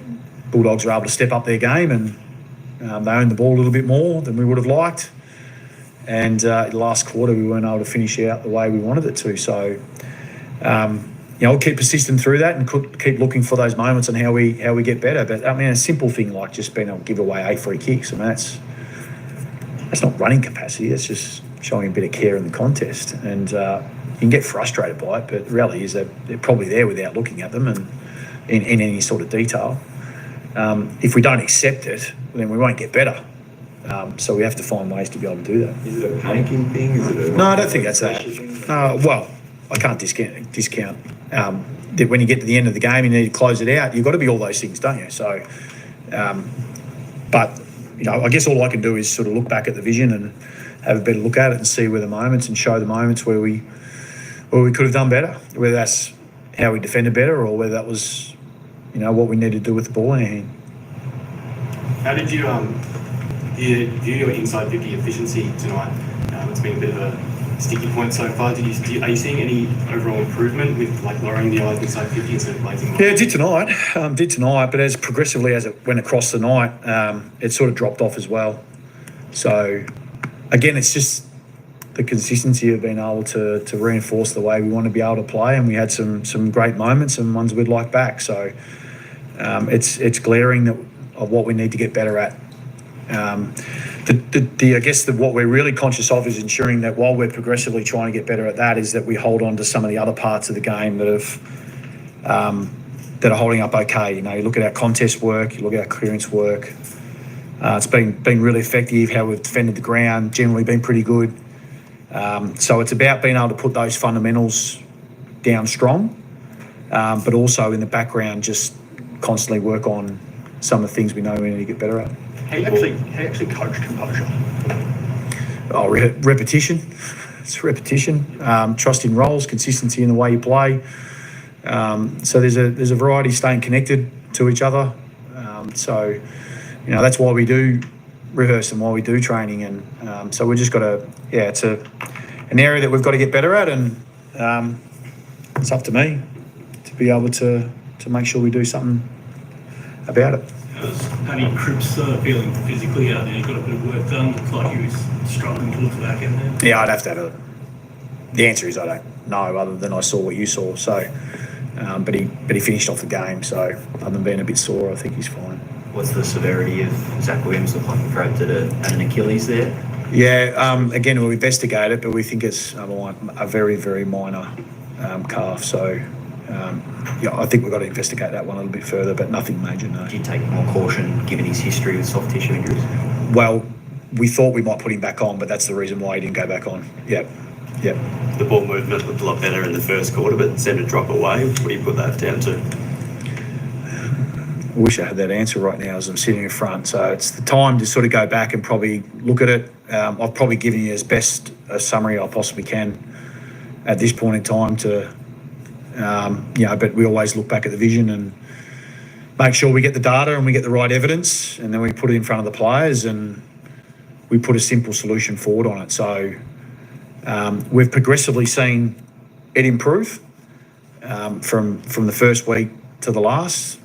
Bulldogs are able to step up their game and they owned the ball a little bit more than we would have liked. And last quarter, we weren't able to finish out the way we wanted it to. So, we'll keep persistent through that and keep looking for those moments and how we get better. But a simple thing like just being able to give away 8 free kicks, that's not running capacity. It's just showing a bit of care in the contest. And you can get frustrated by it, but the reality is that they're probably there without looking at them and in any sort of detail. If we don't accept it, then we won't get better. So we have to find ways to be able to do that. Is it a panicking thing? No, I don't think that's that. Well, I can't discount that when you get to the end of the game, you need to close it out. You've got to be all those things, don't you? So, but I guess all I can do is sort of look back at the vision and have a better look at it and see where the moments and show the moments where we could have done better, whether that's how we defended better or whether that was, what we needed to do with the ball in our hand. How did you view your inside 50 efficiency tonight? It's been a bit of a sticky point so far. Are you seeing any overall improvement with lowering the eyes inside 50 instead of blazing? Yeah, it did tonight. But as progressively as it went across the night, it sort of dropped off as well. So again, it's just the consistency of being able to reinforce the way we want to be able to play, and we had some great moments and ones we'd like back. So it's glaring of what we need to get better at. I guess what we're really conscious of is ensuring that while we're progressively trying to get better at that, is that we hold on to some of the other parts of the game that are holding up okay. You look at our contest work, you look at our clearance work. It's been really effective. How we've defended the ground, generally been pretty good. So it's about being able to put those fundamentals down strong, but also in the background just constantly work on some of the things we know we need to get better at. How do you actually coach composure? Oh, repetition. It's repetition. Trust in roles, consistency in the way you play. So there's a variety of staying connected to each other. So that's why we do rehearse and why we do training, and so we just got to it's an area that we've got to get better at, and it's up to me to be able to make sure we do something about it. How's Paddy Cripps feeling physically out there? He got a bit of work done. Looks like he was struggling towards the back end there. Yeah, I'd have to have the answer is I don't know, other than I saw what you saw. So, but he finished off the game. So, other than being a bit sore, I think he's fine. What's the severity of Zach Williams? Looked like he grabbed it at an Achilles there. Yeah, again, we'll investigate it, but we think it's a very, very minor calf. So, I think we've got to investigate that one a little bit further, but nothing major, no. Do you take more caution given his history with soft tissue injuries? Well, we thought we might put him back on, but that's the reason why he didn't go back on. Yep. The ball movement looked a lot better in the first quarter, but seemed to drop away. What do you put that down to? I wish I had that answer right now as I'm sitting in front. So it's the time to sort of go back and probably look at it. I've probably given you as best a summary I possibly can at this point in time to, but we always look back at the vision and make sure we get the data and we get the right evidence, and then we put it in front of the players and we put a simple solution forward on it. So we've progressively seen it improve from the first week to the last.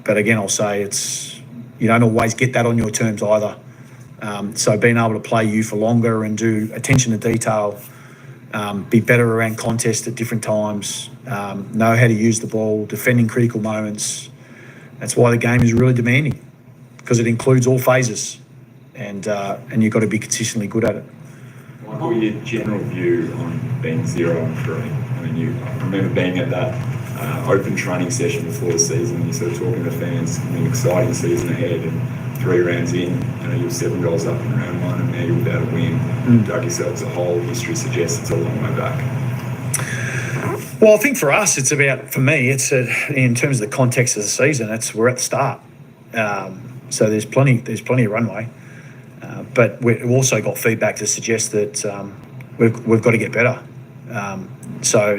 But again, I'll say you don't always get that on your terms either. So being able to play you for longer and do attention to detail, be better around contest at different times, know how to use the ball, defending critical moments. That's why the game is really demanding, because it includes all phases, and you've got to be consistently good at it. Michael, your general view on being 0-3? I mean, I remember being at that open training session before the season, you're sort of talking to fans, an exciting season ahead, and 3 rounds in, you're 7 goals up in round 1, and now you're without a win. Dug yourselves a hole. History suggests it's a long way back. Well, I think for us, it's about, for me, it's in terms of the context of the season, we're at the start. So there's plenty of runway. But we've also got feedback to suggest that we've got to get better. And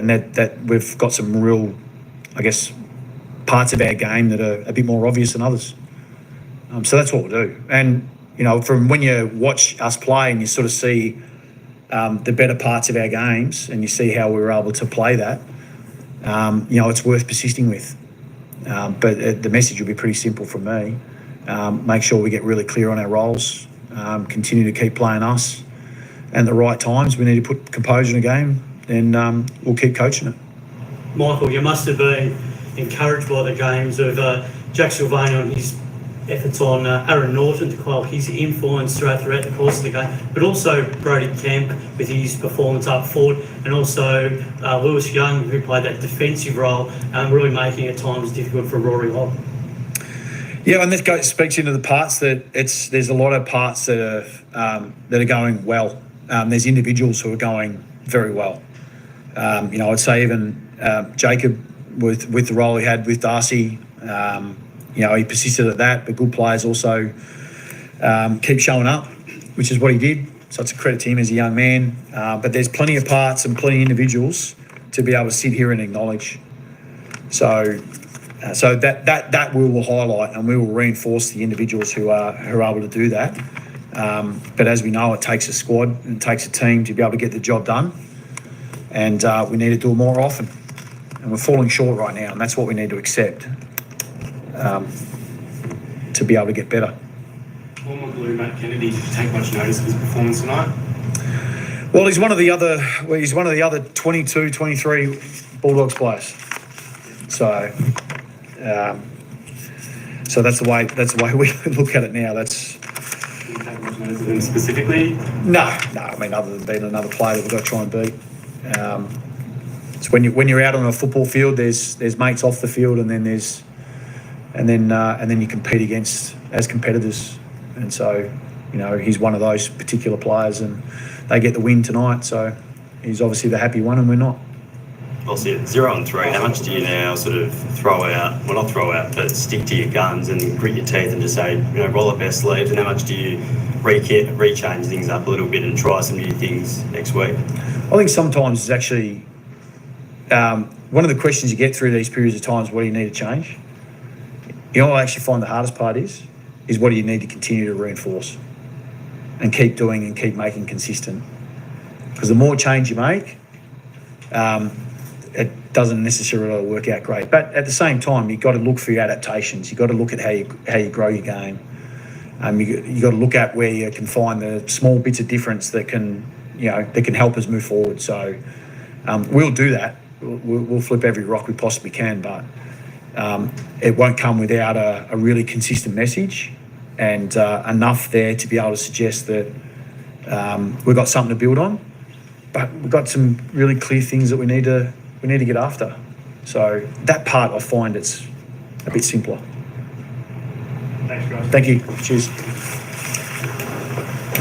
that we've got some real, I guess, parts of our game that are a bit more obvious than others. So that's what we'll do. And, from when you watch us play and you sort of see the better parts of our games and you see how we were able to play that, it's worth persisting with. But the message will be pretty simple from me. Make sure we get really clear on our roles, continue to keep playing us, and the right times we need to put composure in a game, then we'll keep coaching it. Michael, you must have been encouraged by the games of Jack Sylvain on his efforts on Aaron Norton to quell his influence throughout the course of the game, but also Brody Kemp with his performance up forward, and also Lewis Young, who played that defensive role, really making it at times difficult for Rory Hall. Yeah, and this speaks into the parts that there's a lot of parts that are going well. There's individuals who are going very well. I'd say even Jacob with the role he had with Darcy, he persisted at that, but good players also keep showing up, which is what he did. So it's a credit to him as a young man. But there's plenty of parts and plenty of individuals to be able to sit here and acknowledge. So that we will highlight, and we will reinforce the individuals who are able to do that. But as we know, it takes a squad and it takes a team to be able to get the job done, and we need to do it more often. And we're falling short right now, and that's what we need to accept to be able to get better. Former Blue Matt Kennedy, did you take much notice of his performance tonight? Well, he's one of the other 22, 23 Bulldogs players. So that's the way we look at it now. That's. Did you take much notice of him specifically? No. I mean, other than being another player that we've got to try and beat. It's when you're out on a football field, there's mates off the field, and then you compete against as competitors. And so, he's one of those particular players, and they get the win tonight. So he's obviously the happy one, and we're not. obviously at 0 and 3, how much do you now sort of throw out, well not throw out, but stick to your guns and grit your teeth and just say, roll up our sleeves, and how much do you rechange things up a little bit and try some new things next week? I think sometimes it's actually one of the questions you get through these periods of times, what do you need to change? What I actually find the hardest part is what do you need to continue to reinforce and keep doing and keep making consistent. Because the more change you make, it doesn't necessarily work out great. But at the same time, you've got to look for your adaptations. You've got to look at how you grow your game. You've got to look at where you can find the small bits of difference that can help us move forward. So we'll do that. We'll flip every rock we possibly can, but it won't come without a really consistent message and enough there to be able to suggest that we've got something to build on, but we've got some really clear things that we need to get after. So that part I find it's a bit simpler. Thanks, guys. Thank you. Cheers.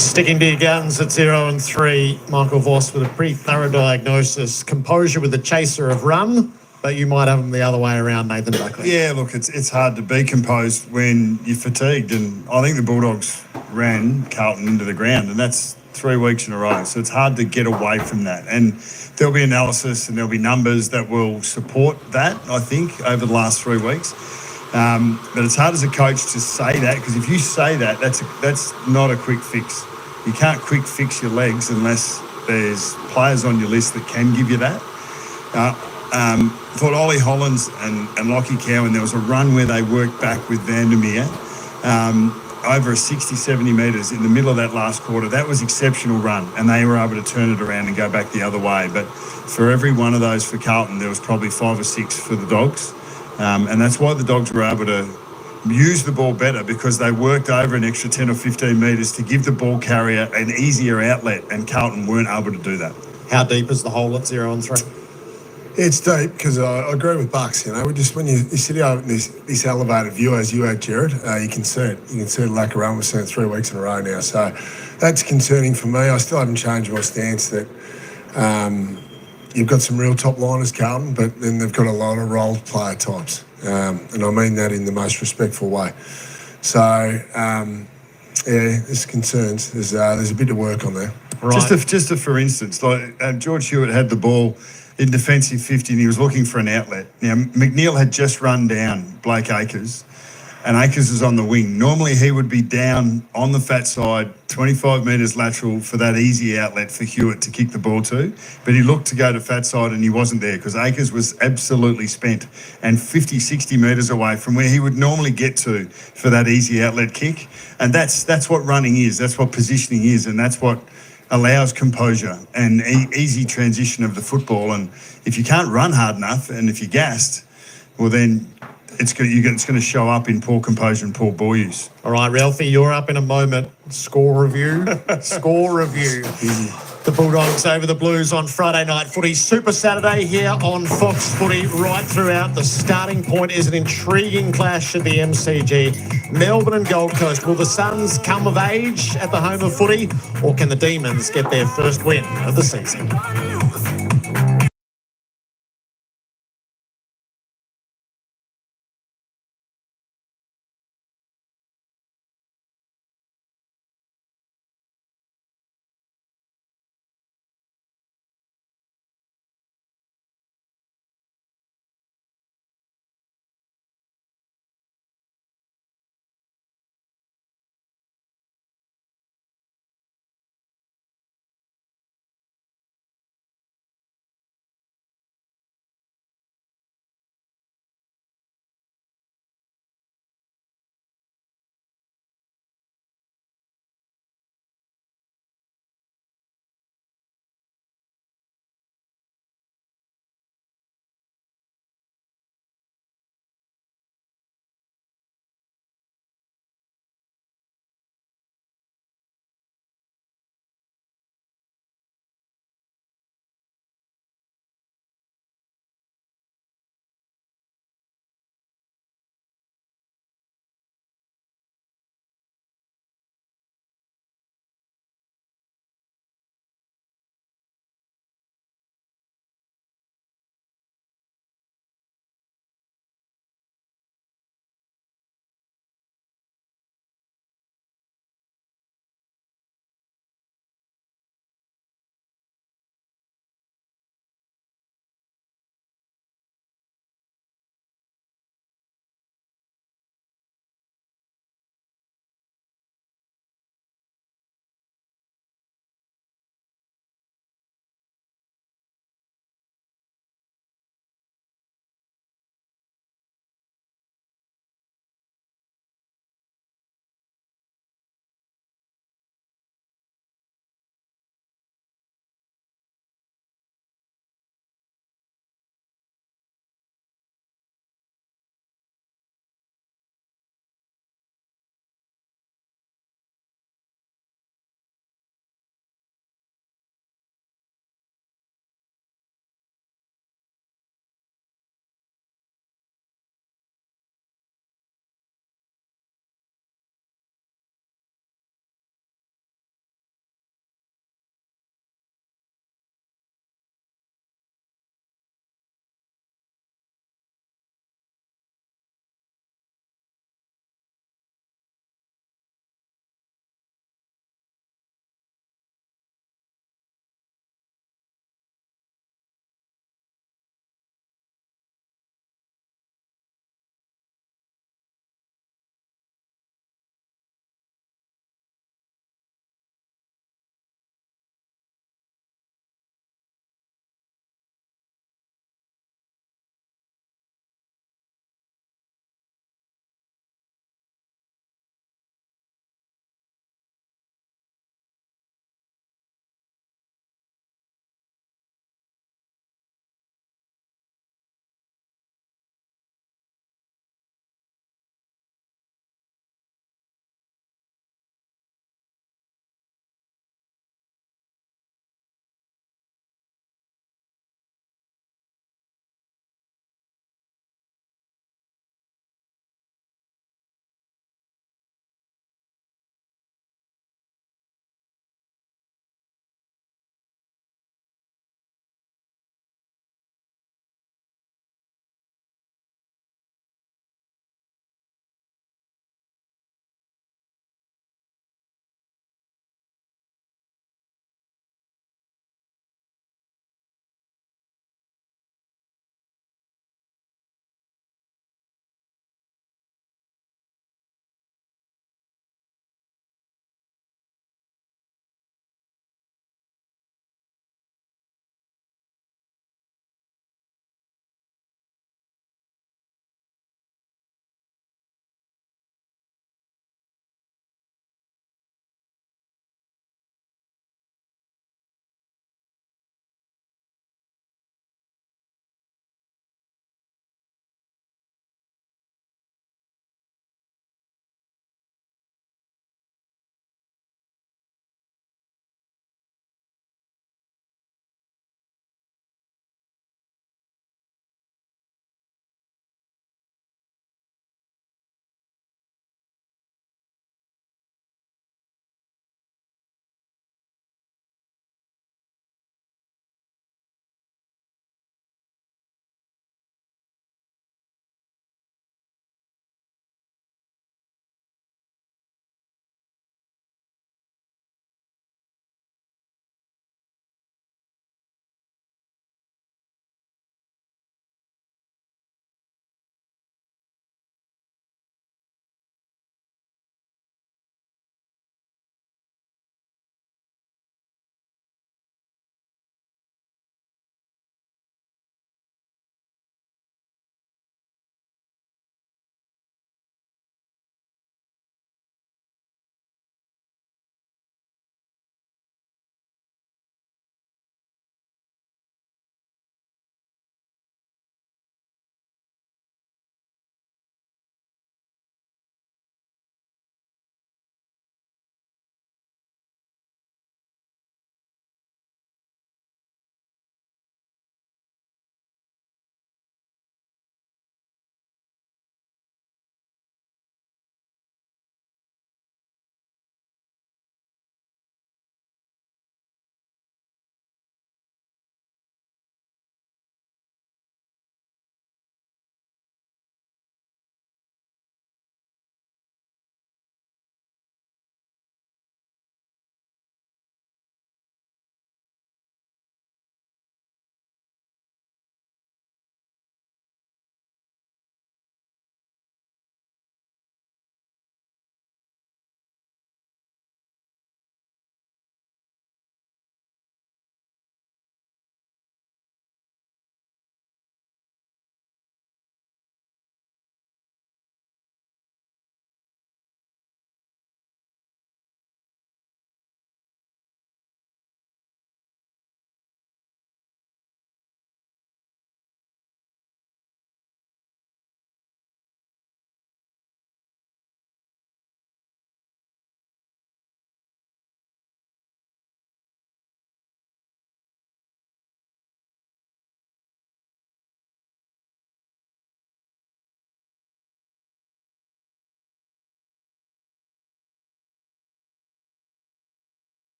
Sticking to your guns at 0 and 3, Michael Voss with a pretty thorough diagnosis. Composure with the chaser of run, but you might have them the other way around, Nathan Buckley. Yeah, look, it's hard to be composed when you're fatigued, and I think the Bulldogs ran Carlton into the ground, and that's 3 weeks in a row. So it's hard to get away from that. And there'll be analysis and there'll be numbers that will support that, I think, over the last 3 weeks. But it's hard as a coach to say that, because if you say that, that's not a quick fix. You can't quick fix your legs unless there's players on your list that can give you that. I thought Ollie Hollands and Lockie Cowan, there was a run where they worked back with Vandermeer over a 60, 70 metres in the middle of that last quarter. That was exceptional run, and they were able to turn it around and go back the other way. But for every one of those for Carlton, there was probably 5 or 6 for the Dogs. And that's why the Dogs were able to use the ball better, because they worked over an extra 10 or 15 metres to give the ball carrier an easier outlet, and Carlton weren't able to do that. How deep is the hole at 0 and 3? It's deep, because I agree with Bucks. When you sit out in this elevated view, as you had, Jared, you can see it. You can see the lack of run. We've seen it 3 weeks in a row now. So that's concerning for me. I still haven't changed my stance that you've got some real top liners, Carlton, but then they've got a lot of role player types. And I mean that in the most respectful way. So, there's concerns. There's a bit to work on there. Right. Just for instance, like George Hewitt had the ball in defensive 50 and he was looking for an outlet. Now, McNeil had just run down Blake Acres, and Acres is on the wing. Normally he would be down on the fat side, 25 metres lateral for that easy outlet for Hewitt to kick the ball to, but he looked to go to fat side and he wasn't there because Acres was absolutely spent and 50, 60 metres away from where he would normally get to for that easy outlet kick. And that's what running is, that's what positioning is, and that's what allows composure and easy transition of the football. And if you can't run hard enough and if you're gassed, well then it's going to show up in poor composure and poor ball use. All right, Ralphie, you're up in a moment. Score review. Score review. The Bulldogs over the Blues on Friday Night Footy. Super Saturday here on Fox Footy right throughout. The starting point is an intriguing clash at the MCG. Melbourne and Gold Coast. Will the Suns come of age at the home of footy, or can the Demons get their first win of the season?